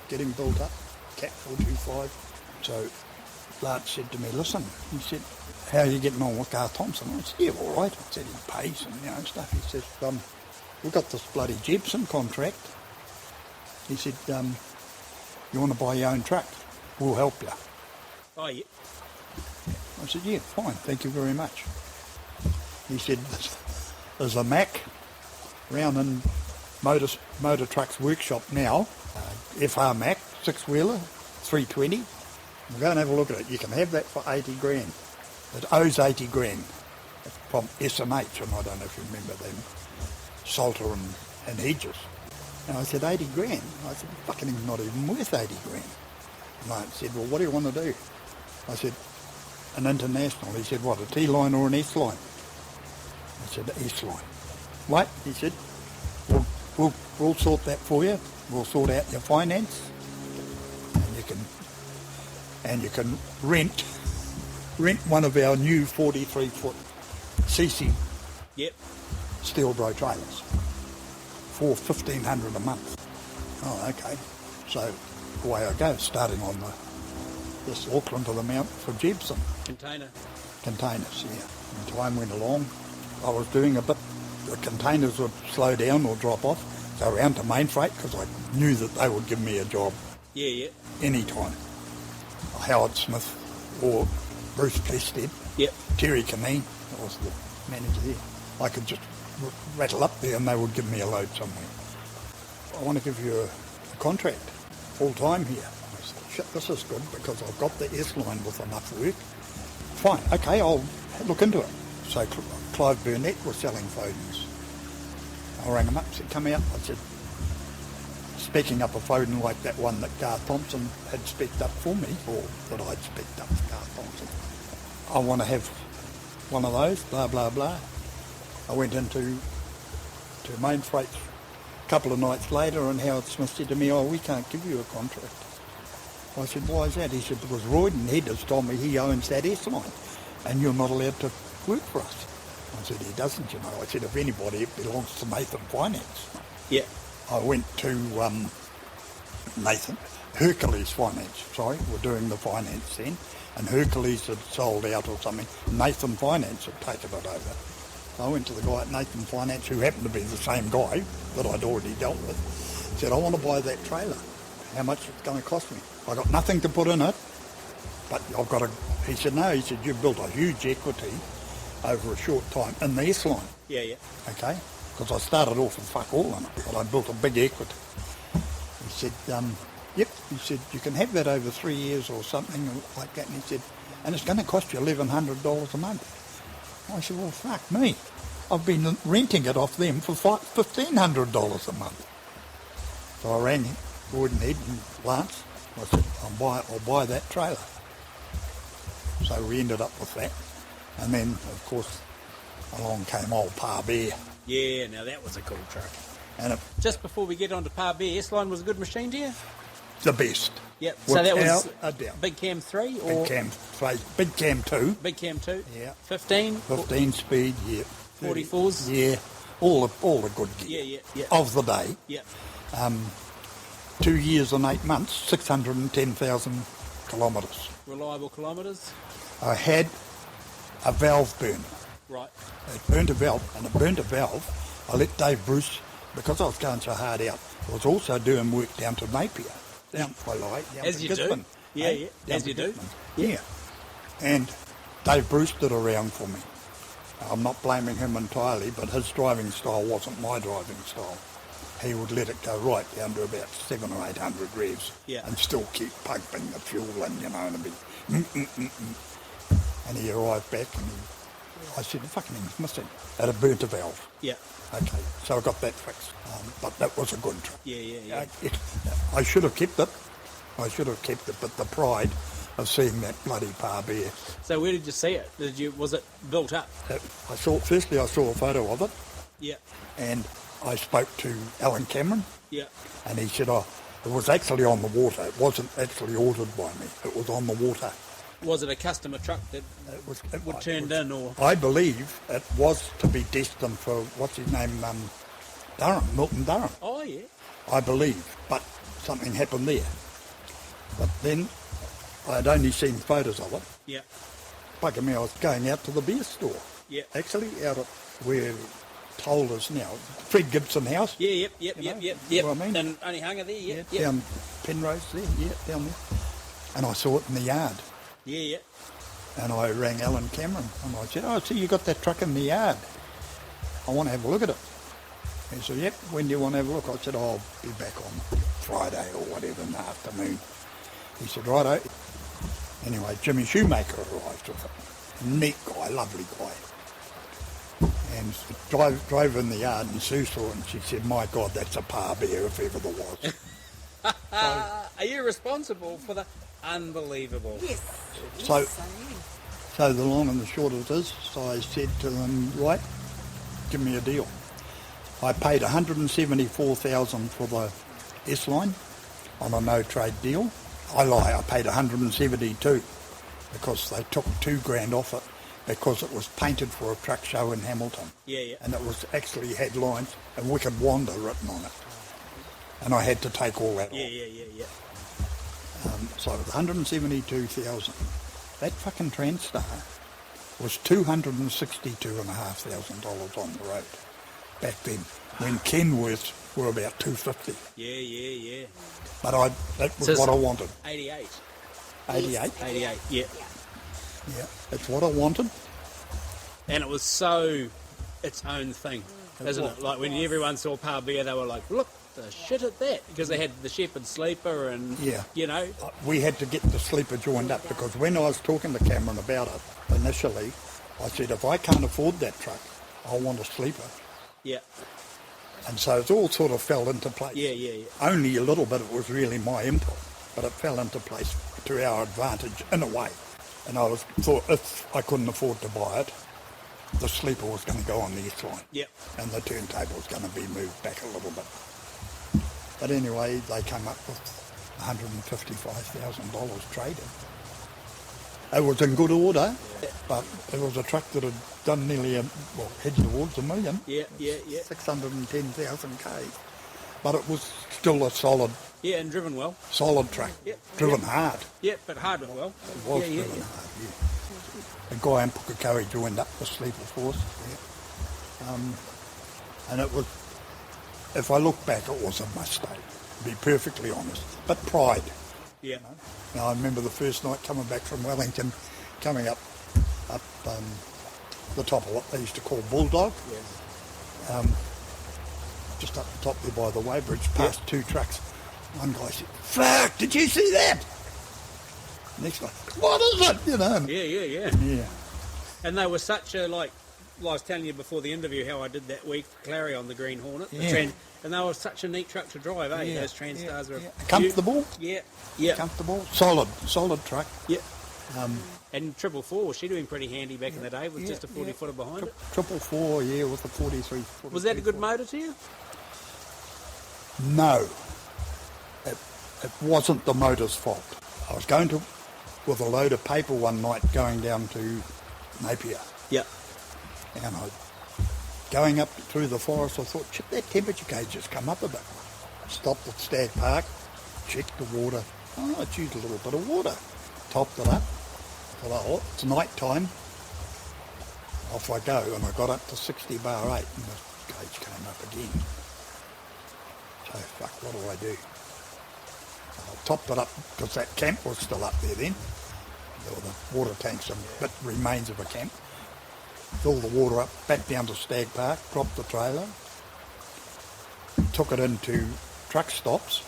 getting built up, Cat 425. So Lance said to me, listen, he said, how are you getting on with Garth Thompson? I said, yeah, all right. I said, he pays and, stuff. He says, we've got this bloody Jepson contract. He said, you want to buy your own truck? We'll help you. Oh, yeah. I said, yeah, fine, thank you very much. He said, there's a Mac round in Motor Trucks Workshop now, FR Mac, 6-wheeler, 320. Go and have a look at it. You can have that for 80 grand. It owes 80 grand from SMH, and I don't know if you remember them, Salter and Hedges. And I said, 80 grand? I said, fucking not even worth 80 grand. And I said, well, what do you want to do? I said, an international. He said, what, a T-line or an S-line? I said, S-line. What? He said, we'll sort that for you. We'll sort out your finance, and you can rent one of our new 43-foot CC steel bro trailers for $1,500 a month. Oh, okay. So away I go, starting on this Auckland to the Mount for Jepson. Containers, yeah. And time went along. I was doing a bit. The containers would slow down or drop off. Go around to main freight because I knew that they would give me a job. Yeah. Any time. Howard Smith or Bruce Plested. Yep. Terry Caneen was the manager there. I could just rattle up there and they would give me a load somewhere. I want to give you a contract, full time here. I said, shit, this is good because I've got the S-line with enough work. Fine, okay, I'll look into it. So Clive Burnett was selling phones. I rang him up, said, come out. I said, specking up a phone like that one that Garth Thompson had specced up for me, or that I'd specced up for Garth Thompson. I want to have one of those, blah, blah, blah. I went into main freight a couple of nights later and Howard Smith said to me, oh, we can't give you a contract. I said, why is that? He said, because Royden Head has told me he owns that S-line and you're not allowed to work for us. I said, he doesn't, you know. I said, if anybody, it belongs to Nathan Finance. Yeah. I went to Hercules Finance, we're doing the finance then, and Hercules had sold out or something. Nathan Finance had taken it over. So I went to the guy at Nathan Finance, who happened to be the same guy that I'd already dealt with, said, I want to buy that trailer. How much it's going to cost me? I got nothing to put in it, but I've got he said, no, he said, you've built a huge equity over a short time in the S-line. Yeah. Okay? Because I started off with fuck all in it, but I built a big equity. He said, yep, he said, you can have that over 3 years or something like that. And he said, and it's going to cost you $1,100 a month. I said, well, fuck me. I've been renting it off them for $1,500 a month. So I rang Gordon Head and Lance. I said, I'll buy that trailer. So we ended up with that. And then, of course, along came old Pa Bear. Yeah, now that was a cool truck. And just before we get on to Pa Bear, S-line was a good machine to you? The best. Yep. So that was a doubt. Big Cam 3 or Big Cam 3, Big Cam 2. Big Cam 2. Yeah. 15 speed, yeah. 44s. Yeah. All the good gear. Yeah. Of the day. Yeah. 2 years and 8 months, 610,000 kilometres. Reliable kilometres. I had a valve burn. Right. It burnt a valve, and it burnt a valve. I let Dave Bruce, because I was going so hard out, I was also doing work down to Napier, down as you Gisborne. Do. Yeah. As you do. Yeah. And Dave Bruce did a round for me. I'm not blaming him entirely, but his driving style wasn't my driving style. He would let it go right down to about 700 or 800 revs and still keep pumping the fuel in, you know, and it'd be And he arrived back and I said, the fucking thing's missing. It had burnt a valve. Yeah. Okay, so I got that fixed. But that was a good truck. Yeah. I should have kept it. But the pride of seeing that bloody Pa Bear. So where did you see it? Was it built up? Firstly I saw a photo of it. Yeah. And I spoke to Alan Cameron. Yeah. And he said, it was actually on the water. It wasn't actually ordered by me. It was on the water. Was it a customer truck that would turned in, or? I believe it was to be destined for, what's his name, Milton Durham. Oh, yeah. I believe, but something happened there. But then I'd only seen photos of it. Yeah. Bugger me, I was going out to the beer store. Yeah. Actually, out at where Toll is now. Fred Gibson House. Yeah, yep. You know what I mean? And only Hunger there, yep. Down Penrose there, down there. And I saw it in the yard. Yeah. And I rang Alan Cameron and I said, see, you got that truck in the yard. I want to have a look at it. He said, yep, when do you want to have a look? I said, I'll be back on Friday or whatever in the afternoon. He said, righto. Anyway, Jimmy Shoemaker arrived with it. Neat guy, lovely guy. And drove in the yard and Sue saw it and she said, my God, that's a par bear if ever there was. Are you responsible for the unbelievable? Yes. So the long and the short of it is, so I said to them, right, give me a deal. I paid $174,000 for the S-Line on a no-trade deal. I lie, I paid $172 because they took $2,000 off it because it was painted for a truck show in Hamilton. Yeah. And it was actually had lines and Wicked Wander written on it. And I had to take all that off. Yeah. So it was $172,000. That fucking TransStar was $262,500 on the road back then, when Kenworths were about $250. Yeah. But that was what I wanted. 88. 88? 88, yeah. Yeah, that's what I wanted. And it was so its own thing, isn't it? Like when everyone saw Par Bear, they were like, look, the shit at that, because they had the Shepherd Sleeper and, you know. We had to get the sleeper joined up because when I was talking to Cameron about it initially, I said, if I can't afford that truck, I want a sleeper. Yeah. And so it all sort of fell into place. Yeah. Only a little bit, it was really my input, but it fell into place to our advantage in a way. And I thought if I couldn't afford to buy it, the sleeper was going to go on the S-Line. Yep. And the turntable was going to be moved back a little bit. But anyway, they came up with $155,000 traded. It was in good order, but it was a truck that had done nearly, headed towards $1 million. Yeah. 610,000 K. But it was still a solid. Yeah, and driven well. Solid truck. Yep. Driven hard. Yeah, but hard well. It was driven hard, yeah. A guy in Pukekohe joined up the sleeper force. Yeah. And it was, if I look back, it was a mistake, to be perfectly honest. But pride. Yeah. You know? Now, I remember the first night coming back from Wellington, coming up the top of what they used to call Bulldog. Yeah. Just up the top there by the weighbridge, past two trucks. One guy said, fuck, did you see that? Next guy, what is it? You know. Yeah. And they were such a, like I was telling you before the interview how I did that week for Clary on the Green Hornet. And they were such a neat truck to drive, eh? Those TransStars were comfortable. Yeah. Comfortable. Solid truck. Yeah. And 444, was she doing pretty handy back in the day with just a 40-footer behind it? 444, yeah, with a 43. Was that a good motor to you? No. It wasn't the motor's fault. I was going to, with a load of paper one night, going down to Napier. Yeah. And going up through the forest, I thought, shit, that temperature gauge has come up a bit. Stopped at Stag Park, checked the water. Oh, it's used a little bit of water. Topped it up. Thought, oh, it's night time. Off I go, and I got up to 60 bar 8, and the gauge came up again. So, fuck, what do I do? I topped it up, because that camp was still up there then. There were the water tanks and bit remains of a camp. Filled the water up, back down to Stag Park, dropped the trailer, took it into truck stops.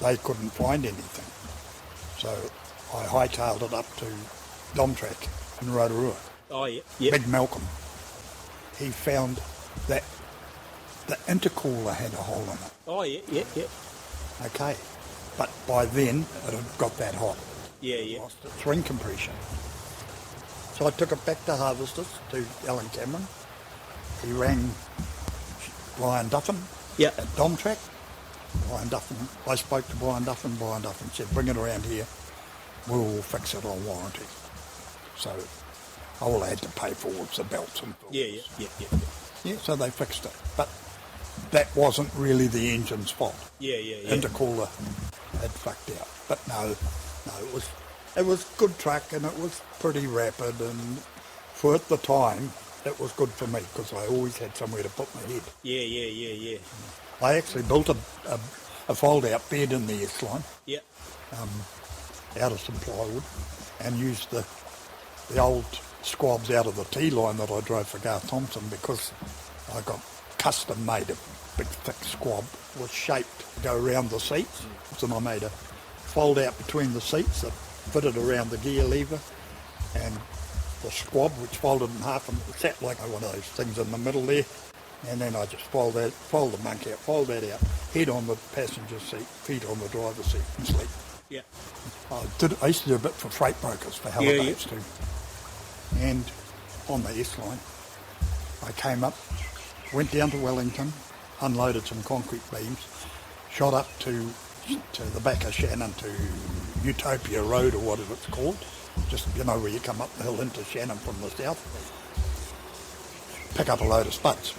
They couldn't find anything. So I hightailed it up to Domtrack in Rotorua. Oh, yeah. Big Malcolm. He found that the intercooler had a hole in it. Oh, yeah. Okay. But by then, it had got that hot. Yeah. Lost its ring compression. So I took it back to Harvesters, to Alan Cameron. He rang Brian Duffin at Domtrack. I spoke to Brian Duffin. Brian Duffin said, bring it around here. We'll fix it on warranty. So all I had to pay for was the belts and filters. Yeah, so they fixed it. But that wasn't really the engine's fault. Yeah. Intercooler had fucked out. But no, it was It was a good truck and it was pretty rapid, and for at the time, it was good for me because I always had somewhere to put my head. Yeah. I actually built a fold-out bed in the S-line. Yep. Out of some plywood, and used the old squabs out of the T-line that I drove for Garth Thompson, because I got custom made a big thick squab was shaped to go around the seats. So I made a fold out between the seats that fitted around the gear lever, and the squab which folded in half and sat like one of those things in the middle there. And then I just fold the monk out, fold that out, head on the passenger seat, feet on the driver's seat and sleep. Yeah. I used to do a bit for freight brokers, for Halifax too. And on the S-line, I came up, went down to Wellington, unloaded some concrete beams, shot up to the back of Shannon to Utopia Road or whatever it's called, just, where you come up the hill into Shannon from the south, pick up a load of spuds.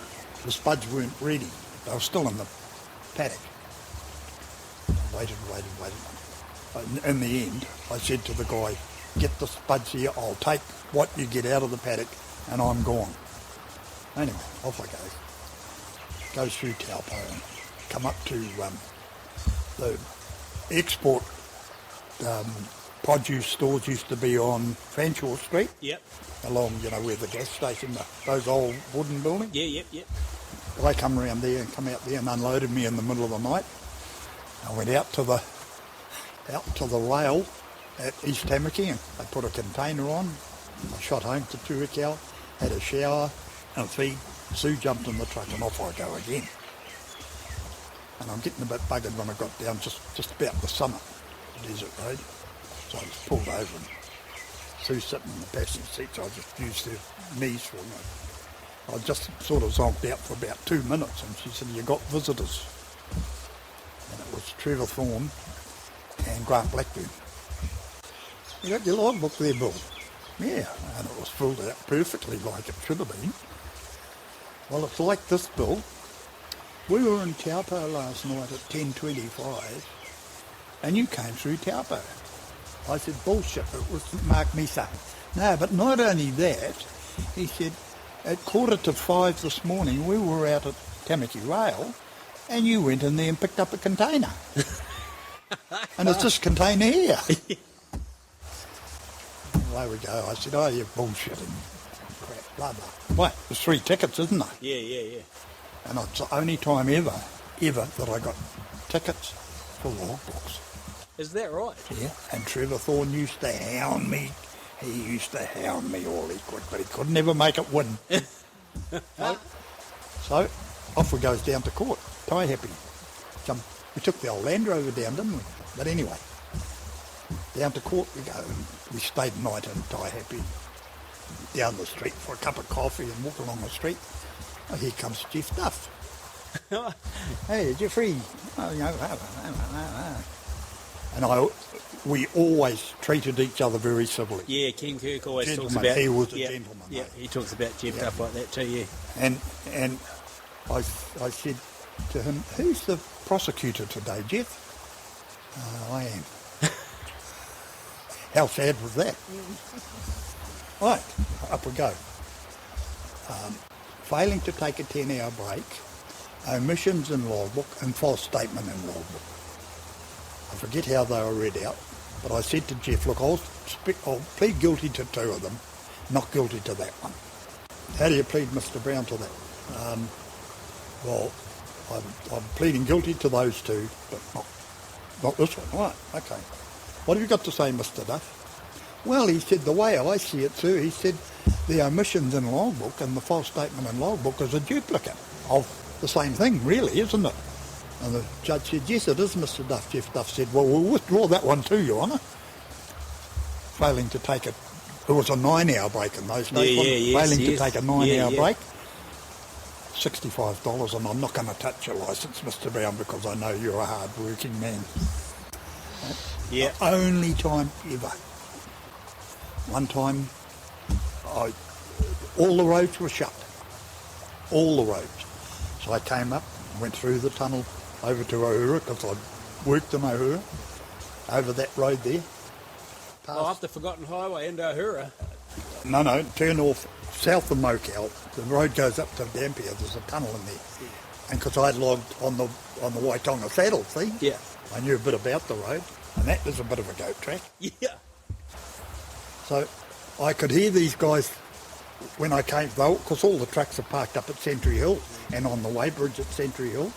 The spuds weren't ready. They were still in the paddock. Waited. In the end, I said to the guy, get the spuds here, I'll take what you get out of the paddock and I'm gone. Anyway, off I go. Go through Taupo and come up to the export produce stores used to be on Fanshawe Street. Yep. Along, where the gas station, those old wooden buildings. Yep. I come around there and come out there and unloaded me in the middle of the night. I went out to the rail at East Tamaki and I put a container on. I shot home to Tuakau, had a shower and a feed. Sue jumped in the truck and off I go again. And I'm getting a bit buggered when I got down just about the summit, the desert road. So I just pulled over and Sue's sitting in the passenger seat, so I just used her knees for me. I just sort of zonked out for about 2 minutes and she said, you got visitors. And it was Trevor Thorne and Grant Blackburn. You got your logbook there, Bill? Yeah, and it was filled out perfectly like it should have been. Well, it's like this, Bill. We were in Taupo last night at 10:25 and you came through Taupo. I said, bullshit, it was Mark Misa. No, but not only that, he said, at 4:45 this morning, we were out at Tamaki Rail, and you went in there and picked up a container. And it's this container here. Away we go. I said, you're bullshitting. Crap, blah, blah. Wait, there's 3 tickets, isn't there? Yeah. And it's the only time ever that I got tickets for logbooks. Is that right? Yeah, and Trevor Thorne used to hound me. He used to hound me all he could, but he could never make it win. So off we goes down to court. Tie happy. We took the old Land Rover down, didn't we? But anyway, down to court we go. And we stayed the night in Tie Happy, down the street for a cup of coffee and walk along the street. Oh, here comes Jeff Duff. Hey, Jeffrey. And we always treated each other very civilly. Yeah, Ken Kirk always Gentleman. talks about... He was a gentleman. Yeah, he talks about Jeff Duff like that too, yeah. And I said to him, who's the prosecutor today, Jeff? I am. How sad was that? Right, up we go. Failing to take a 10-hour break, omissions in logbook and false statement in logbook. I forget how they were read out, but I said to Jeff, look, I'll plead guilty to 2 of them, not guilty to that one. How do you plead, Mr. Brown, to that? Well, I'm pleading guilty to those 2, but not this one. Right, okay. What have you got to say, Mr. Duff? Well, he said, the way I see it, sir, he said, the omissions in logbook and the false statement in logbook is a duplicate of the same thing, really, isn't it? And the judge said, yes, it is, Mr. Duff. Jeff Duff said, well, we'll withdraw that one too, Your Honour. Failing to take it was a 9-hour break in those days. Failing to take a 9-hour break, $65, and I'm not going to touch your licence, Mr. Brown, because I know you're a hard-working man. Yeah. The only time ever. One time, all the roads were shut. All the roads. So I came up, went through the tunnel over to Ohura, because I'd worked in Ohura, over that road there. Up the Forgotten Highway into Ahura. No, turn off south of Mocal. The road goes up to Dampier. There's a tunnel in there. And because I'd logged on the Waitonga saddle, see? Yeah. I knew a bit about the road, and that was a bit of a goat track. Yeah. So I could hear these guys when I came, though, because all the trucks are parked up at Sentry Hill and on the weighbridge at Sentry Hill.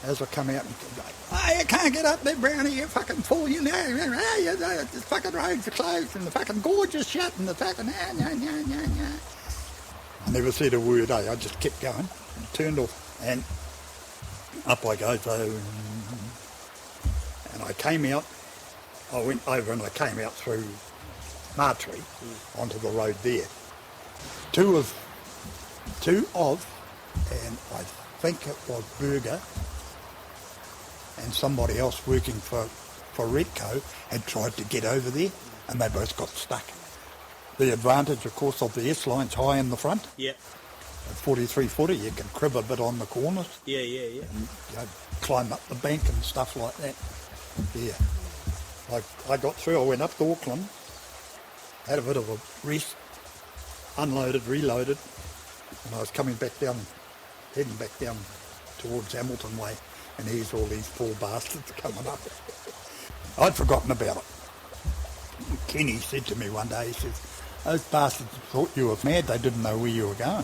As I come out and go, "Oh, you can't get up there, Brownie, you fucking fool, you know. The fucking roads are closed and the fucking gorge is shut and the fucking... I never said a word, I just kept going and turned off and up I go, so... And I came out, I went over and I came out through Martree onto the road there. Two of, and I think it was Berger and somebody else working for Redco had tried to get over there and they both got stuck. The advantage, of course, of the S-line's high in the front. Yeah. At 43-footer, you can crib a bit on the corners. Yeah. And, climb up the bank and stuff like that. Yeah. I got through, I went up to Auckland, had a bit of a rest, unloaded, reloaded, and I was coming back down, heading back down towards Hamilton Way, and here's all these poor bastards coming up. I'd forgotten about it. Kenny said to me one day, he says, "Those bastards thought you were mad, they didn't know where you were going."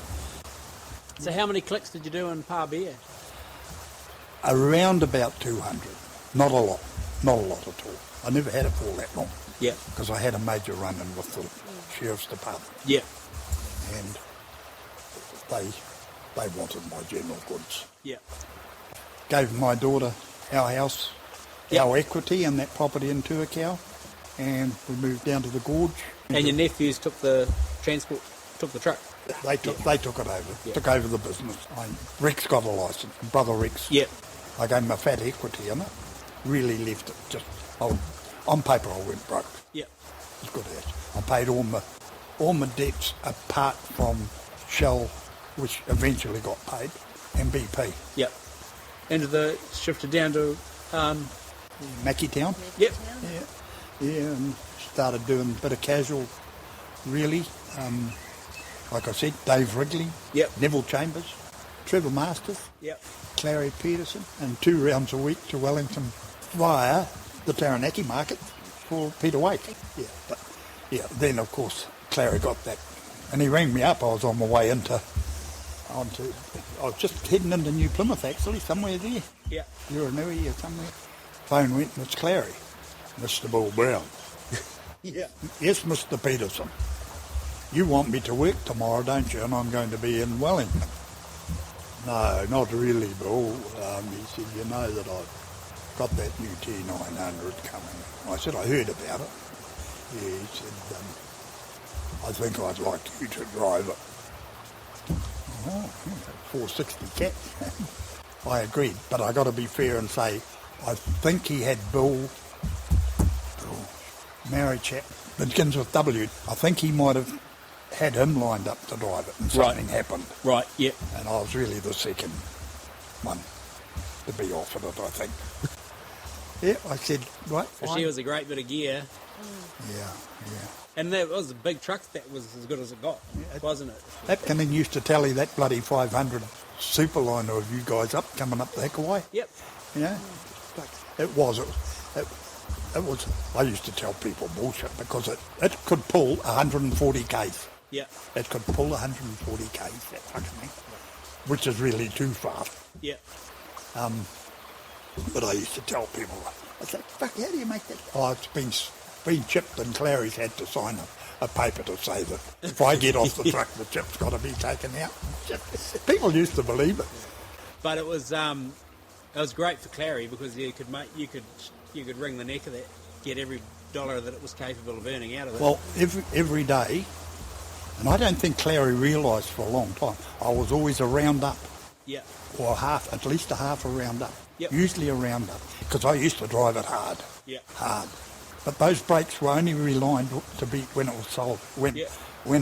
So how many clicks did you do in Parbia? Around about 200. Not a lot at all. I never had it for all that long. Yeah. Because I had a major run-in with the Sheriff's Department. Yeah. And they wanted my general goods. Yeah. Gave my daughter our house, our equity in that property in Tuakau, and we moved down to the gorge. And your nephews took the transport, took the truck? They took it over, took over the business. Rex got a licence, brother Rex. Yeah. I gave him a fat equity in it, really left it just, on paper I went broke. Yeah. It's good as. I paid all my debts apart from Shell, which eventually got paid, and BP. Yep. And shifted down to Mackie Town. Yep. Yeah, and started doing a bit of casual, really. Like I said, Dave Wrigley, Neville Chambers, Trevor Masters, Clary Peterson, and 2 rounds a week to Wellington via the Taranaki market for Peter Wake. Then of course Clary got that, and he rang me up. I was on my way I was just heading into New Plymouth actually, somewhere there. Yeah. Uranui or somewhere. Phone went and it's Clary. Mr. Bull Brown. Yeah. Yes, Mr. Peterson. You want me to work tomorrow, don't you? And I'm going to be in Wellington. No, not really, Bill. He said, you know that I've got that new T900 coming. I said, I heard about it. Yeah, he said, I think I'd like you to drive it. Oh, 460 cat. I agreed, but I got to be fair and say, I think he had Bill, married chap, that begins with W. I think he might have had him lined up to drive it, and something happened. Right, yep. And I was really the second one to be offered it, I think. I said, right, fine. She was a great bit of gear. Yeah. And that was a big truck that was as good as it got, wasn't it? That thing used to tally that bloody 500 Superliner of you guys coming up the Hikawai. Yep. Yeah. It was. I used to tell people bullshit because it could pull 140 k's. Yeah. It could pull 140 k's, that fucking thing, which is really too fast. Yeah. But I used to tell people, I said, fuck, how do you make that? Oh, it's been chipped, and Clary's had to sign a paper to say that if I get off the truck, the chip's got to be taken out. People used to believe it. But it was great for Clary because you could wring the neck of that, get every dollar that it was capable of earning out of it. Well, every day, and I don't think Clary realised for a long time, I was always a round up. Yeah. Or at least a half a round up. Yep. Usually a round up, because I used to drive it hard. Yeah. Hard. But those brakes were only relined to be when it was sold. When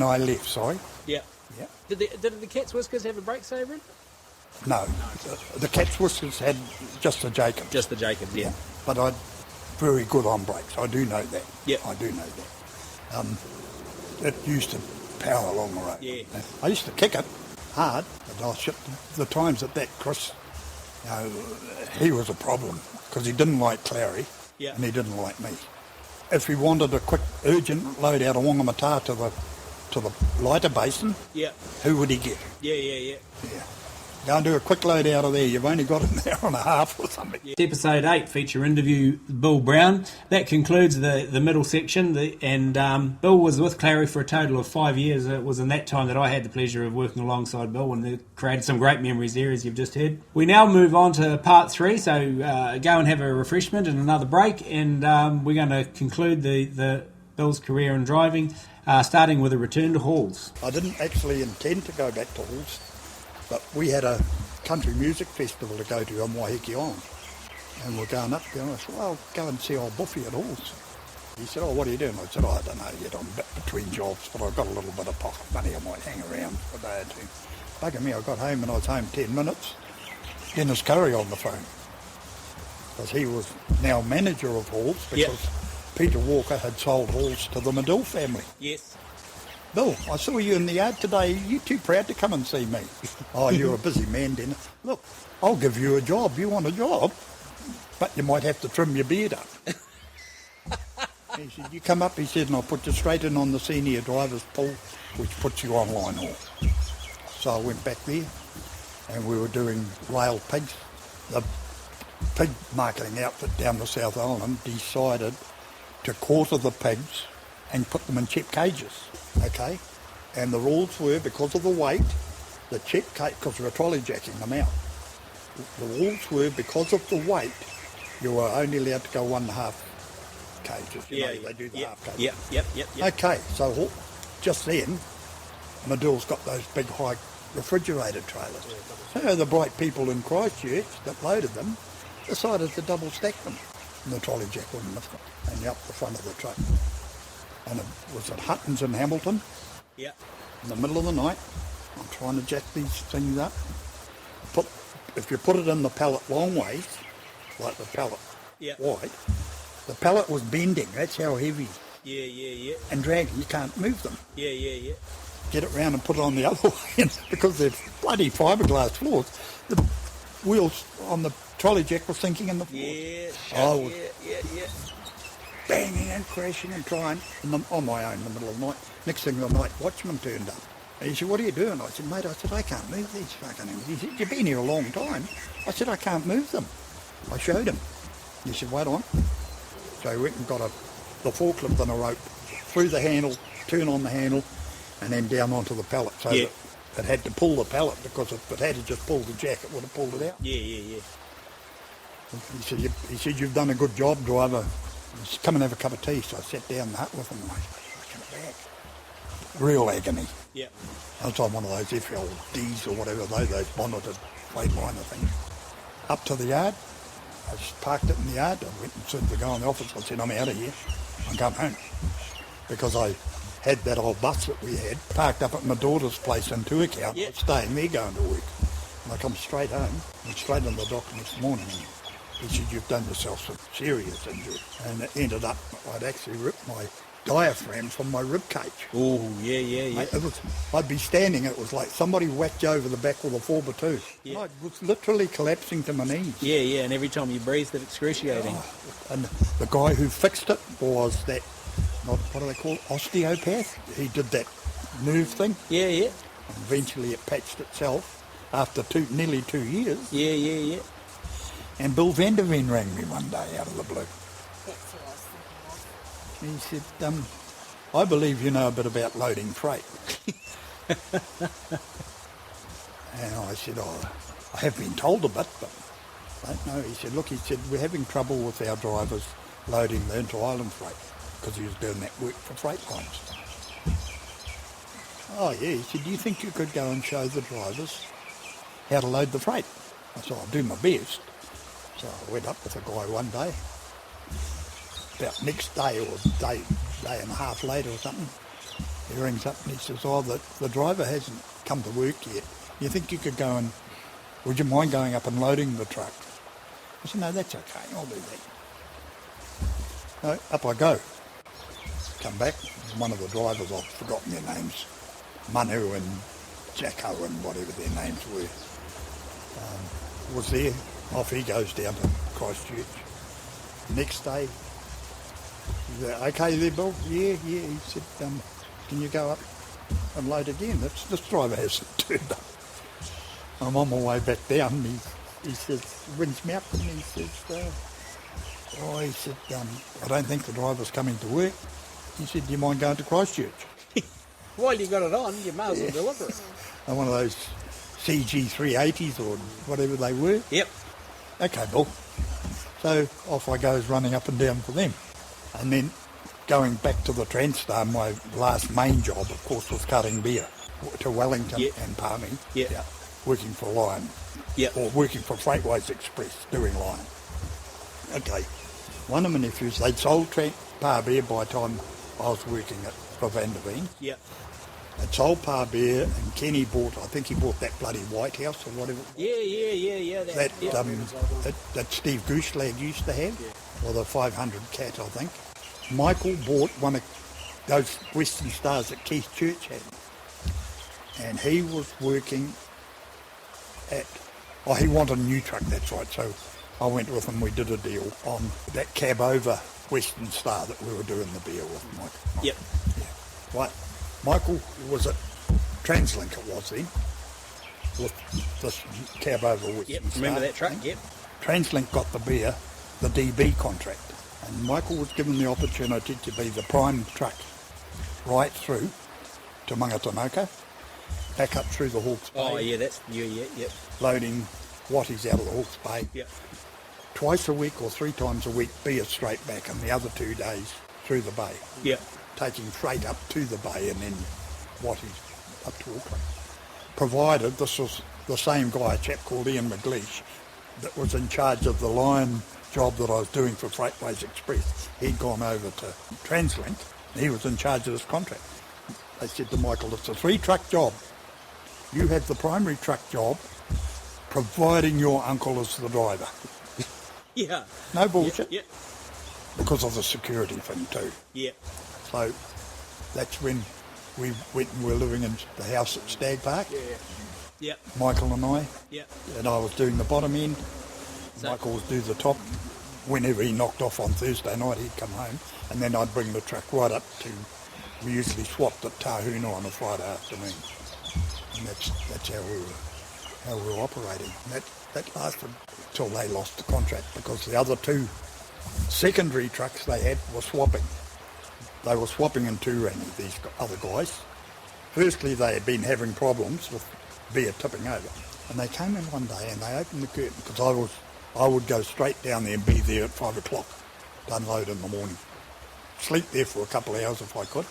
I left, sorry. Yeah. Yeah. Did the Cat's Whiskers have a brake saver in? No. The Cat's Whiskers had just the Jacobs. Just the Jacobs, yeah. But very good on brakes. I do know that. Yep. I do know that. It used to power along the road. Yeah. I used to kick it hard, but I shit the times that Chris, he was a problem because he didn't like Clary and he didn't like me. If he wanted a quick, urgent load out of Wanaka to the lighter basin, who would he get? Yeah. Go and do a quick load out of there. You've only got an hour and a half or something. Episode 8 feature interview Bill Brown. That concludes the middle section. Bill was with Clary for a total of 5 years. It was in that time that I had the pleasure of working alongside Bill, and they created some great memories there, as you've just heard. We now move on to part 3, so go and have a refreshment and another break, and we're going to conclude the Bill's career in driving, starting with a return to Halls. I didn't actually intend to go back to Halls, but we had a country music festival to go to on Waiheke Island. And we're going up there, and I said, well, I'll go and see old Buffy at Halls. He said, oh, what are you doing? I said, I don't know yet, I'm a bit between jobs, but I've got a little bit of pocket money, I might hang around for a day or two. Bugger me, I got home and I was home 10 minutes. Dennis Curry on the phone. Because he was now manager of Halls, because Peter Walker had sold Halls to the Medill family. Yes. Bill, I saw you in the yard today. You too proud to come and see me? Oh, you're a busy man, Dennis. Look, I'll give you a job. You want a job? But you might have to trim your beard up. He said, you come up, he said, and I'll put you straight in on the senior driver's pool, which puts you on line haul. So I went back there, and we were doing rail pigs. The pig marketing outfit down the South Island decided to quarter the pigs and put them in cheap cages, okay? And the rules were, because of the weight, the cheap cage, because we were trolley jacking them out, the rules were, because of the weight, you were only allowed to go 1.5 cages. You know, they do the half cages. Yep. Okay, so just then, Medill's got those big high refrigerated trailers. So the bright people in Christchurch that loaded them decided to double stack them. And the trolley jack wouldn't lift them, and up the front of the truck. And it was at Hutton's in Hamilton. Yeah. In the middle of the night, I'm trying to jack these things up. If you put it in the pallet long ways, like the pallet wide, the pallet was bending. That's how heavy. Yeah. And dragging, you can't move them. Yeah. Get it round and put it on the other way, and because they're bloody fiberglass floors, the wheels on the trolley jack was sinking in the floor. Yeah. Banging and crashing and trying on my own in the middle of the night. Next thing the night watchman turned up. And he said, what are you doing? I said, mate, I can't move these fucking things. He said, you've been here a long time. I said, I can't move them. I showed him. He said, wait on. So he went and got the forklift and a rope through the handle, turn on the handle, and then down onto the pallet. So that it had to pull the pallet, because if it had just pulled the jack, it would have pulled it out. Yeah. He said, you've done a good job, driver. Come and have a cup of tea. So I sat down in the hut with him, and I fucking back. Real agony. Yeah. I was on one of those FLDs or whatever, those monitored plate liner things. Up to the yard. I just parked it in the yard. I went and said to the guy in the office, I said, I'm out of here. I'm going home. Because I had that old bus that we had parked up at my daughter's place in Tuakau. I was staying there going to work. And I come straight home, and straight in the doctor this morning. He said, you've done yourself some serious injury. And it ended up, I'd actually ripped my diaphragm from my rib cage. Oh, yeah. I'd be standing, it was like somebody whacked you over the back with a 4x2. Yeah. I was literally collapsing to my knees. Yeah, and every time you breathed, it's excruciating. And the guy who fixed it was that, what do they call it, osteopath? He did that nerve thing. Yeah. And eventually it patched itself after nearly 2 years. Yeah. And Bill Vanderveen rang me one day out of the blue. That's what I was thinking of. He said, I believe you know a bit about loading freight. And I said, I have been told a bit, but I don't know. He said, we're having trouble with our drivers loading the inter-island freight, because he was doing that work for freight lines. Oh, yeah. He said, do you think you could go and show the drivers how to load the freight? I said, I'll do my best. So I went up with a guy one day, about next day or day and a half later or something. He rings up and he says, the driver hasn't come to work yet. You think you could go and, would you mind going up and loading the truck? I said, no, that's okay, I'll do that. Up I go. Come back. One of the drivers, I've forgotten their names, Manu and Jacko and whatever their names were, was there. Off he goes down to Christchurch. Next day, okay there, Bill? Yeah. He said, can you go up and load again? This driver hasn't turned up. I'm on my way back down. He says, rings me up and he says, I don't think the driver's coming to work. He said, do you mind going to Christchurch? While you got it on, you may as well deliver it. And one of those CG 380s or whatever they were. Yep. Okay, Bill. So off I goes running up and down for them. And then going back to the Transtar, my last main job, of course, was cutting beer to Wellington and Palmy. Yeah. Working for Lion. Or working for Freightways Express, doing Lion. Okay. One of my nephews, they'd sold Par Beer by the time I was working for Van der Veen. Yep. They'd sold Par Beer and Kenny bought, I think he bought that bloody White House or whatever. Yeah. That Steve Gooselag used to have, or the 500 cat, I think. Michael bought one of those Western Stars that Keith Church had. And he was working at, he wanted a new truck, that's right. So I went with him, we did a deal on that cab over Western Star that we were doing the beer with, Mike. Yep. Yeah. Right. Michael was at Translink, it was then, with this cab over Western Star. Remember that truck? Yep. Translink got the beer, the DB contract, and Michael was given the opportunity to be the prime truck right through to Mangatanaka, back up through the Hawke's Bay. Oh, yeah, that's, yeah. Loading watties out of the Hawke's Bay. Yep. Twice a week or 3 times a week, beer straight back, and the other 2 days through the bay. Yep. Taking freight up to the bay and then watties up to Auckland. Provided this was the same guy, a chap called Ian McLeish, that was in charge of the Lion job that I was doing for Freightways Express. He'd gone over to Translink. He was in charge of this contract. They said to Michael, it's a 3-truck job. You have the primary truck job, providing your uncle is the driver. Yeah. No bullshit. Yep. Because of the security thing too. Yep. So that's when we went and were living in the house at Stag Park. Yeah. Yep. Michael and I. Yep. And I was doing the bottom end. Michael was doing the top. Whenever he knocked off on Thursday night, he'd come home. And then I'd bring the truck right up to, we usually swapped at Tahuna on a Friday afternoon. And that's how we were operating. That lasted till they lost the contract, because the other 2 secondary trucks they had were swapping. They were swapping in Turangi, these other guys. Firstly, they had been having problems with beer tipping over. And they came in one day and they opened the curtain, because I would go straight down there and be there at 5 o'clock to unload in the morning. Sleep there for a couple of hours if I could.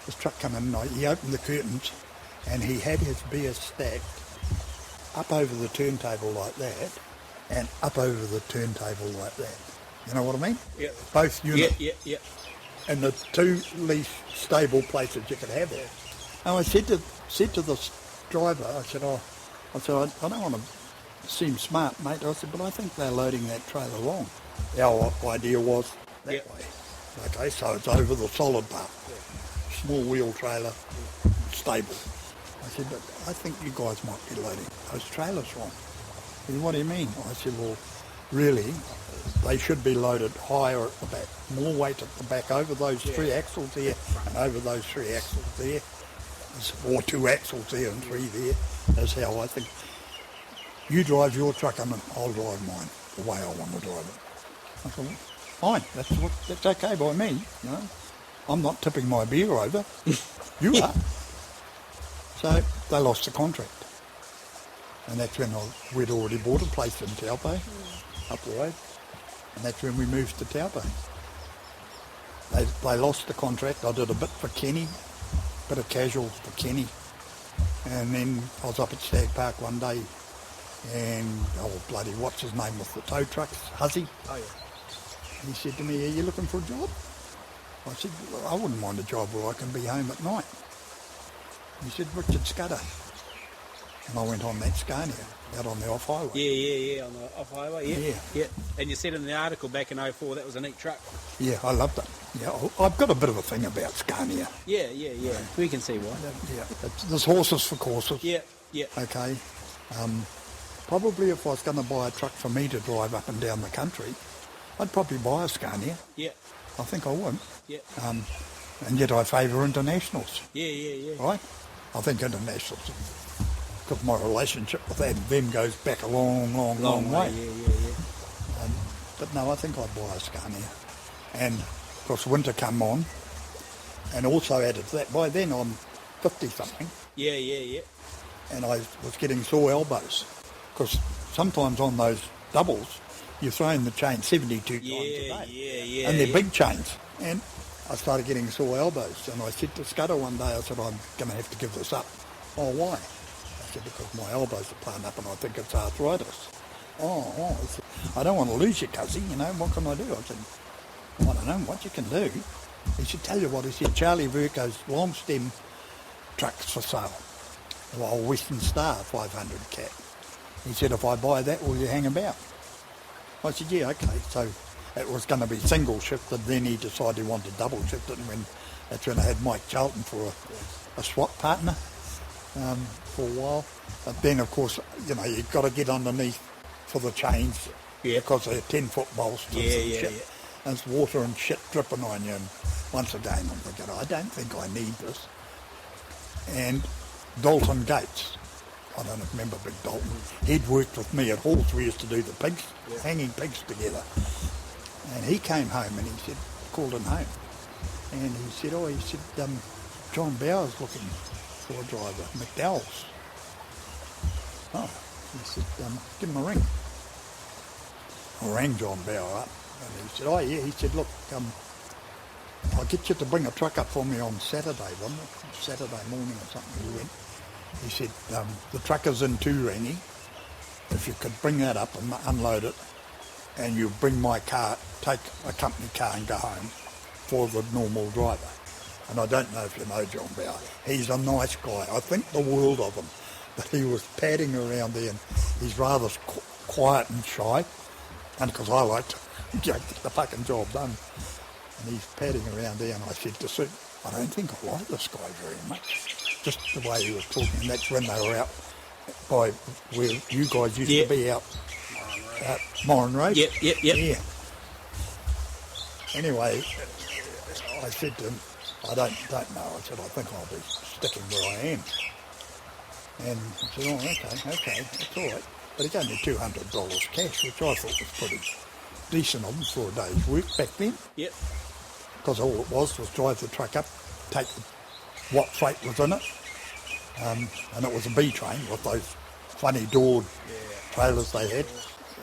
This truck came in and he opened the curtains and he had his beer stacked up over the turntable like that and up over the turntable like that. You know what I mean? Yeah. Both units. Yeah. And the 2 least stable places you could have there. And I said to this driver, I said, I don't want to seem smart, mate. I said, but I think they're loading that trailer wrong. Our idea was that way. Okay, so it's over the solid part. Small wheel trailer, stable. I said, but I think you guys might be loading those trailers wrong. He said, what do you mean? I said, well, really, they should be loaded higher at the back, more weight at the back, over those 3 axles there and over those 3 axles there, or 2 axles there and 3 there. That's how I think. You drive your truck and I'll drive mine the way I want to drive it. I thought, fine, that's okay by me. You know, I'm not tipping my beer over. You are. So they lost the contract. And that's when we'd already bought a place in Taupo, up the road. And that's when we moved to Taupo. They lost the contract. I did a bit for Kenny, bit of casual for Kenny. And then I was up at Stag Park one day and, bloody, what's his name with the tow trucks? Huzzy. Oh, yeah. And he said to me, are you looking for a job? I said, well, I wouldn't mind a job where I can be home at night. He said, Richard Scudder. and I went on that Scania out on the off-highway. Yeah, on the off-highway, yeah. And you said in the article back in 04 that was a neat truck. Yeah, I loved it. Yeah, I've got a bit of a thing about Scania. Yeah. We can see why. Yeah, there's horses for courses. Yeah. Okay. Probably if I was going to buy a truck for me to drive up and down the country, I'd probably buy a Scania. Yeah. I think I would. Yeah. And yet I favour internationals. Yeah. Right? I think internationals, because my relationship with them goes back a long way. Yeah. But no, I think I'd buy a Scania. And of course winter come on, and also added to that, by then I'm 50-something. Yeah. And I was getting sore elbows, because sometimes on those doubles, you're throwing the chain 72 times a day. Yeah. And they're big chains. And I started getting sore elbows. And I said to Scudder one day, I said, I'm going to have to give this up. Oh, why? I said, because my elbows are playing up and I think it's arthritis. Oh. I said, I don't want to lose you, cuzzy, what can I do? I said, I don't know what you can do. He said, tell you what, he said, Charlie Verco's long stem trucks for sale. The old Western Star 500 cat. He said, if I buy that, will you hang about? I said, yeah, okay. So it was going to be single shifted, then he decided he wanted double shifted, and that's when I had Mike Charlton for a swap partner for a while. But then, of course, you've got to get underneath for the chains because they're 10-foot bolsters and shit. Yeah. And it's water and shit dripping on you. And once again, I'm thinking, I don't think I need this. And Dalton Gates, I don't remember Big Dalton, he'd worked with me at Halls. We used to do the pigs, hanging pigs together. And he came home and he said, called him home. And he said, John Bauer's looking for a driver, McDowell's. Oh, he said, give him a ring. I rang John Bauer up and he said, oh yeah, he said, look, I'll get you to bring a truck up for me on Saturday, wasn't it? Saturday morning or something we went. He said, the truck is in Turangi. If you could bring that up and unload it, and you bring my car, take a company car and go home for the normal driver. And I don't know if you know John Bauer. He's a nice guy. I think the world of him. But he was padding around there, and he's rather quiet and shy. And because I like to get the fucking job done. And he's padding around there, and I said to Sue, I don't think I like this guy very much. Just the way he was talking. And that's when they were out by where you guys used to be out. Moran Road? Yep. Yeah. Anyway, I said to him, I don't know. I said, I think I'll be sticking where I am. And he said, oh, okay, that's all right. But he gave me $200 cash, which I thought was pretty decent of him for a day's work back then. Yep. Because all it was drive the truck up, take what freight was in it, and it was a B train with those funny doored trailers they had.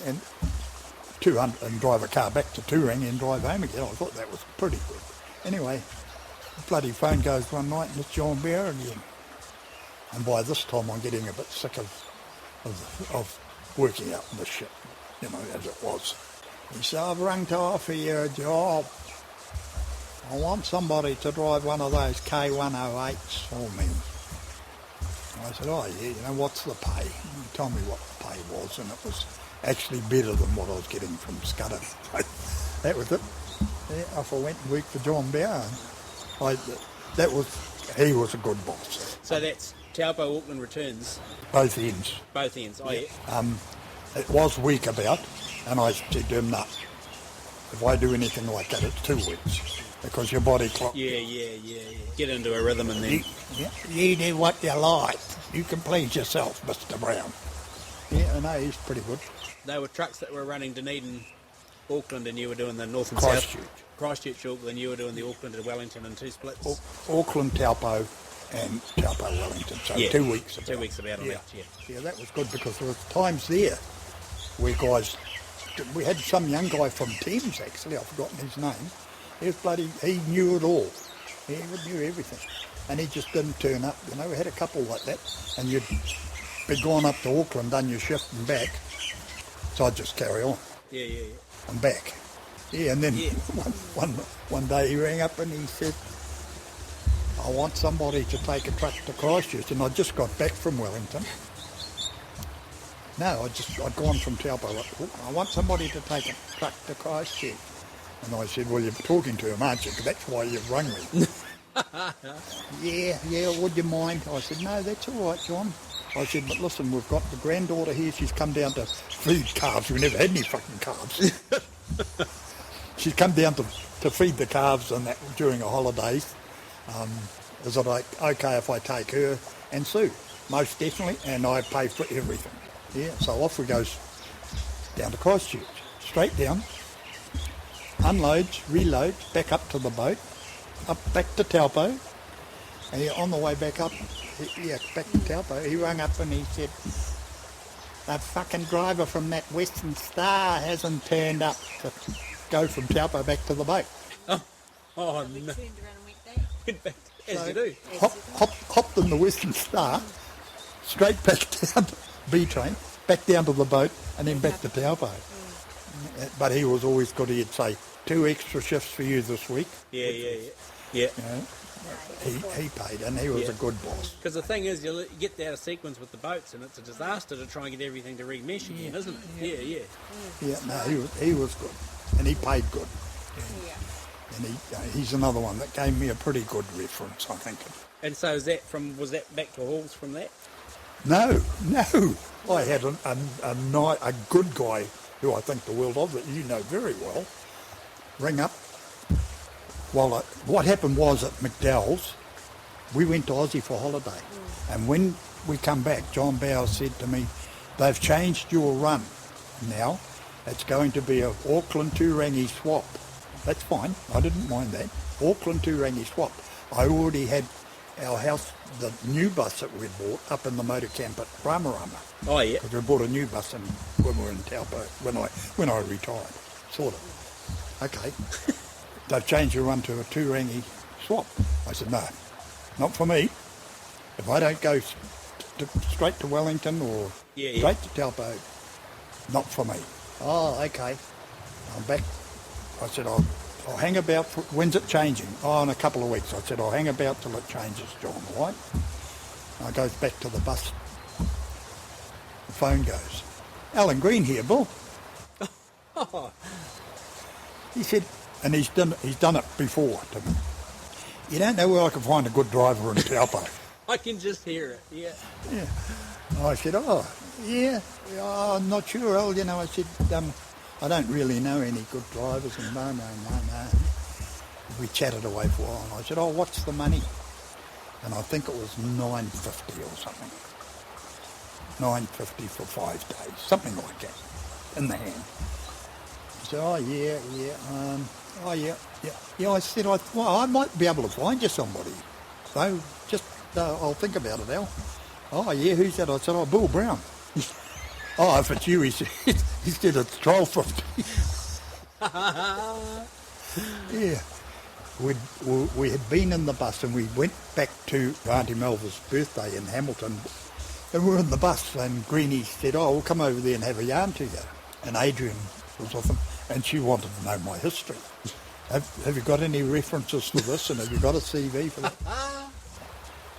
And 200 and drive a car back to Turangi and drive home again. I thought that was pretty good. Anyway, the bloody phone goes one night and it's John Bauer again. And by this time I'm getting a bit sick of working out this shit, as it was. He said, I've rung to offer you a job. I want somebody to drive one of those K108s for me. I said, oh yeah, what's the pay? He told me what the pay was, and it was actually better than what I was getting from Scudder. That was it. Yeah, off I went and worked for John Bauer. He was a good boss. So that's Taupo Auckland returns? Both ends. Both ends, oh yeah. It was week about, and I said to him, no, if I do anything like that, it's 2 weeks. Because your body clock... Yeah. Get into a rhythm and then... You do what you like. You can please yourself, Mr. Brown. Yeah, I know, he's pretty good. They were trucks that were running Dunedin, Auckland, and you were doing the north and Christchurch. south. Christchurch, Auckland, you were doing the Auckland to Wellington in 2 splits. Auckland, Taupo, and Taupo, Wellington. So 2 weeks about. 2 weeks about on that, Yeah, that was good because there was times there where guys... We had some young guy from Thames, actually, I've forgotten his name. He knew it all. He knew everything. And he just didn't turn up. We had a couple like that. And you'd be gone up to Auckland, done your shift and back. So I'd just carry on. Yeah. And back. Yeah, and then one day he rang up and he said, I want somebody to take a truck to Christchurch. And I just got back from Wellington. No, I'd gone from Taupo. I want somebody to take a truck to Christchurch. And I said, well, you're talking to him, aren't you? That's why you've rung me. Yeah, would you mind? I said, no, that's all right, John. I said, but listen, we've got the granddaughter here. She's come down to feed calves. We never had any fucking calves. She's come down to feed the calves and that during the holidays. Is it okay if I take her and Sue? Most definitely, and I pay for everything. Yeah, so off we goes down to Christchurch, straight down, unloads, reloads, back up to the boat, up back to Taupo, and on the way back up, back to Taupo, he rang up and he said, the fucking driver from that Western Star hasn't turned up to go from Taupo back to the boat. Oh no. Turned around and went back. As you do. Hopped in the Western Star, straight back down to B train, back down to the boat, and then back to Taupo. But he was always good. He'd say 2 extra shifts for you this week. Yeah. You know, he paid, and he was a good boss. Because the thing is, you get out of sequence with the boats, and it's a disaster to try and get everything to remesh again, isn't it? Yeah. No, he was good, and he paid good. Yeah. And he's another one that gave me a pretty good reference, I think. And so was that back to Halls from that? No. I had a good guy who I think the world of, that you know very well, ring up. Well, what happened was at McDowell's, we went to Aussie for holiday. And when we come back, John Bowers said to me, they've changed your run now. It's going to be an Auckland Turangi swap. That's fine. I didn't mind that. Auckland Turangi swap. I already had our house, the new bus that we'd bought, up in the motor camp at Ramarama. Oh, yeah. Because we bought a new bus when we were in Taupo, when I retired, sort of. Okay. They've changed your run to a Turangi swap. I said, no, not for me. If I don't go straight to Wellington or straight to Taupo, not for me. Oh, okay. I'm back. I said, I'll hang about. When's it changing? Oh, in a couple of weeks. I said, I'll hang about till it changes, John, all right? I goes back to the bus. The phone goes. Alan Green here, Bill. He said, and he's done it before to me. You don't know where I can find a good driver in Taupo. I can just hear it, yeah. I said, I'm not sure, Al. You know, I said, I don't really know any good drivers. And no. We chatted away for a while, and I said, what's the money? And I think it was $9.50 or something. $9.50 for 5 days, something like that, in the hand. I said, I said, I might be able to find you somebody. So just, I'll think about it, Al. Who's that? I said, Bill Brown. If it's you, he said it's $12.50. Yeah. We had been in the bus and we went back to Auntie Melva's birthday in Hamilton, and we were in the bus and Greenie said, we'll come over there and have a yarn together. And Adrian was with him and she wanted to know my history. Have you got any references to this, and have you got a CV for that?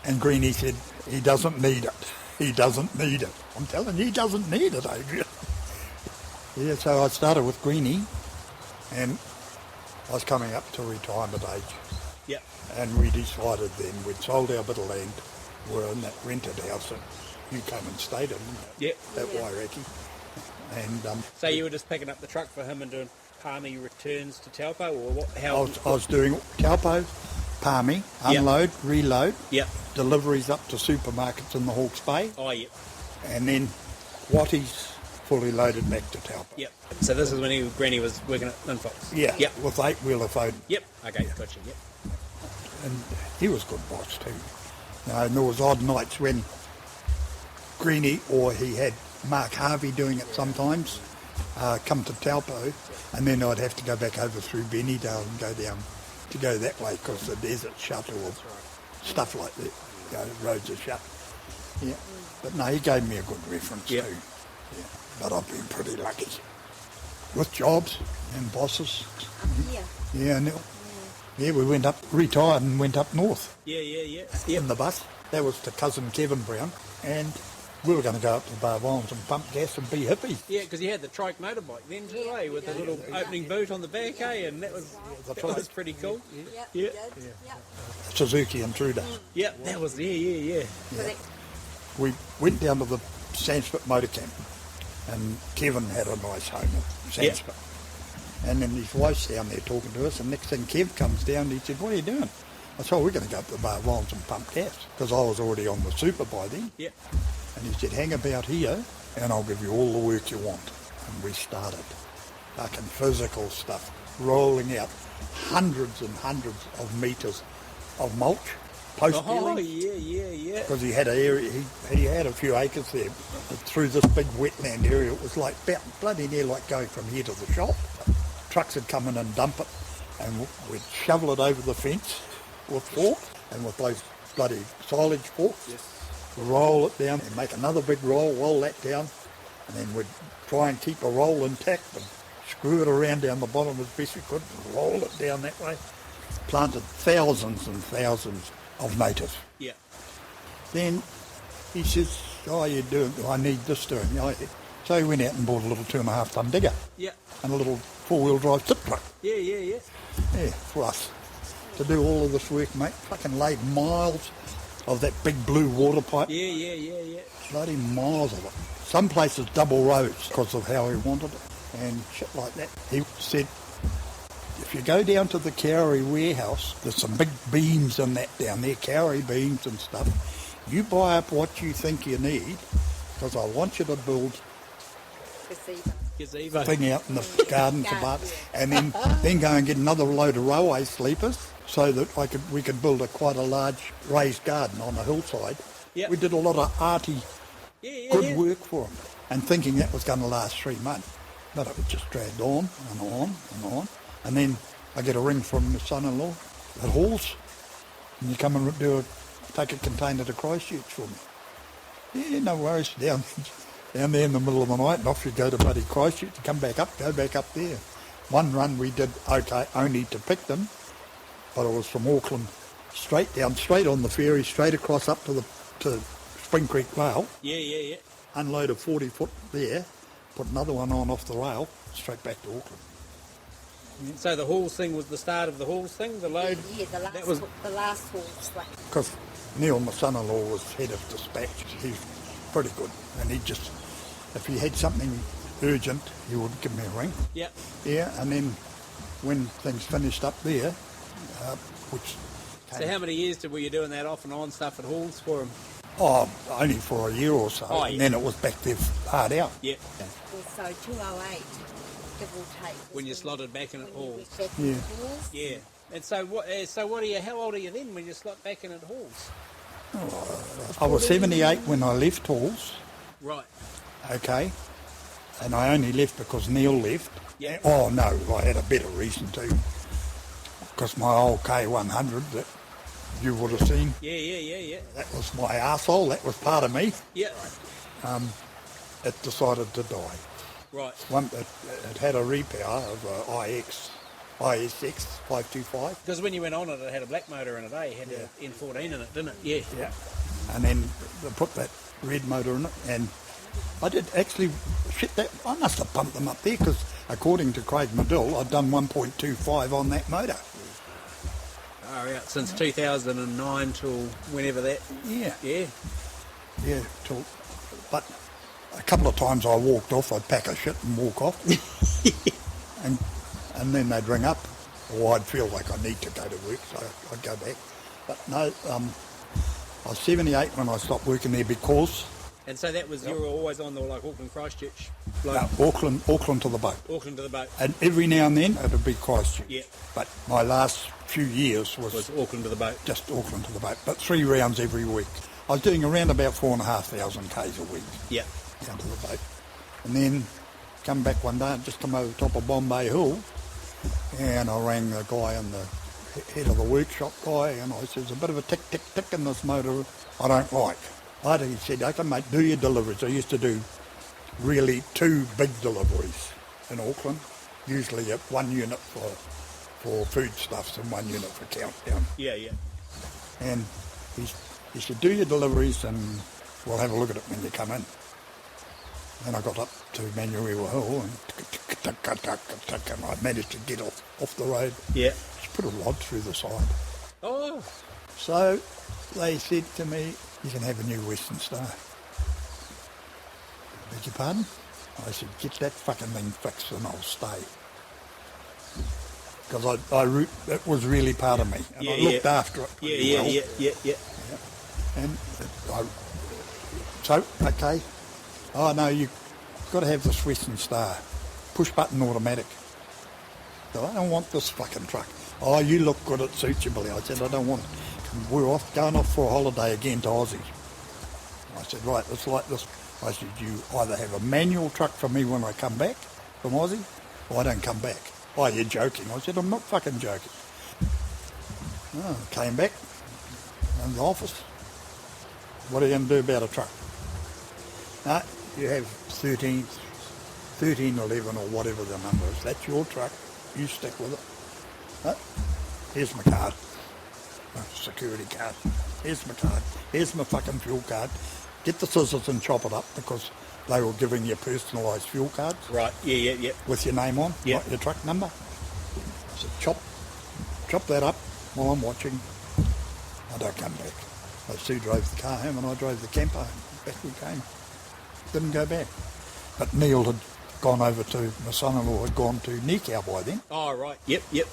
And Greenie said, he doesn't need it. He doesn't need it. I'm telling you, he doesn't need it, Adrian. Yeah, so I started with Greenie, and I was coming up to retirement age. Yep. And we decided then we'd sold our bit of land. We're in that rented house that you came and stayed in. Yep. At Waireki. And so you were just picking up the truck for him and doing Palmy returns to Taupo, or what? I was doing Taupo, Palmy, unload, reload, deliveries up to supermarkets in the Hawke's Bay. Oh, yep. And then Watties fully loaded back to Taupo. Yep. So this is when Granny was working at Linfox. Yeah. Yep. With 8-wheeler Foden. Yep. Okay, gotcha. Yep. And he was a good boss too. And there was odd nights when Greenie or he had Mark Harvey doing it sometimes, come to Taupo, and then I'd have to go back over through Benidale and go down to go that way because the desert's shut or stuff like that. You know, the roads are shut. Yeah. But no, he gave me a good reference too. Yeah. But I've been pretty lucky with jobs and bosses. Yeah, we went up, retired and went up north. Yeah. In the bus. That was to cousin Kevin Brown. And we were going to go up to the Barwons and pump gas and be hippies. Yeah, because you had the trike motorbike then too, eh? With the little opening boot on the back, eh? And that was pretty cool. Yeah. Suzuki Intruder. Yeah, that was, yeah. We went down to the Sandspit motor camp, and Kevin had a nice home at Sandspit. And then his wife's down there talking to us, and next thing Kev comes down, he said, "What are you doing?" I said, "We're going to go up to the Barwons and pump gas," because I was already on the super by then. Yeah. And he said, "Hang about here, and I'll give you all the work you want." And we started. Fucking physical stuff, rolling out hundreds and hundreds of metres of mulch, post-dealing. Oh, yeah. Because he had an area, he had a few acres there. Through this big wetland area, it was like bloody near like going from here to the shop. Trucks would come in and dump it, and we'd shovel it over the fence with forks, and with those bloody silage forks, roll it down and make another big roll that down, and then we'd try and keep a roll intact and screw it around down the bottom as best we could and roll it down that way. Planted thousands and thousands of natives. Yeah. Then he says, "Oh, you're doing, I need this doing." So he went out and bought a little 2.5 ton digger. Yeah. And a little 4-wheel drive tip truck. Yeah. Yeah, for us to do all of this work, mate. Fucking laid miles of that big blue water pipe. Yeah. Bloody miles of it. Some places double roads because of how he wanted it and shit like that. He said, if you go down to the Cowrie warehouse, there's some big beams in that down there, Cowrie beams and stuff. You buy up what you think you need, because I want you to build Gazebo thing out in the garden and then go and get another load of railway sleepers so that we could build quite a large raised garden on the hillside. Yep. We did a lot of arty good work for him, and thinking that was going to last 3 months, but it just dragged on and on and on. And then I get a ring from my son-in-law at Halls, and you come and take a container to Christchurch for me. Yeah, no worries, down there in the middle of the night, and off you go to bloody Christchurch, come back up, go back up there. One run we did okay, only to Picton, but it was from Auckland straight on the ferry, straight across up to Spring Creek Rail. Yeah. Unloaded 40 foot there, put another one on off the rail, straight back to Auckland. So the Halls thing was the start of the Halls thing, the load? Yeah, the last Halls thing. Because Neil, my son-in-law, was head of dispatch. He's pretty good, and he just, if he had something urgent, he would give me a ring. Yep. Yeah, and then when things finished up there, which... So how many years were you doing that off and on stuff at Halls for him? Oh, only for a year or so, and then it was back there hard out. Yeah. So 208, give or take. When you slotted back in at Halls. Yeah. Yeah. And so what are you, how old are you then when you slot back in at Halls? I was 78 when I left Halls. Right. Okay. And I only left because Neil left. Yeah. Oh, no, I had a better reason to. Because my old K100 that you would have seen. Yeah. That was my arsehole. That was part of me. Yeah. It decided to die. Right. It had a repower of ISX 525. Because when you went on it had a black motor in it, eh? It had an N14 in it, didn't it? Yeah. And then they put that red motor in it, and I did actually I must have pumped them up there, because according to Craig Medill, I'd done 1.25 on that motor. Oh, yeah, since 2009 till whenever that. Yeah. Yeah. But a couple of times I walked off, I'd pack a shit and walk off. and then they'd ring up, or I'd feel like I need to go to work, so I'd go back. But no, I was 78 when I stopped working there because... And so that was, you were always on the Auckland Christchurch? No, Auckland to the boat. Auckland to the boat. And every now and then it would be Christchurch. Yeah. But my last few years was Auckland to the boat. Just Auckland to the boat, but 3 rounds every week. I was doing around about 4,500 k's a week. Yeah. Down to the boat. And then come back one day and just come over the top of Bombay Hill, and I rang the guy and the head of the workshop guy, and I said, there's a bit of a tick, tick, tick in this motor I don't like. He said, okay, mate, do your deliveries. I used to do really 2 big deliveries in Auckland, usually at 1 unit for foodstuffs and 1 unit for countdown. Yeah. And he said, do your deliveries and we'll have a look at it when you come in. Then I got up to Manuel Hill and I managed to get off the road. Yeah. Just put a rod through the side. Oh. So they said to me, you can have a new Western Star. Beg your pardon? I said, get that fucking thing fixed and I'll stay. Because it was really part of me. And I looked after it pretty well. Yeah. And okay. Oh, no, you've got to have this Western Star. Push button automatic. So I don't want this fucking truck. Oh, you look good, it suits you, Billy. I said, I don't want it. We're going off for a holiday again to Aussie. I said, right, it's like this. I said, you either have a manual truck for me when I come back from Aussie, or I don't come back. Oh, you're joking. I said, I'm not fucking joking. Oh, came back in the office. What are you going to do about a truck? No, you have 1311 or whatever the number is. That's your truck. You stick with it. No, here's my card. My security card. Here's my card. Here's my fucking fuel card. Get the scissors and chop it up because they were giving you personalised fuel cards. Right, yeah. With your name on, like your truck number. So chop that up while I'm watching. I don't come back. Sue drove the car home and I drove the camper home. Back we came. Didn't go back. But Neil had gone over to, my son-in-law had gone to Nikau by then. Oh, right, yep. Yeah,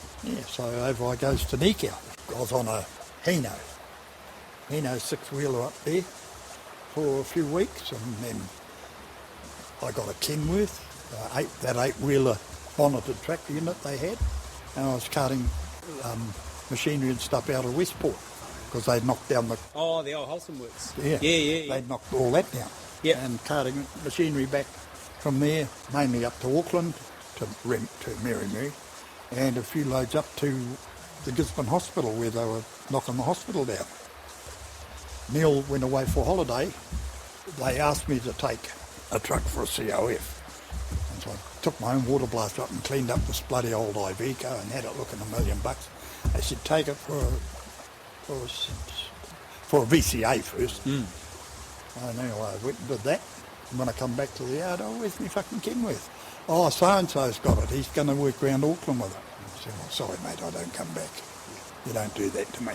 so over I goes to Nikau. I was on a Hino six-wheeler up there for a few weeks, and then I got a Kenworth, that eight-wheeler bonneted tractor unit they had, and I was carting machinery and stuff out of Westport because they'd knocked down the... Oh, the old Holson Works. Yeah. They'd knocked all that down. Yeah. And carting machinery back from there, mainly up to Auckland, to Mary, and a few loads up to the Gisborne Hospital where they were knocking the hospital down. Neil went away for holiday. They asked me to take a truck for a COF. And so I took my own water blaster up and cleaned up this bloody old Iveco and had it looking $1 million. They said, take it for a VCA first. I know I went and did that. And when I come back to the yard, oh, where's my fucking Kenworth? Oh, so-and-so's got it. He's going to work around Auckland with it. I said, well, sorry, mate, I don't come back. You don't do that to me.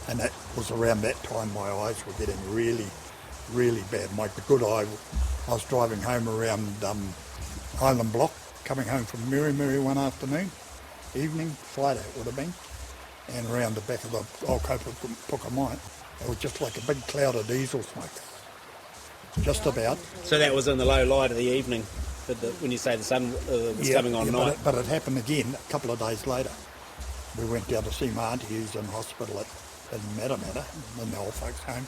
And that was around that time my eyes were getting really, really bad. My good eye, I was driving home around Island Block, coming home from Mary one evening, Friday it would have been, and around the back of the old Puka Mine, it was just like a big cloud of diesel smoke. Just about. So that was in the low light of the evening, when you say the sun was coming on night? But it happened again a couple of days later. We went down to see my auntie who's in hospital in Matamata, in the old folks' home.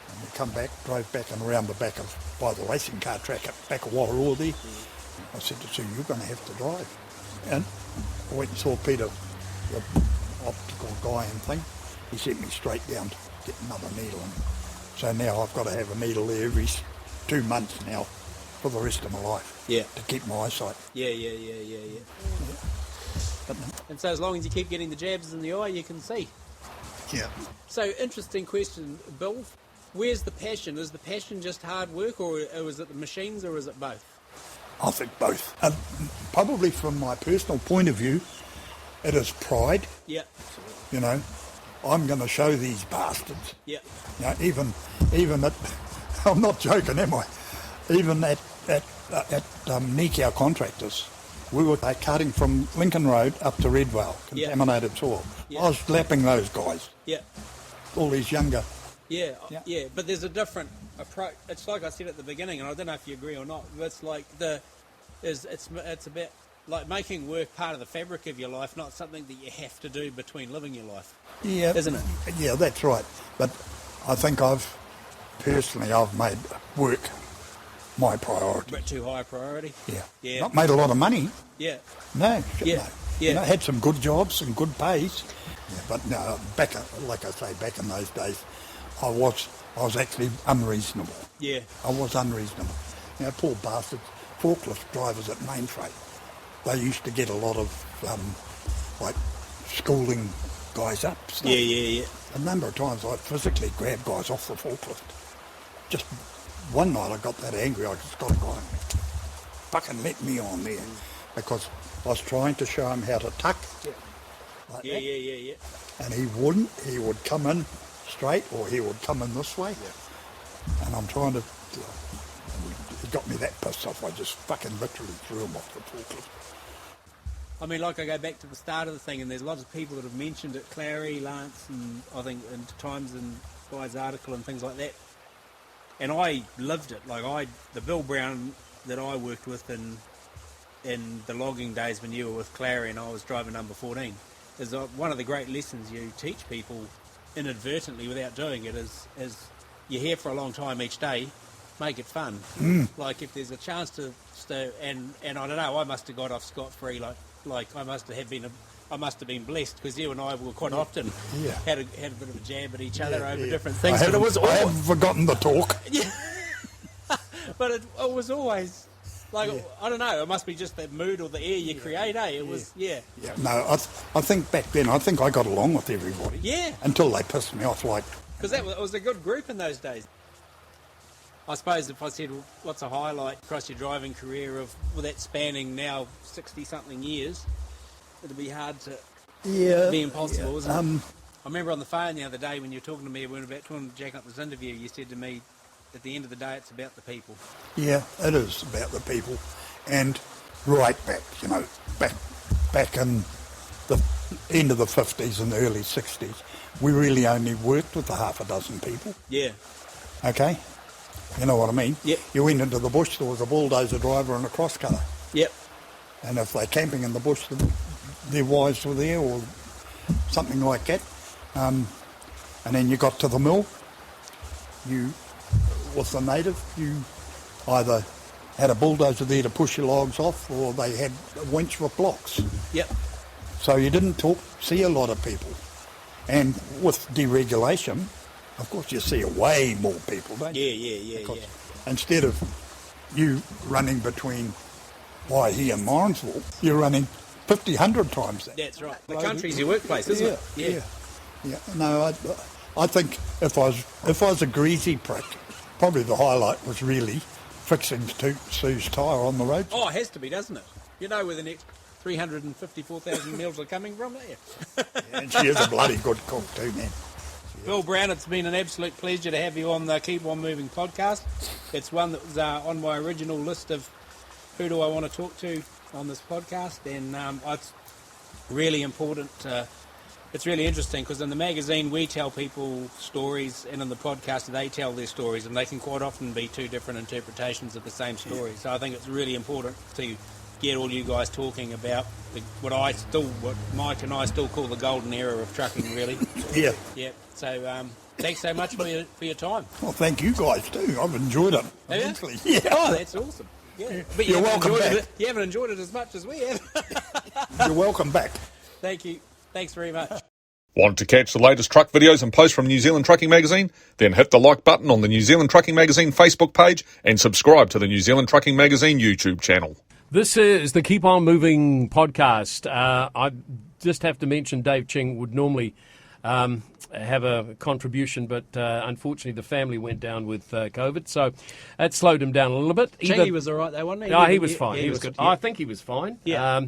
And we come back, drove back and around the back by the racing car track at back of Warrawoa there. I said to Sue, you're going to have to drive. And I went and saw Peter, the optical guy and thing. He sent me straight down to get another needle. And so now I've got to have a needle there every 2 months now for the rest of my life. Yeah. To keep my eyesight. Yeah. And so as long as you keep getting the jabs in the eye, you can see. Yeah. So, interesting question, Bill. Where's the passion? Is the passion just hard work, or is it the machines, or is it both? I think both. Probably from my personal point of view, it is pride. Yeah. You know, I'm going to show these bastards. Yeah. You know, even at, I'm not joking, am I? Even at Nikau Contractors, we were carting from Lincoln Road up to Redvale, contaminated soil. Yeah. I was lapping those guys. Yeah. All these younger. Yeah. But there's a different approach. It's like I said at the beginning, and I don't know if you agree or not. But it's like it's about like making work part of the fabric of your life, not something that you have to do between living your life. Yeah. Isn't it? Yeah, that's right. But I think I've made work my priority. But too high a priority? Yeah. Not made a lot of money. Yeah. No. Yeah. No. You know, had some good jobs and good pays. Yeah, but no, back in those days, I was actually unreasonable. Yeah. I was unreasonable. You know, poor bastards, forklift drivers at Mainfreight, they used to get a lot of, like, schooling guys up. Stuff. Yeah. A number of times I physically grabbed guys off the forklift. just one night I got that angry, I just got a guy and fucking let me on there because I was trying to show him how to tuck. Like that. Yeah. And he wouldn't. He would come in straight or he would come in this way. And I'm trying to... It got me that pissed off. I just fucking literally threw him off the forklift. I mean, like I go back to the start of the thing, and there's lots of people that have mentioned it, Clary, Lance, and I think in Times and Guy's article and things like that. And I lived it. Like the Bill Brown that I worked with in the logging days when you were with Clary and I was driving number 14, is one of the great lessons you teach people inadvertently without doing it is you're here for a long time each day, make it fun. Like if there's a chance to and I don't know, I must have got off scot-free. Like I must have been blessed because you and I were quite often had a bit of a jab at each other over different things. I haven't forgotten the talk. Yeah. But it was always like, I don't know, it must be just that mood or the air you create, eh? It was, No, I think back then, I think I got along with everybody. Yeah. Until they pissed me off, like... Because it was a good group in those days. I suppose if I said, what's a highlight across your driving career with that spanning now 60-something years, it'd be hard to... be impossible, isn't it? I remember on the phone the other day when you were talking to me, when we were about to jack up this interview, you said to me, at the end of the day, it's about the people. Yeah, it is about the people. And right back, back in the end of the 50s and the early 60s, we really only worked with a half a dozen people. Yeah. Okay? You know what I mean? Yep. You went into the bush, there was a bulldozer driver and a cross-cutter. Yep. And if they're camping in the bush, their wives were there or something like that. And then you got to the mill, with the native, you either had a bulldozer there to push your logs off or they had a winch with blocks. Yep. So you didn't see a lot of people. And with deregulation, of course you see way more people, don't you? Yeah. Instead of you running between Waihi and Morrinsville, you're running 50, 100 times that. That's right. The country's your workplace, isn't it? Yeah. No, I think if I was a greasy prick, probably the highlight was really fixing Sue's tyre on the road. Oh, it has to be, doesn't it? You know where the next 354,000 meals are coming from, don't you? And she is a bloody good cook too, man. Bill Brown, it's been an absolute pleasure to have you on the Keep On Moving podcast. It's one that was on my original list of who do I want to talk to on this podcast, and it's really important. It's really interesting because in the magazine we tell people stories, and in the podcast they tell their stories, and they can quite often be two different interpretations of the same story. So I think it's really important to get all you guys talking about what Mike and I still call the golden era of trucking, really. Yeah. So thanks so much for your time. Well, thank you guys too. I've enjoyed it. Immensely. Yeah. Oh, that's awesome. Yeah. But You're welcome back. You haven't enjoyed it as much as we have. You're welcome back. Thank you. Thanks very much. Want to catch the latest truck videos and posts from New Zealand Trucking Magazine? Then hit the like button on the New Zealand Trucking Magazine Facebook page and subscribe to the New Zealand Trucking Magazine YouTube channel. This is the Keep On Moving podcast. I just have to mention Dave Ching would normally have a contribution, but unfortunately the family went down with COVID, so it slowed him down a little bit. He was all right though, wasn't he? No, he was fine. Yeah, he was good. I think he was fine. Yeah.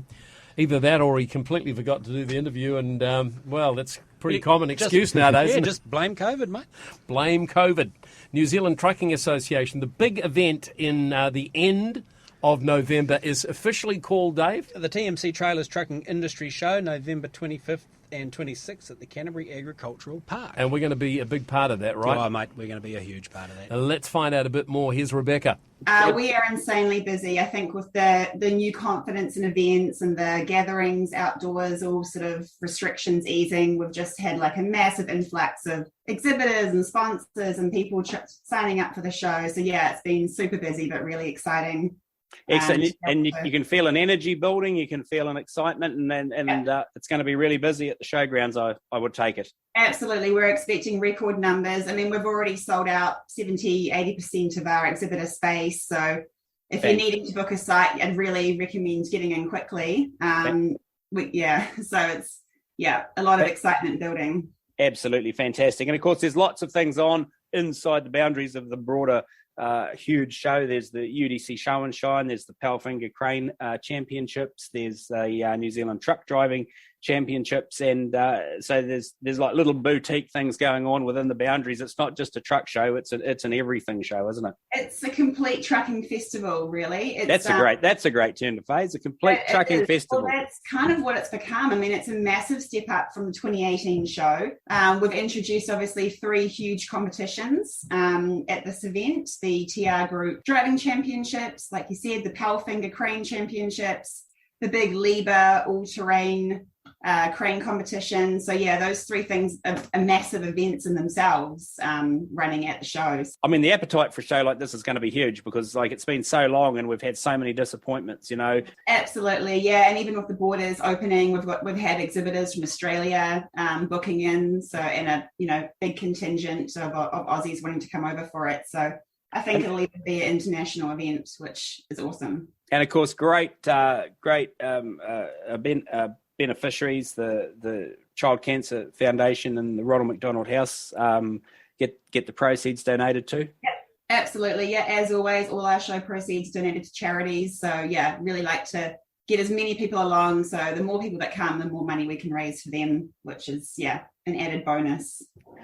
Either that or he completely forgot to do the interview, and, that's a pretty common excuse nowadays. Yeah, just blame COVID, mate. Blame COVID. New Zealand Trucking Association, the big event in the end of November is officially called, Dave? The TMC Trailers Trucking Industry Show, November 25th and 26th at the Canterbury Agricultural Park. And we're going to be a big part of that, right? Oh, mate, we're going to be a huge part of that. Let's find out a bit more. Here's Rebecca. We are insanely busy. I think with the new confidence in events and the gatherings outdoors, all sort of restrictions easing, we've just had like a massive influx of exhibitors and sponsors and people signing up for the show. So yeah, it's been super busy, but really exciting. Excellent. And you can feel an energy building, you can feel an excitement, and it's going to be really busy at the showgrounds, I would take it. Absolutely. We're expecting record numbers. I mean, we've already sold out 70-80% of our exhibitor space. So if you're needing to book a site, I'd really recommend getting in quickly. So it's, a lot of excitement building. Absolutely fantastic. And of course, there's lots of things on inside the boundaries of the broader huge show. There's the UDC Show and Shine, there's the Powfinger Crane Championships, there's the New Zealand Truck Driving Championships, and so there's like little boutique things going on within the boundaries. It's not just a truck show; it's an everything show, isn't it? It's a complete trucking festival, really. That's a great term to phrase. A complete trucking festival. Well, that's kind of what it's become. I mean, it's a massive step up from the 2018 show. We've introduced obviously 3 huge competitions at this event: the TR Group Driving Championships, like you said, the Powfinger Crane Championships, the big Liebherr all-terrain crane competition. So yeah, those 3 things are massive events in themselves, running at the shows. I mean, the appetite for a show like this is going to be huge because like it's been so long and we've had so many disappointments, you know. Absolutely, yeah. And even with the borders opening, we've had exhibitors from Australia booking in, so, and a big contingent of Aussies wanting to come over for it. So I think it'll even be an international event, which is awesome. And of course, great beneficiaries, the Child Cancer Foundation and the Ronald McDonald House get the proceeds donated to. Yep, absolutely. Yeah, as always, all our show proceeds donated to charities. So yeah, really like to get as many people along. So the more people that come, the more money we can raise for them, which is an added bonus.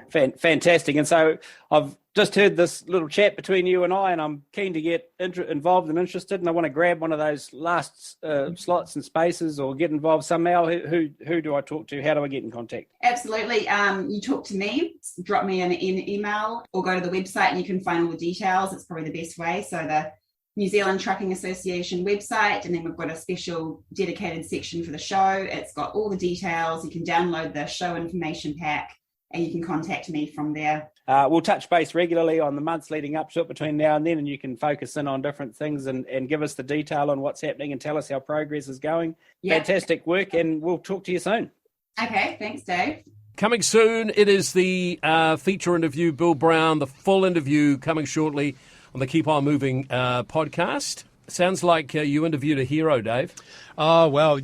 Fantastic. And so I've just heard this little chat between you and I'm keen to get involved and interested, and I want to grab one of those last slots and spaces or get involved somehow. Who do I talk to? How do I get in contact? Absolutely. You talk to me, drop me an email or go to the website and you can find all the details. It's probably the best way. So the New Zealand Trucking Association website, and then we've got a special dedicated section for the show. It's got all the details. You can download the show information pack and you can contact me from there. We'll touch base regularly on the months leading up to it between now and then, and you can focus in on different things and give us the detail on what's happening and tell us how progress is going. Yep. Fantastic work, and we'll talk to you soon. Okay, thanks, Dave. Coming soon, it is the feature interview, Bill Brown, the full interview coming shortly on the Keep On Moving podcast. Sounds like you interviewed a hero, Dave. Oh, well,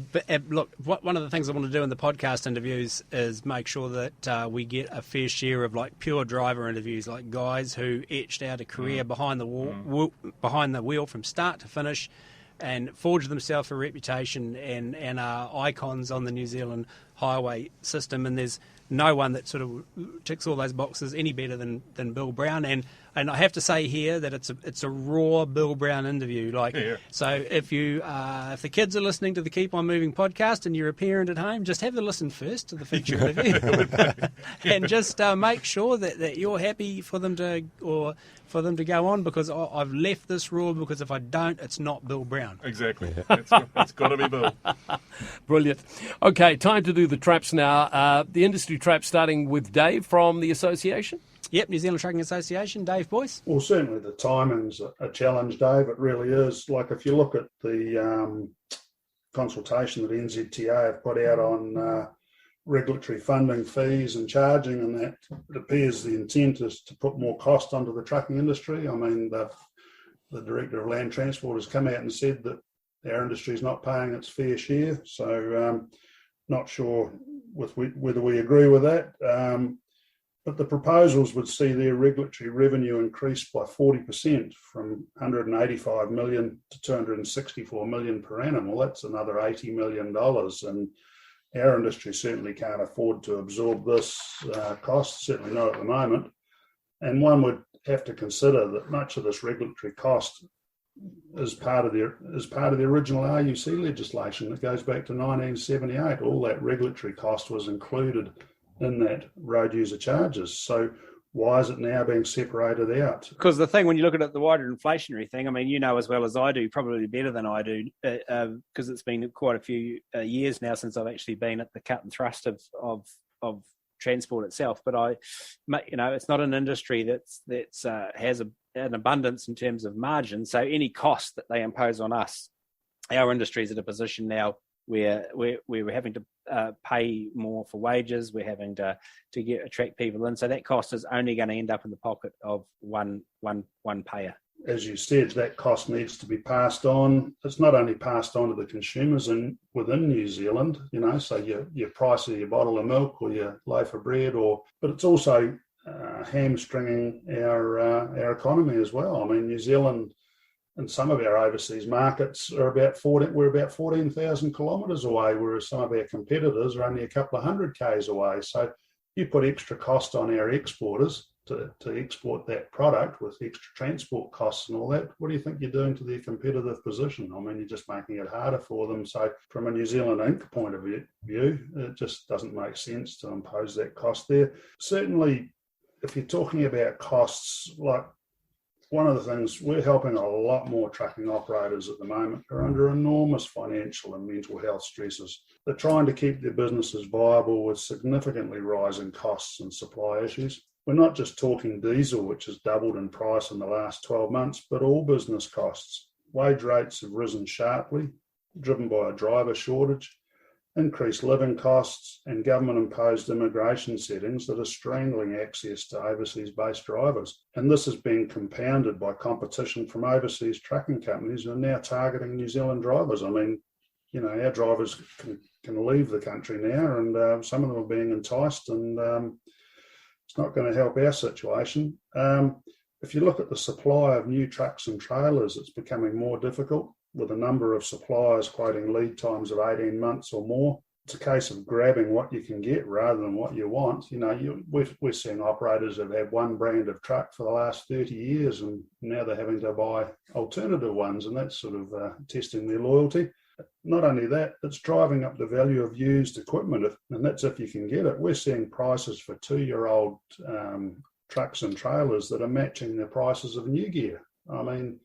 look, one of the things I want to do in the podcast interviews is make sure that we get a fair share of like pure driver interviews, like guys who etched out a career behind the wheel from start to finish and forged themselves a reputation and are icons on the New Zealand highway system. And there's no one that sort of ticks all those boxes any better than Bill Brown. And I have to say here that it's a raw Bill Brown interview. So if the kids are listening to the Keep On Moving podcast and you're a parent at home, just have a listen first to the feature interview, and just make sure that you're happy for them to go on, because I've left this raw because if I don't, it's not Bill Brown. Exactly. It's got to be Bill. Brilliant. Okay, time to do the traps now. The industry trap starting with Dave from the association. Yep, New Zealand Trucking Association. Dave Boyce. Well, certainly the timing's a challenge, Dave. It really is. Like if you look at the consultation that NZTA have put out on regulatory funding, fees and charging, and that, it appears the intent is to put more cost onto the trucking industry. I mean, the Director of Land Transport has come out and said that our industry is not paying its fair share. So not sure whether we agree with that. But the proposals would see their regulatory revenue increase by 40% from 185 million to 264 million per annum. Well, that's another $80 million. And our industry certainly can't afford to absorb this cost, certainly not at the moment. And one would have to consider that much of this regulatory cost is part of the original RUC legislation that goes back to 1978. All that regulatory cost was included in that road user charges. So why is it now being separated out? Because the thing, when you look at it, the wider inflationary thing, I mean, you know as well as I do, probably better than I do, because it's been quite a few years now since I've actually been at the cut and thrust of transport itself. But it's not an industry that has an abundance in terms of margin. So any cost that they impose on us, our industry is at a position now where we're having to pay more for wages, we're having to attract people in. So that cost is only going to end up in the pocket of one payer. As you said, that cost needs to be passed on. It's not only passed on to the consumers within New Zealand, so your price of your bottle of milk or your loaf of bread, but it's also hamstringing our economy as well. I mean, New Zealand and some of our overseas markets are we're about 14,000 kilometres away, whereas some of our competitors are only a couple of hundred k's away. So you put extra cost on our exporters to export that product with extra transport costs and all that. What do you think you're doing to their competitive position? I mean, you're just making it harder for them. So from a New Zealand Inc. point of view, it just doesn't make sense to impose that cost there. Certainly, if you're talking about costs, like one of the things, we're helping a lot more trucking operators at the moment who are under enormous financial and mental health stresses. They're trying to keep their businesses viable with significantly rising costs and supply issues. We're not just talking diesel, which has doubled in price in the last 12 months, but all business costs. Wage rates have risen sharply, driven by a driver shortage, increased living costs, and government-imposed immigration settings that are strangling access to overseas-based drivers. And this has been compounded by competition from overseas trucking companies who are now targeting New Zealand drivers. I mean, you know, our drivers can leave the country now, and some of them are being enticed, and it's not going to help our situation. If you look at the supply of new trucks and trailers, it's becoming more difficult, with a number of suppliers quoting lead times of 18 months or more. It's a case of grabbing what you can get rather than what you want. You know, we're seeing operators that have had one brand of truck for the last 30 years, and now they're having to buy alternative ones, and that's sort of testing their loyalty. Not only that, it's driving up the value of used equipment, and that's if you can get it. We're seeing prices for 2-year-old trucks and trailers that are matching the prices of new gear. I mean,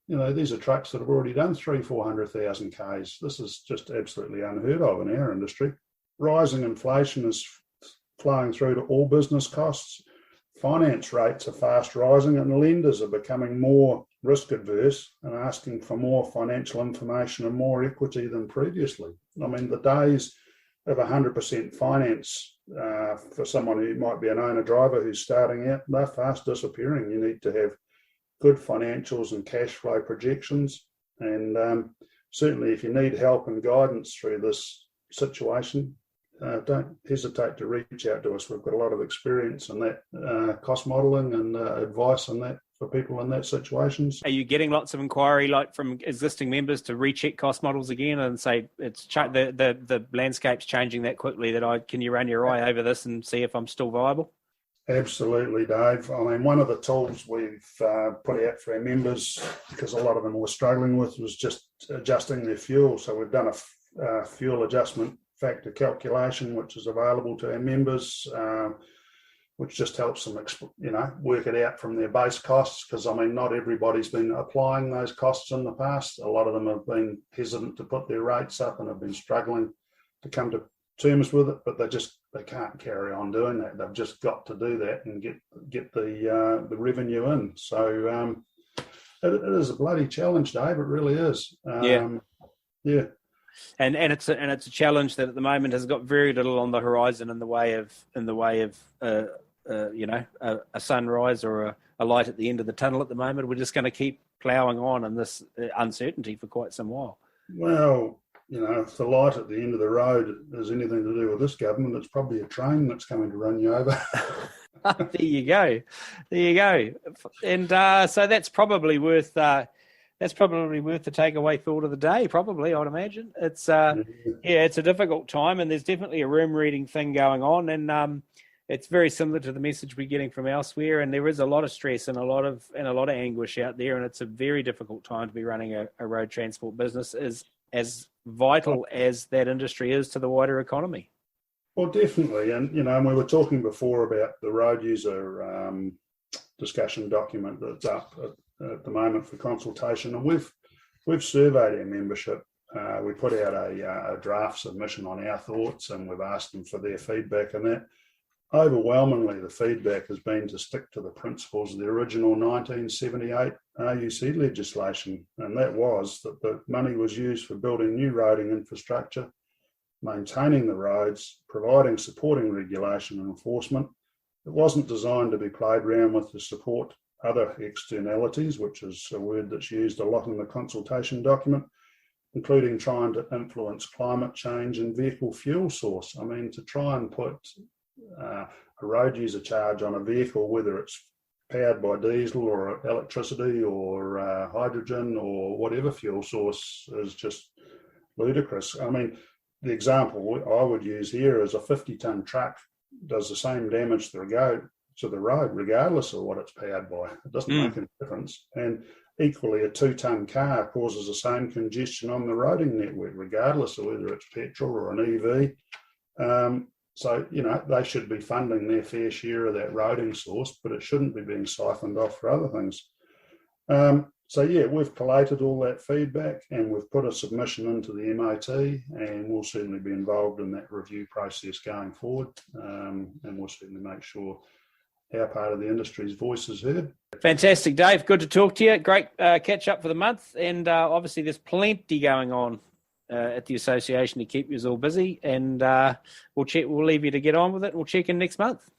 you know, these are trucks that have already done 300,000-400,000 Ks. This is just absolutely unheard of in our industry. Rising inflation is flowing through to all business costs. Finance rates are fast rising, and lenders are becoming more risk adverse and asking for more financial information and more equity than previously. I mean, the days of 100% finance for someone who might be an owner-driver who's starting out, they're fast disappearing. You need to have good financials and cash flow projections. And certainly if you need help and guidance through this situation, don't hesitate to reach out to us. We've got a lot of experience in that, cost modelling and advice on that for people in that situations. Are you getting lots of inquiry, like from existing members, to recheck cost models again and say it's the landscape's changing that quickly that can you run your eye over this and see if I'm still viable? Absolutely, Dave. I mean, one of the tools we've put out for our members, because a lot of them were struggling with, was just adjusting their fuel. So we've done a fuel adjustment factor calculation, which is available to our members, which just helps them, work it out from their base costs. Because, I mean, not everybody's been applying those costs in the past. A lot of them have been hesitant to put their rates up and have been struggling to come to terms with it, but they can't carry on doing that. They've just got to do that and get the revenue in. So it is a bloody challenge, Dave. It really is. Yeah. And it's a challenge that at the moment has got very little on the horizon in the way of a sunrise or a light at the end of the tunnel at the moment. We're just going to keep ploughing on in this uncertainty for quite some while. Well, you know, if the light at the end of the road has anything to do with this government, it's probably a train that's coming to run you over. There you go. And so that's probably worth the takeaway thought of the day. Probably, I'd imagine. It's it's a difficult time, and there's definitely a room reading thing going on, and it's very similar to the message we're getting from elsewhere. And there is a lot of stress and a lot of anguish out there, and it's a very difficult time to be running a road transport business. As vital as that industry is to the wider economy. Well, definitely. And, you know, we were talking before about the road user discussion document that's up at the moment for consultation. And we've surveyed our membership. We put out a draft submission on our thoughts, and we've asked them for their feedback. And that overwhelmingly the feedback has been to stick to the principles of the original 1978 RUC legislation, and that was that the money was used for building new roading infrastructure, maintaining the roads, providing supporting regulation and enforcement. It wasn't designed to be played around with to support other externalities, which is a word that's used a lot in the consultation document, including trying to influence climate change and vehicle fuel source. I mean, to try and put road user charge on a vehicle, whether it's powered by diesel or electricity or hydrogen or whatever fuel source, is just ludicrous. I mean, the example I would use here is a 50-ton truck does the same damage to the road regardless of what it's powered by. It doesn't make any difference. And equally, a 2-ton car causes the same congestion on the roading network regardless of whether it's petrol or an EV. So, they should be funding their fair share of that roading source, but it shouldn't be being siphoned off for other things. We've collated all that feedback and we've put a submission into the MOT, and we'll certainly be involved in that review process going forward. And we'll certainly make sure our part of the industry's voice is heard. Fantastic, Dave. Good to talk to you. Great catch up for the month. And obviously there's plenty going on at the association to keep you all busy. And we'll leave you to get on with it. We'll check in next month.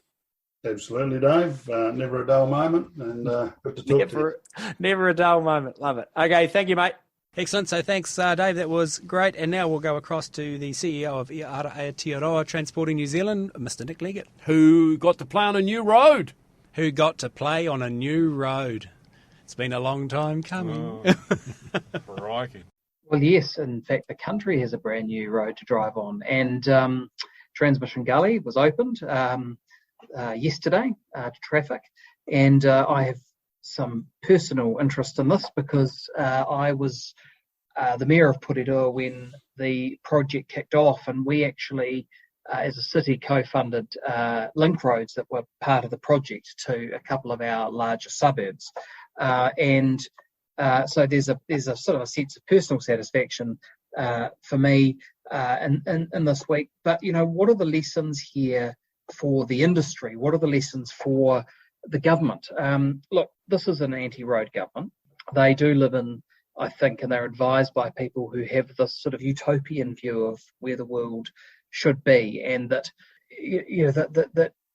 Absolutely, Dave. Never a dull moment, and good to talk to you. Never a dull moment. Love it. Okay, thank you, mate. Excellent. So thanks, Dave. That was great. And now we'll go across to the CEO of Aotearoa Transporting New Zealand, Mr. Nick Leggett. Who got to play on a new road. It's been a long time coming. Crikey. Well, yes. In fact, the country has a brand new road to drive on. And Transmission Gully was opened yesterday to traffic. And I have some personal interest in this because I was the mayor of Porirua when the project kicked off, and we actually, as a city, co-funded link roads that were part of the project to a couple of our larger suburbs. So there's a sort of a sense of personal satisfaction for me in this week. But, what are the lessons here for the industry? What are the lessons for the government? Look, this is an anti-road government. They do live in, I think, and they're advised by people who have this sort of utopian view of where the world should be, and that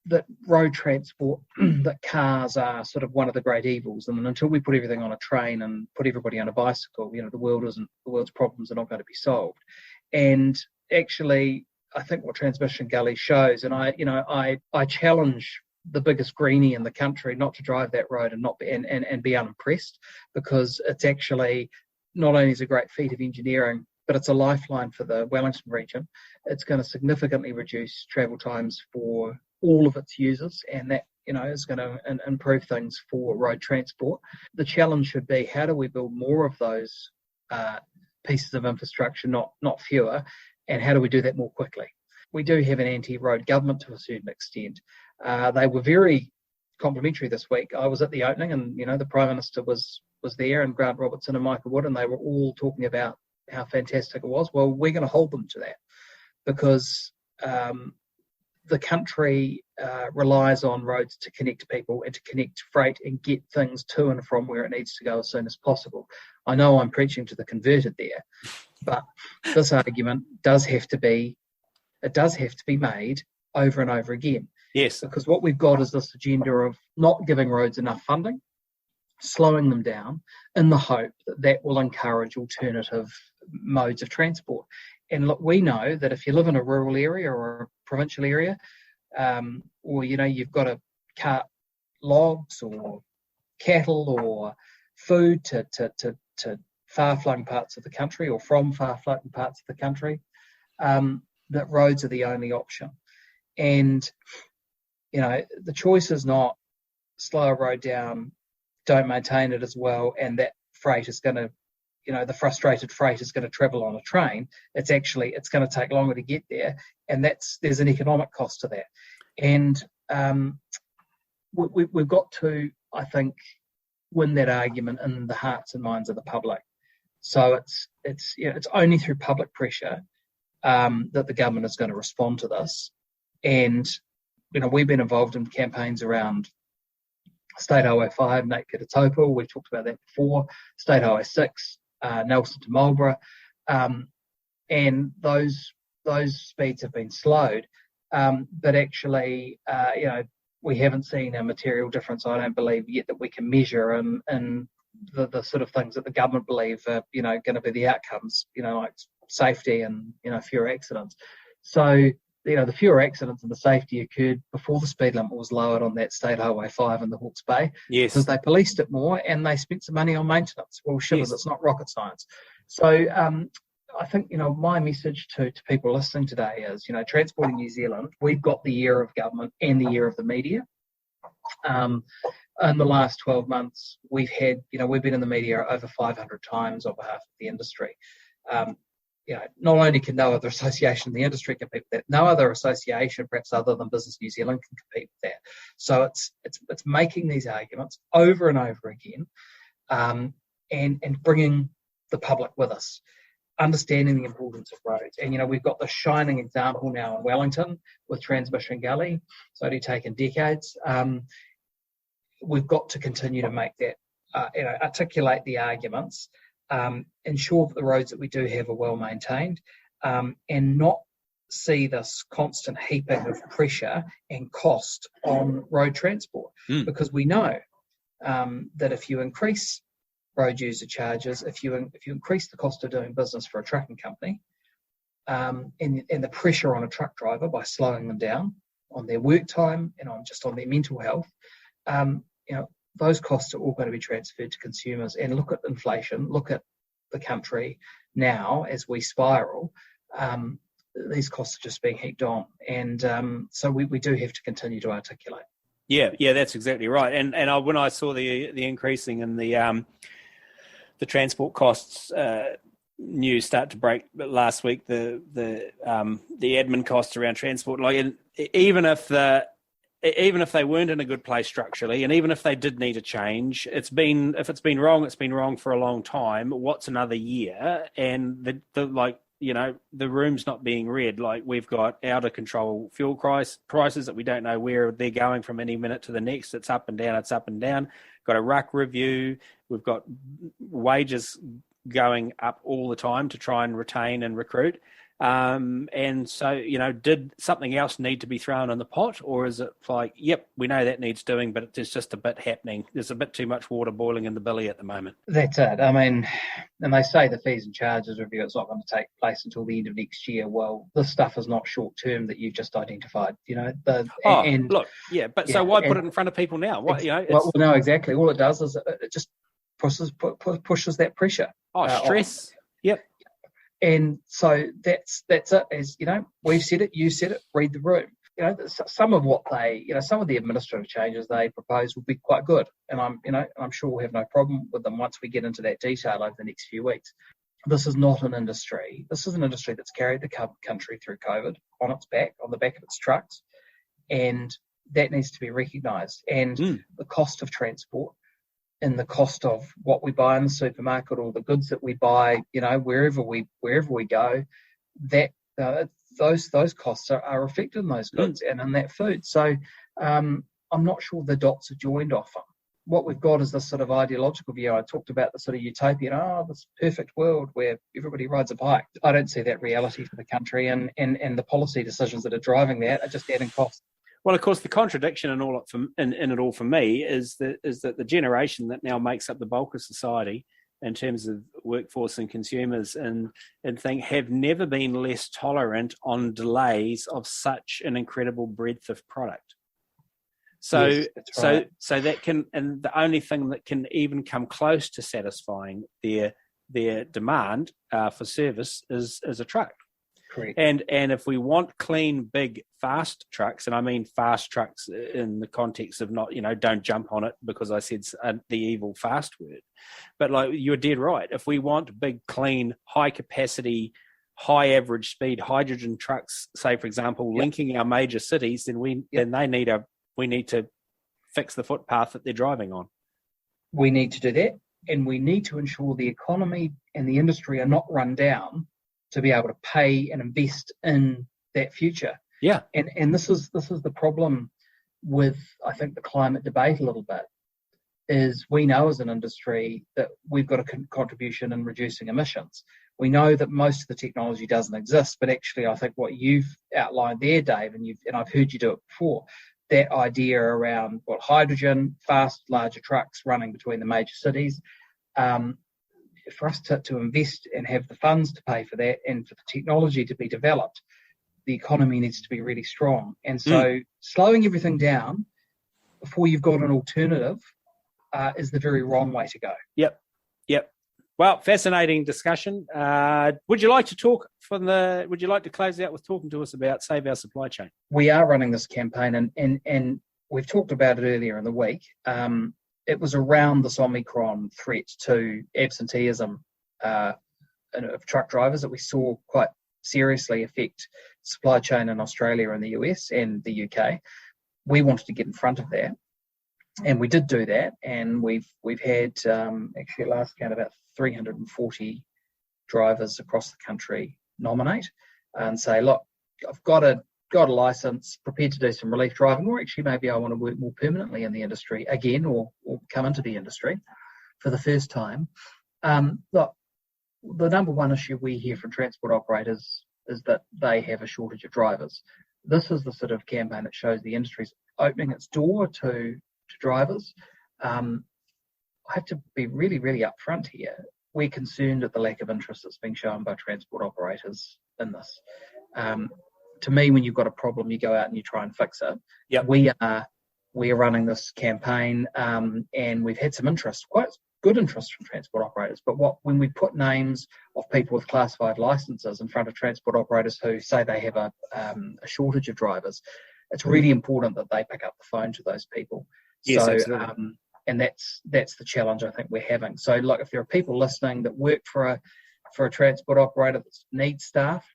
that road transport, that cars are sort of one of the great evils. And until we put everything on a train and put everybody on a bicycle, the world's problems are not going to be solved. And actually, I think what Transmission Gully shows, and I challenge the biggest greenie in the country not to drive that road and be unimpressed, because it's actually not only is a great feat of engineering, but it's a lifeline for the Wellington region. It's going to significantly reduce travel times for all of its users, and that is going to improve things for road transport. The challenge should be, how do we build more of those pieces of infrastructure, not fewer, and how do we do that more quickly? We do have an anti-road government to a certain extent. They were very complimentary this week. I was at the opening, and the Prime Minister was there, and Grant Robertson and Michael Wood, and they were all talking about how fantastic it was. Well, we're going to hold them to that, because the country relies on roads to connect people and to connect freight and get things to and from where it needs to go as soon as possible. I know I'm preaching to the converted there, but this argument does have to be made over and over again. Yes. Because what we've got is this agenda of not giving roads enough funding, slowing them down, in the hope that will encourage alternative modes of transport. And look, we know that if you live in a rural area or a provincial area, or you've got to cart logs or cattle or food to far-flung parts of the country, or from far-flung parts of the country, that roads are the only option. And the choice is not slow a road down, don't maintain it as well, and that freight is going to, the frustrated freight is going to travel on a train. It's going to take longer to get there, and there's an economic cost to that. And we've got to, I think, win that argument in the hearts and minds of the public. So it's only through public pressure that the government is going to respond to this. And we've been involved in campaigns around State Highway 5, Nate Kitatopa, we've talked about that before, State Highway 6, Nelson to Marlborough, and those speeds have been slowed. But actually, we haven't seen a material difference, I don't believe, yet that we can measure in the sort of things that the government believe are, going to be the outcomes, like safety and, fewer accidents. So the fewer accidents and the safety occurred before the speed limit was lowered on that State Highway 5 in the Hawke's Bay. Yes. Because they policed it more and they spent some money on maintenance. Well, shivers, Yes. It's not rocket science. So I think, my message to people listening today is, Transporting New Zealand, we've got the year of government and the year of the media. In the last 12 months, we've been in the media over 500 times on behalf of the industry. Not only can no other association in the industry compete with that, no other association, perhaps other than Business New Zealand, can compete with that. So it's making these arguments over and over again, and bringing the public with us, understanding the importance of roads. And we've got the shining example now in Wellington with Transmission Gully. It's only taken decades. We've got to continue to make that, articulate the arguments. Ensure that the roads that we do have are well maintained, and not see this constant heaping of pressure and cost on road transport. Because we know that if you increase road user charges, if you increase the cost of doing business for a trucking company, and the pressure on a truck driver by slowing them down on their work time and on their mental health, those costs are all going to be transferred to consumers. And look at inflation, look at the country now as we spiral. These costs are just being heaped on. And so we do have to continue to articulate. Yeah, that's exactly right. And when I saw the increasing in the transport costs news start to break last week, the admin costs around transport, even if they weren't in a good place structurally, and even if they did need a change, if it's been wrong for a long time. What's another year? And the room's not being read. Like, we've got out of control fuel prices that we don't know where they're going from any minute to the next. It's up and down. Got a ruck review. We've got wages going up all the time to try and retain and recruit. And so, did something else need to be thrown in the pot, or is it like, yep, we know that needs doing, but there's just a bit happening. There's a bit too much water boiling in the billy at the moment. That's it. I mean, and they say the fees and charges review, it's not going to take place until the end of next year. Well, this stuff is not short term that you've just identified, So why put it in front of people now? No, exactly. All it does is it just pushes that pressure. Stress. Yep. And so that's it. As we've said it, you said it. Read the room. Some of some of the administrative changes they propose will be quite good, and I'm sure we'll have no problem with them once we get into that detail over the next few weeks. This is not an industry. This is an industry that's carried the country through COVID on its back, on the back of its trucks, and that needs to be recognised. And the cost of transport, and the cost of what we buy in the supermarket, or the goods that we buy, wherever we go, that those costs are reflected in those goods and in that food. So I'm not sure the dots are joined often. What we've got is this sort of ideological view. I talked about the sort of utopian, this perfect world where everybody rides a bike. I don't see that reality for the country, and the policy decisions that are driving that are just adding costs. Well, of course, the contradiction in it all for me is that the generation that now makes up the bulk of society in terms of workforce and consumers and have never been less tolerant on delays of such an incredible breadth of product. So, yes, that's right. so that can, and the only thing that can even come close to satisfying their demand for service is a truck. Correct. And if we want clean, big, fast trucks, and I mean fast trucks in the context of not, don't jump on it because I said the evil fast word, but you're dead right. If we want big, clean, high capacity, high average speed hydrogen trucks, say for example, linking our major cities, then we need to fix the footpath that they're driving on. We need to do that, and we need to ensure the economy and the industry are not run down to be able to pay and invest in that future. Yeah. And this is the problem with, I think, the climate debate a little bit, is we know as an industry that we've got a contribution in reducing emissions. We know that most of the technology doesn't exist, but actually I think what you've outlined there, Dave, and I've heard you do it before, that idea around hydrogen, fast, larger trucks running between the major cities, for us to invest and have the funds to pay for that and for the technology to be developed, the economy needs to be really strong. And so slowing everything down before you've got an alternative is the very wrong way to go. Yep. Well, fascinating discussion. Would you like to close out with talking to us about Save Our Supply Chain? We are running this campaign, and we've talked about it earlier in the week. It was around this Omicron threat to absenteeism of truck drivers that we saw quite seriously affect supply chain in Australia and the US and the UK. We wanted to get in front of that, and we did do that. And we've had actually at last count about 340 drivers across the country nominate and say, look, I've got a license, prepared to do some relief driving, or actually maybe I want to work more permanently in the industry again, or come into the industry for the first time. Look, the number one issue we hear from transport operators is that they have a shortage of drivers. This is the sort of campaign that shows the industry's opening its door to drivers. I have to be really, really upfront here. We're concerned at the lack of interest that's being shown by transport operators in this. To me, when you've got a problem, you go out and you try and fix it. Yep. We are running this campaign, and we've had some interest, quite good interest from transport operators. But when we put names of people with classified licences in front of transport operators who say they have a shortage of drivers, it's really important that they pick up the phone to those people. Yes, so, absolutely. And that's the challenge I think we're having. So, like, if there are people listening that work for a transport operator that needs staff,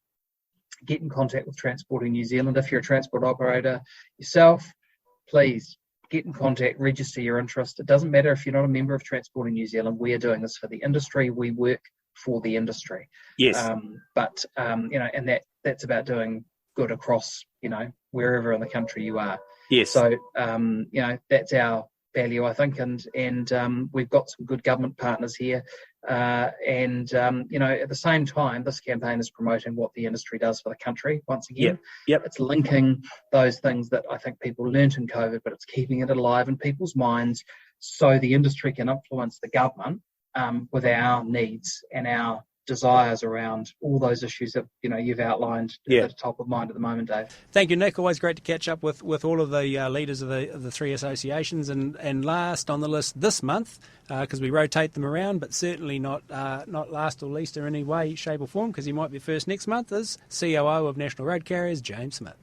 get in contact with Transporting New Zealand. If you're a transport operator yourself, please get in contact, register your interest. It doesn't matter if you're not a member of Transporting New Zealand. We are doing this for the industry. We work for the industry. Yes. And that's about doing good across, wherever in the country you are. Yes. So, that's our value, I think, and we've got some good government partners here. At the same time, this campaign is promoting what the industry does for the country. Once again, It's linking those things that I think people learnt in COVID, but it's keeping it alive in people's minds, so the industry can influence the government with our needs and our desires around all those issues that you've outlined that are top of mind at the moment, Dave. Thank you, Nick. Always great to catch up with all of the leaders of the three associations. And last on the list this month, because we rotate them around, but certainly not last or least in any way, shape or form, because he might be first next month, is COO of National Road Carriers, James Smith.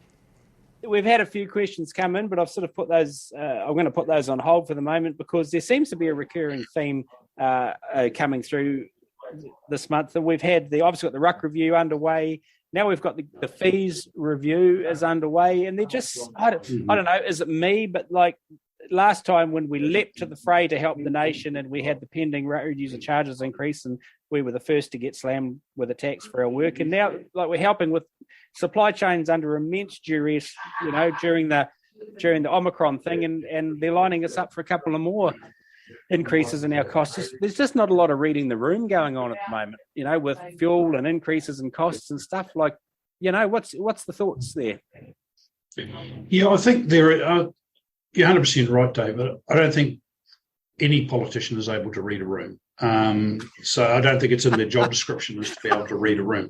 We've had a few questions come in, but I've sort of put those. I'm going to put those on hold for the moment, because there seems to be a recurring theme coming through this month. That we've had obviously got the ruck review underway. Now we've got the fees review is underway, and they're just I don't know, is it me, but like last time when we leapt to the fray to help the nation, and we had the pending road user charges increase, and we were the first to get slammed with a tax for our work, and now like we're helping with supply chains under immense duress, during the Omicron thing, and they're lining us up for a couple of more increases in our costs. There's just not a lot of reading the room going on at the moment, with fuel and increases in costs and stuff. Like, what's the thoughts there? Yeah, I think there are. You're 100% right, David. I don't think any politician is able to read a room. So I don't think it's in their job description is to be able to read a room.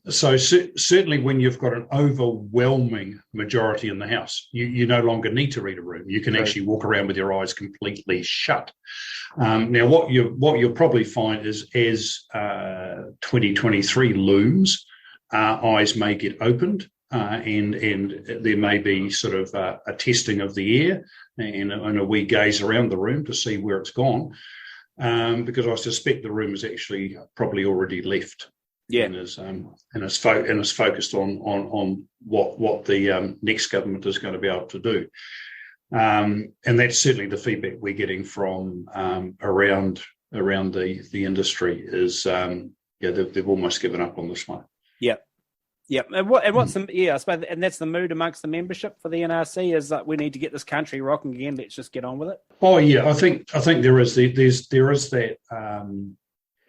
Certainly when you've got an overwhelming majority in the House, you no longer need to read a room. You can actually walk around with your eyes completely shut. Now, what you'll probably find is as 2023 looms, eyes may get opened. And there may be sort of a testing of the air and a wee gaze around the room to see where it's gone, because I suspect the room is actually probably already left. Yeah, and is focused on what the next government is going to be able to do, and that's certainly the feedback we're getting from around the industry is they've almost given up on this one. Yeah, and what's I suppose, and that's the mood amongst the membership for the NRC is that we need to get this country rocking again. Let's just get on with it. Oh yeah, I think there is that.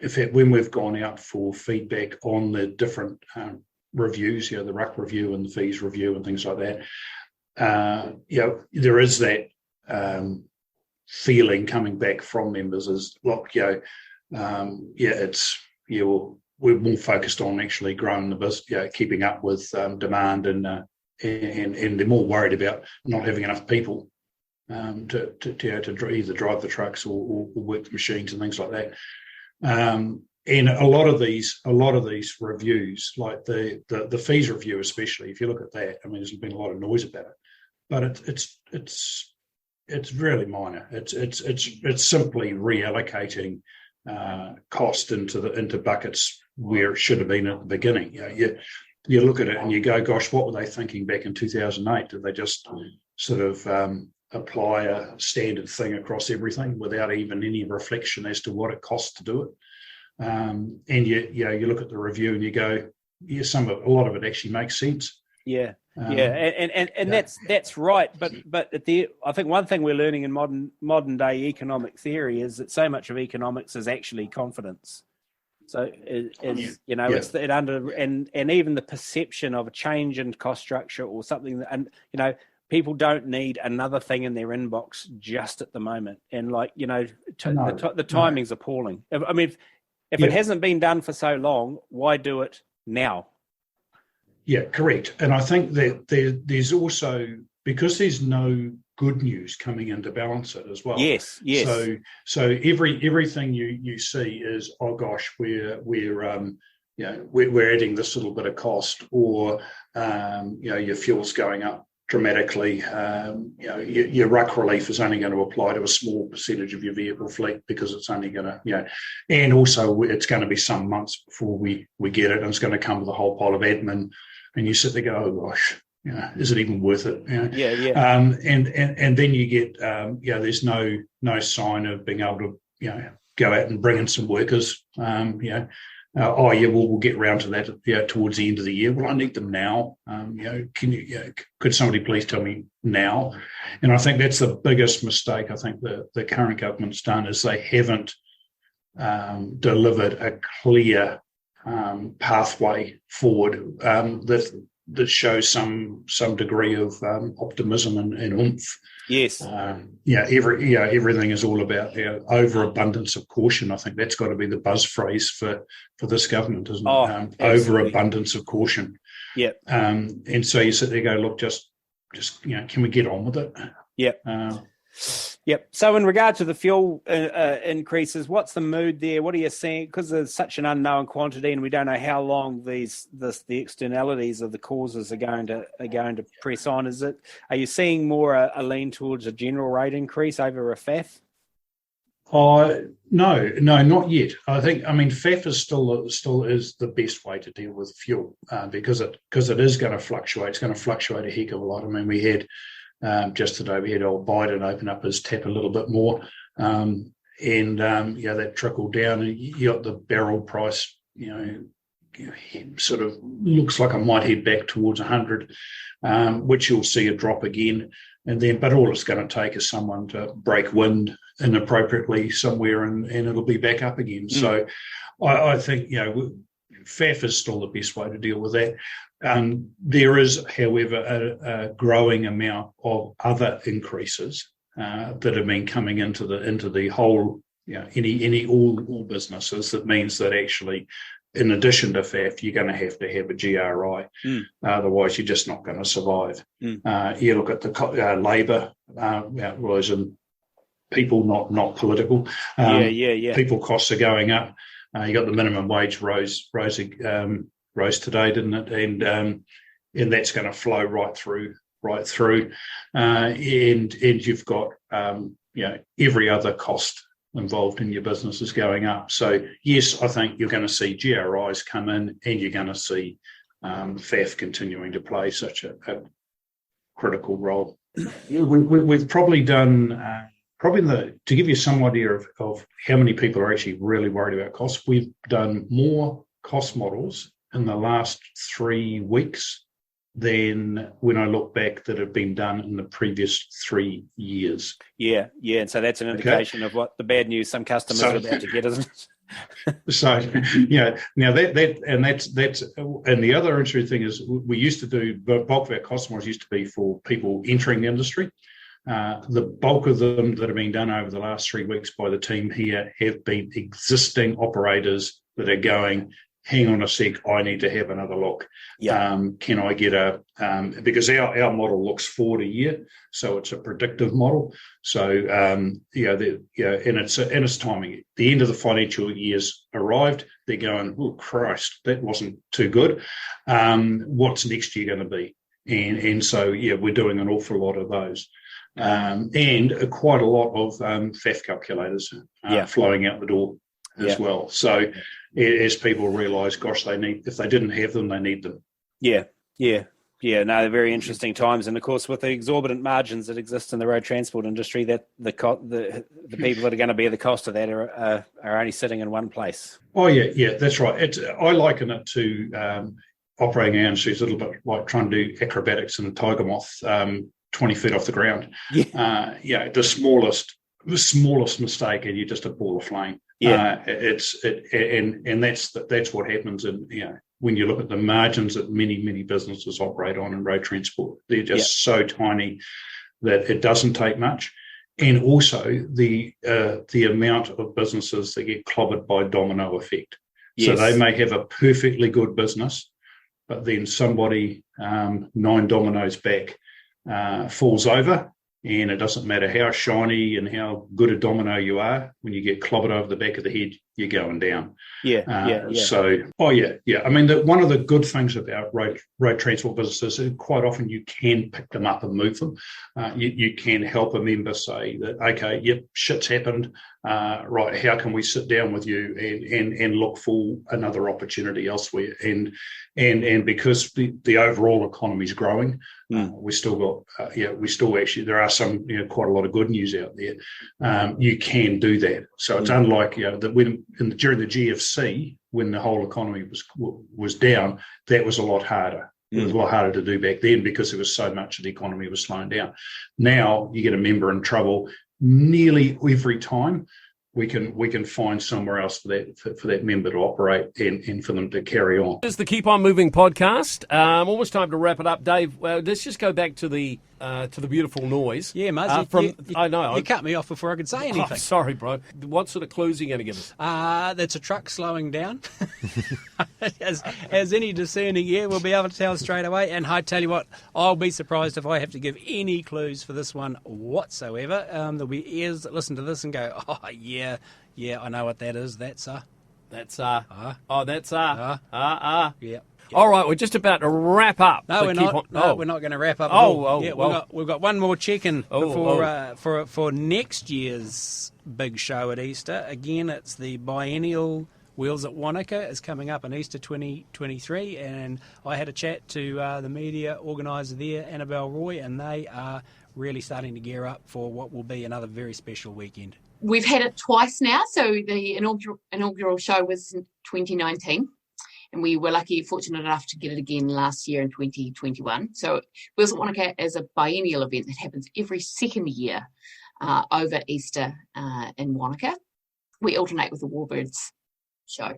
In fact, when we've gone out for feedback on the different reviews, the ruck review and the fees review and things like that, there is that feeling coming back from members is look, we're more focused on actually growing the business, keeping up with demand, and they're more worried about not having enough people to either drive the trucks or work the machines and things like that. And a lot of these reviews, like the fees review especially, if you look at that, I mean, there's been a lot of noise about it, but it's really minor. It's simply reallocating cost into buckets where it should have been at the beginning. You look at it and you go, gosh, what were they thinking back in 2008? Did they just sort of apply a standard thing across everything without even any reflection as to what it costs to do it? And you look at the review and you go, yeah, a lot of it actually makes sense. Yeah. And that's right. But I think one thing we're learning in modern day economic theory is that so much of economics is actually confidence. So it's it under and even the perception of a change in cost structure or something, and people don't need another thing in their inbox just at the moment. And the timing's appalling. I mean, if it hasn't been done for so long, why do it now? Yeah, correct. And I think that there's also, because there's no good news coming in to balance it as well. Yes. So everything you see is, oh gosh, we're adding this little bit of cost, or your fuel's going up dramatically. Your ruck relief is only going to apply to a small percentage of your vehicle fleet because it's only going to, and also it's going to be some months before we get it, and it's going to come with a whole pile of admin, and you sit there go, oh gosh, is it even worth it? And then you get, there's no sign of being able to, go out and bring in some workers. We'll get round to that towards the end of the year. Well, I need them now. Could somebody please tell me now? And I think that's the biggest mistake I think the current government's done, is they haven't delivered a clear pathway forward that shows some degree of optimism and oomph. Yes. Everything is all about overabundance of caution. I think that's got to be the buzz phrase for this government, isn't it? Overabundance of caution. Yeah. And so you sit there and go, look, just can we get on with it? Yep. Yep. So in regard to the fuel increases, what's the mood there? What are you seeing? Because there's such an unknown quantity, and we don't know how long the externalities of the causes are going to press on. Are you seeing more a lean towards a general rate increase over a FAF? No, not yet. FAF is still is the best way to deal with fuel because it is going to fluctuate. It's going to fluctuate a heck of a lot. I mean, we had. Just today, we had old Biden open up his tap a little bit more, that trickled down. And you got the barrel price, sort of looks like it might head back towards 100, which you'll see a drop again. But all it's going to take is someone to break wind inappropriately somewhere, and it'll be back up again. So, I think FAF is still the best way to deal with that. There is, however, a growing amount of other increases that have been coming into the whole, all businesses. That means that actually, in addition to FAF, you're going to have a GRI. Otherwise, you're just not going to survive. You look at the labour, was in people, not political. People costs are going up. You got the minimum wage rose today, didn't it? And that's going to flow right through. And you've got every other cost involved in your business is going up. So yes, I think you're going to see GRIs come in, and you're going to see FAF continuing to play such a critical role. We've probably done. To give you some idea of how many people are actually really worried about costs, we've done more cost models in the last 3 weeks than when I look back that have been done in the previous 3 years. Yeah. And so that's an indication of what the bad news some customers are about to get, isn't it? So, now that's and the other interesting thing is we used to do, the bulk of our cost models used to be for people entering the industry. The bulk of them that have been done over the last 3 weeks by the team here have been existing operators that are going, hang on a sec, I need to have another look. Yeah. Can I get because our model looks forward a year, so it's a predictive model. So, and it's timing. The end of the financial year's arrived. They're going, oh, Christ, that wasn't too good. What's next year going to be? And so, we're doing an awful lot of those. And quite a lot of FAF calculators flowing out the door as well. So as people realise, gosh, if they didn't have them, they need them. Yeah. No, they're very interesting times, and of course, with the exorbitant margins that exist in the road transport industry, that the people that are going to bear the cost of that are only sitting in one place. Oh yeah, that's right. I liken it to operating our industry is a little bit like trying to do acrobatics in a tiger moth, 20 feet off the ground. The smallest mistake, and you're just a ball of flame. And that's what happens. And when you look at the margins that many businesses operate on in road transport, they're just so tiny that it doesn't take much. And also the amount of businesses that get clobbered by domino effect. So they may have a perfectly good business, but then somebody 9 dominoes back falls over, and it doesn't matter how shiny and how good a domino you are, when you get clobbered over the back of the head, you're going down. So, I mean, one of the good things about road transport businesses is quite often you can pick them up and move them. You can help a member say that, okay, yep, shit's happened. Right, how can we sit down with you and look for another opportunity elsewhere? And because the overall economy is growing, we still got there are some quite a lot of good news out there. You can do that. So it's unlike that during the GFC, when the whole economy was down, that was a lot harder. It was a lot harder to do back then because there was so much of the economy was slowing down. Now you get a member in trouble nearly every time. We can find somewhere else for that member to operate and for them to carry on. This is the Keep On Moving podcast. Almost time to wrap it up, Dave. Let's just go back to the beautiful noise. Yeah, Muzz, I know you cut me off before I could say anything. Oh, sorry, bro. What sort of clues are you going to give us? That's a truck slowing down. as any discerning ear will be able to tell straight away. And I tell you what, I'll be surprised if I have to give any clues for this one whatsoever. There'll be ears that listen to this and go, oh yeah, I know what that is. Yeah. All right, we're just about to wrap up. No, we're not. We're not going to wrap up. We've got one more check-in for next year's big show at Easter. Again, it's the biennial Wheels at Wanaka is coming up in Easter 2023, and I had a chat to the media organiser there, Annabelle Roy, and they are really starting to gear up for what will be another very special weekend. We've had it twice now, so the inaugural show was in 2019. And we were fortunate enough to get it again last year in 2021. So Wheels at Wanaka is a biennial event that happens every second year over Easter in Wanaka. We alternate with the Warbirds show.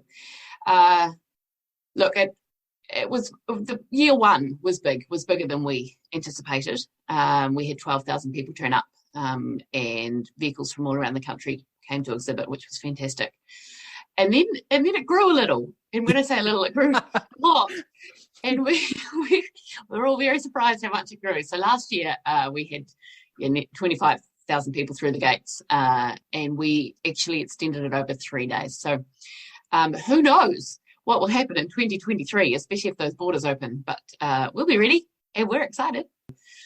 It was the year one was bigger than we anticipated. We had 12,000 people turn up, and vehicles from all around the country came to exhibit, which was fantastic. And then it grew a little. And when I say a little, it grew a lot. And we were all very surprised how much it grew. So last year we had 25,000 people through the gates, and we actually extended it over 3 days. So who knows what will happen in 2023, especially if those borders open. But we'll be ready, and we're excited.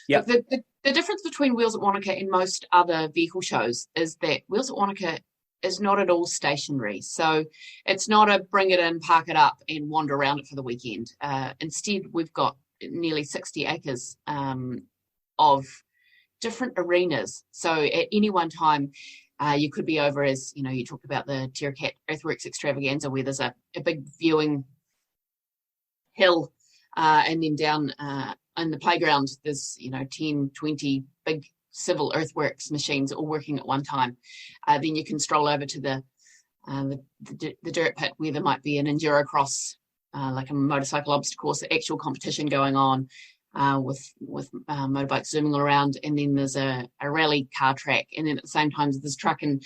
Yeah. The difference between Wheels at Wanaka and most other vehicle shows is that Wheels at Wanaka is not at all stationary. So it's not a bring it in, park it up and wander around it for the weekend. Instead, we've got nearly 60 acres of different arenas. So at any one time, you could be over as, you talked about the Tiracat Earthworks extravaganza where there's a big viewing hill, and then down in the playground, there's, 10, 20 big civil earthworks machines all working at one time. Then you can stroll over to the dirt pit where there might be an enduro cross, like a motorcycle obstacle course, actual competition going on with motorbikes zooming around. And then there's a rally car track. And then at the same time, there's truck and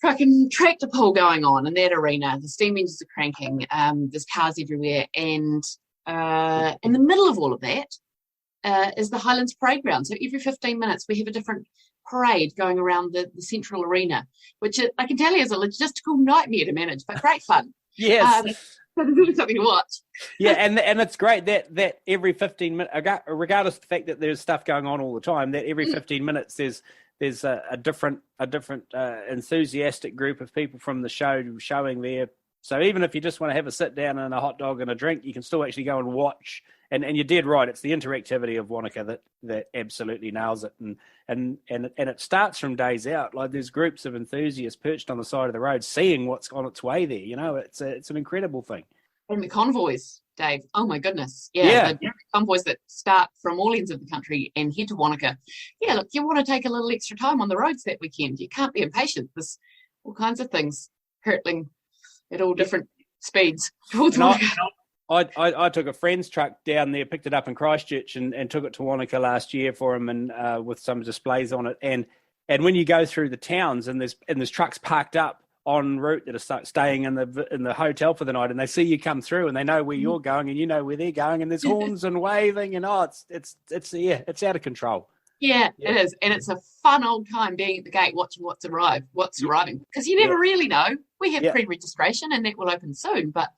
fucking tractor pull going on in that arena. The steam engines are cranking. There's cars everywhere, and in the middle of all of that is the Highlands Parade Ground. So every 15 minutes we have a different parade going around the central arena, which I can tell you is a logistical nightmare to manage, but great fun. Yes. So there's really something to watch. Yeah, and it's great that every 15 minutes, regardless of the fact that there's stuff going on all the time, that every 15 minutes there's a different enthusiastic group of people from the show showing there. So even if you just want to have a sit down and a hot dog and a drink, you can still actually go and watch. And you're dead right. It's the interactivity of Wanaka that absolutely nails it. And it starts from days out. Like there's groups of enthusiasts perched on the side of the road, seeing what's on its way there. You know, it's an incredible thing. And the convoys, Dave. Oh my goodness. Yeah. The convoys that start from all ends of the country and head to Wanaka. Yeah, look, you want to take a little extra time on the roads that weekend. You can't be impatient. There's all kinds of things hurtling at all different speeds towards Wanaka. I took a friend's truck down there, picked it up in Christchurch and took it to Wanaka last year for him, and with some displays on it. And when you go through the towns and there's trucks parked up en route that are staying in the hotel for the night, and they see you come through and they know where you're going and you know where they're going, and there's horns and waving, and it's out of control. Yeah, it is. And it's a fun old time being at the gate watching what's arriving, because you never really know. We have pre-registration and that will open soon, but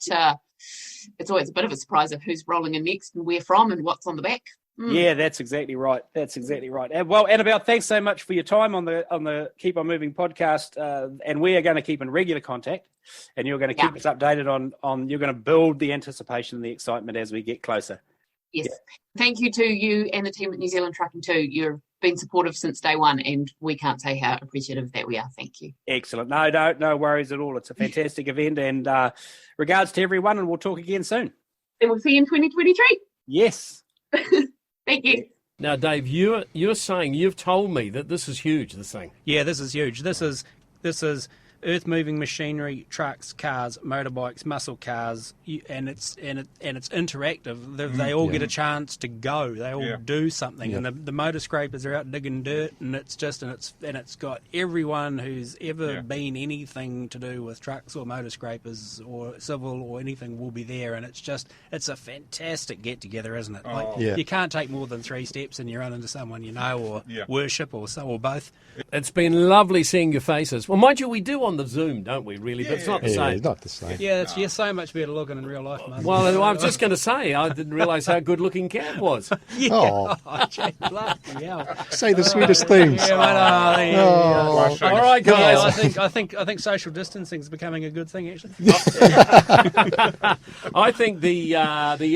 it's always a bit of a surprise of who's rolling in next and where from and what's on the back. Yeah, that's exactly right. Well, Annabelle, thanks so much for your time on the Keep On Moving podcast, and we are going to keep in regular contact, and you're going to keep us updated on you're going to build the anticipation and the excitement as we get closer. Yes. Yeah. Thank you to you and the team at New Zealand Trucking too. You've been supportive since day one, and we can't say how appreciative that we are. Thank you. Excellent. No worries at all. It's a fantastic event, and regards to everyone, and we'll talk again soon. And we'll see you in 2023. Yes. Thank you. Now, Dave, you're saying, you've told me that this is huge, this thing. Yeah, this is huge. This is earth-moving machinery, trucks, cars, motorbikes, muscle cars, and it's interactive. They all get a chance to go. They all do something, and the motor scrapers are out digging dirt, and it's got everyone who's ever been anything to do with trucks or motor scrapers or civil or anything will be there, and it's a fantastic get together, isn't it? You can't take more than 3 steps and you run into someone you know or worship or both. It's been lovely seeing your faces. Well, mind you, we do on the Zoom, don't we, really? But it's not the same. It's not the same. Yeah, you're so much better looking in real life, mate. Well, I was just going to say, I didn't realise how good-looking Cav was. Say the sweetest things. All right, guys. I think social distancing is becoming a good thing, actually. I think the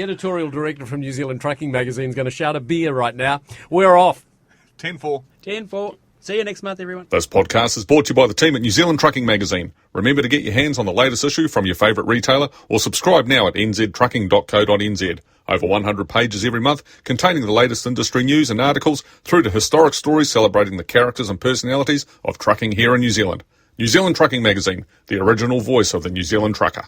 editorial director from New Zealand Trucking Magazine is going to shout a beer right now. We're off. 10-4. 10-4. See you next month, everyone. This podcast is brought to you by the team at New Zealand Trucking Magazine. Remember to get your hands on the latest issue from your favourite retailer or subscribe now at nztrucking.co.nz. Over 100 pages every month containing the latest industry news and articles through to historic stories celebrating the characters and personalities of trucking here in New Zealand. New Zealand Trucking Magazine, the original voice of the New Zealand trucker.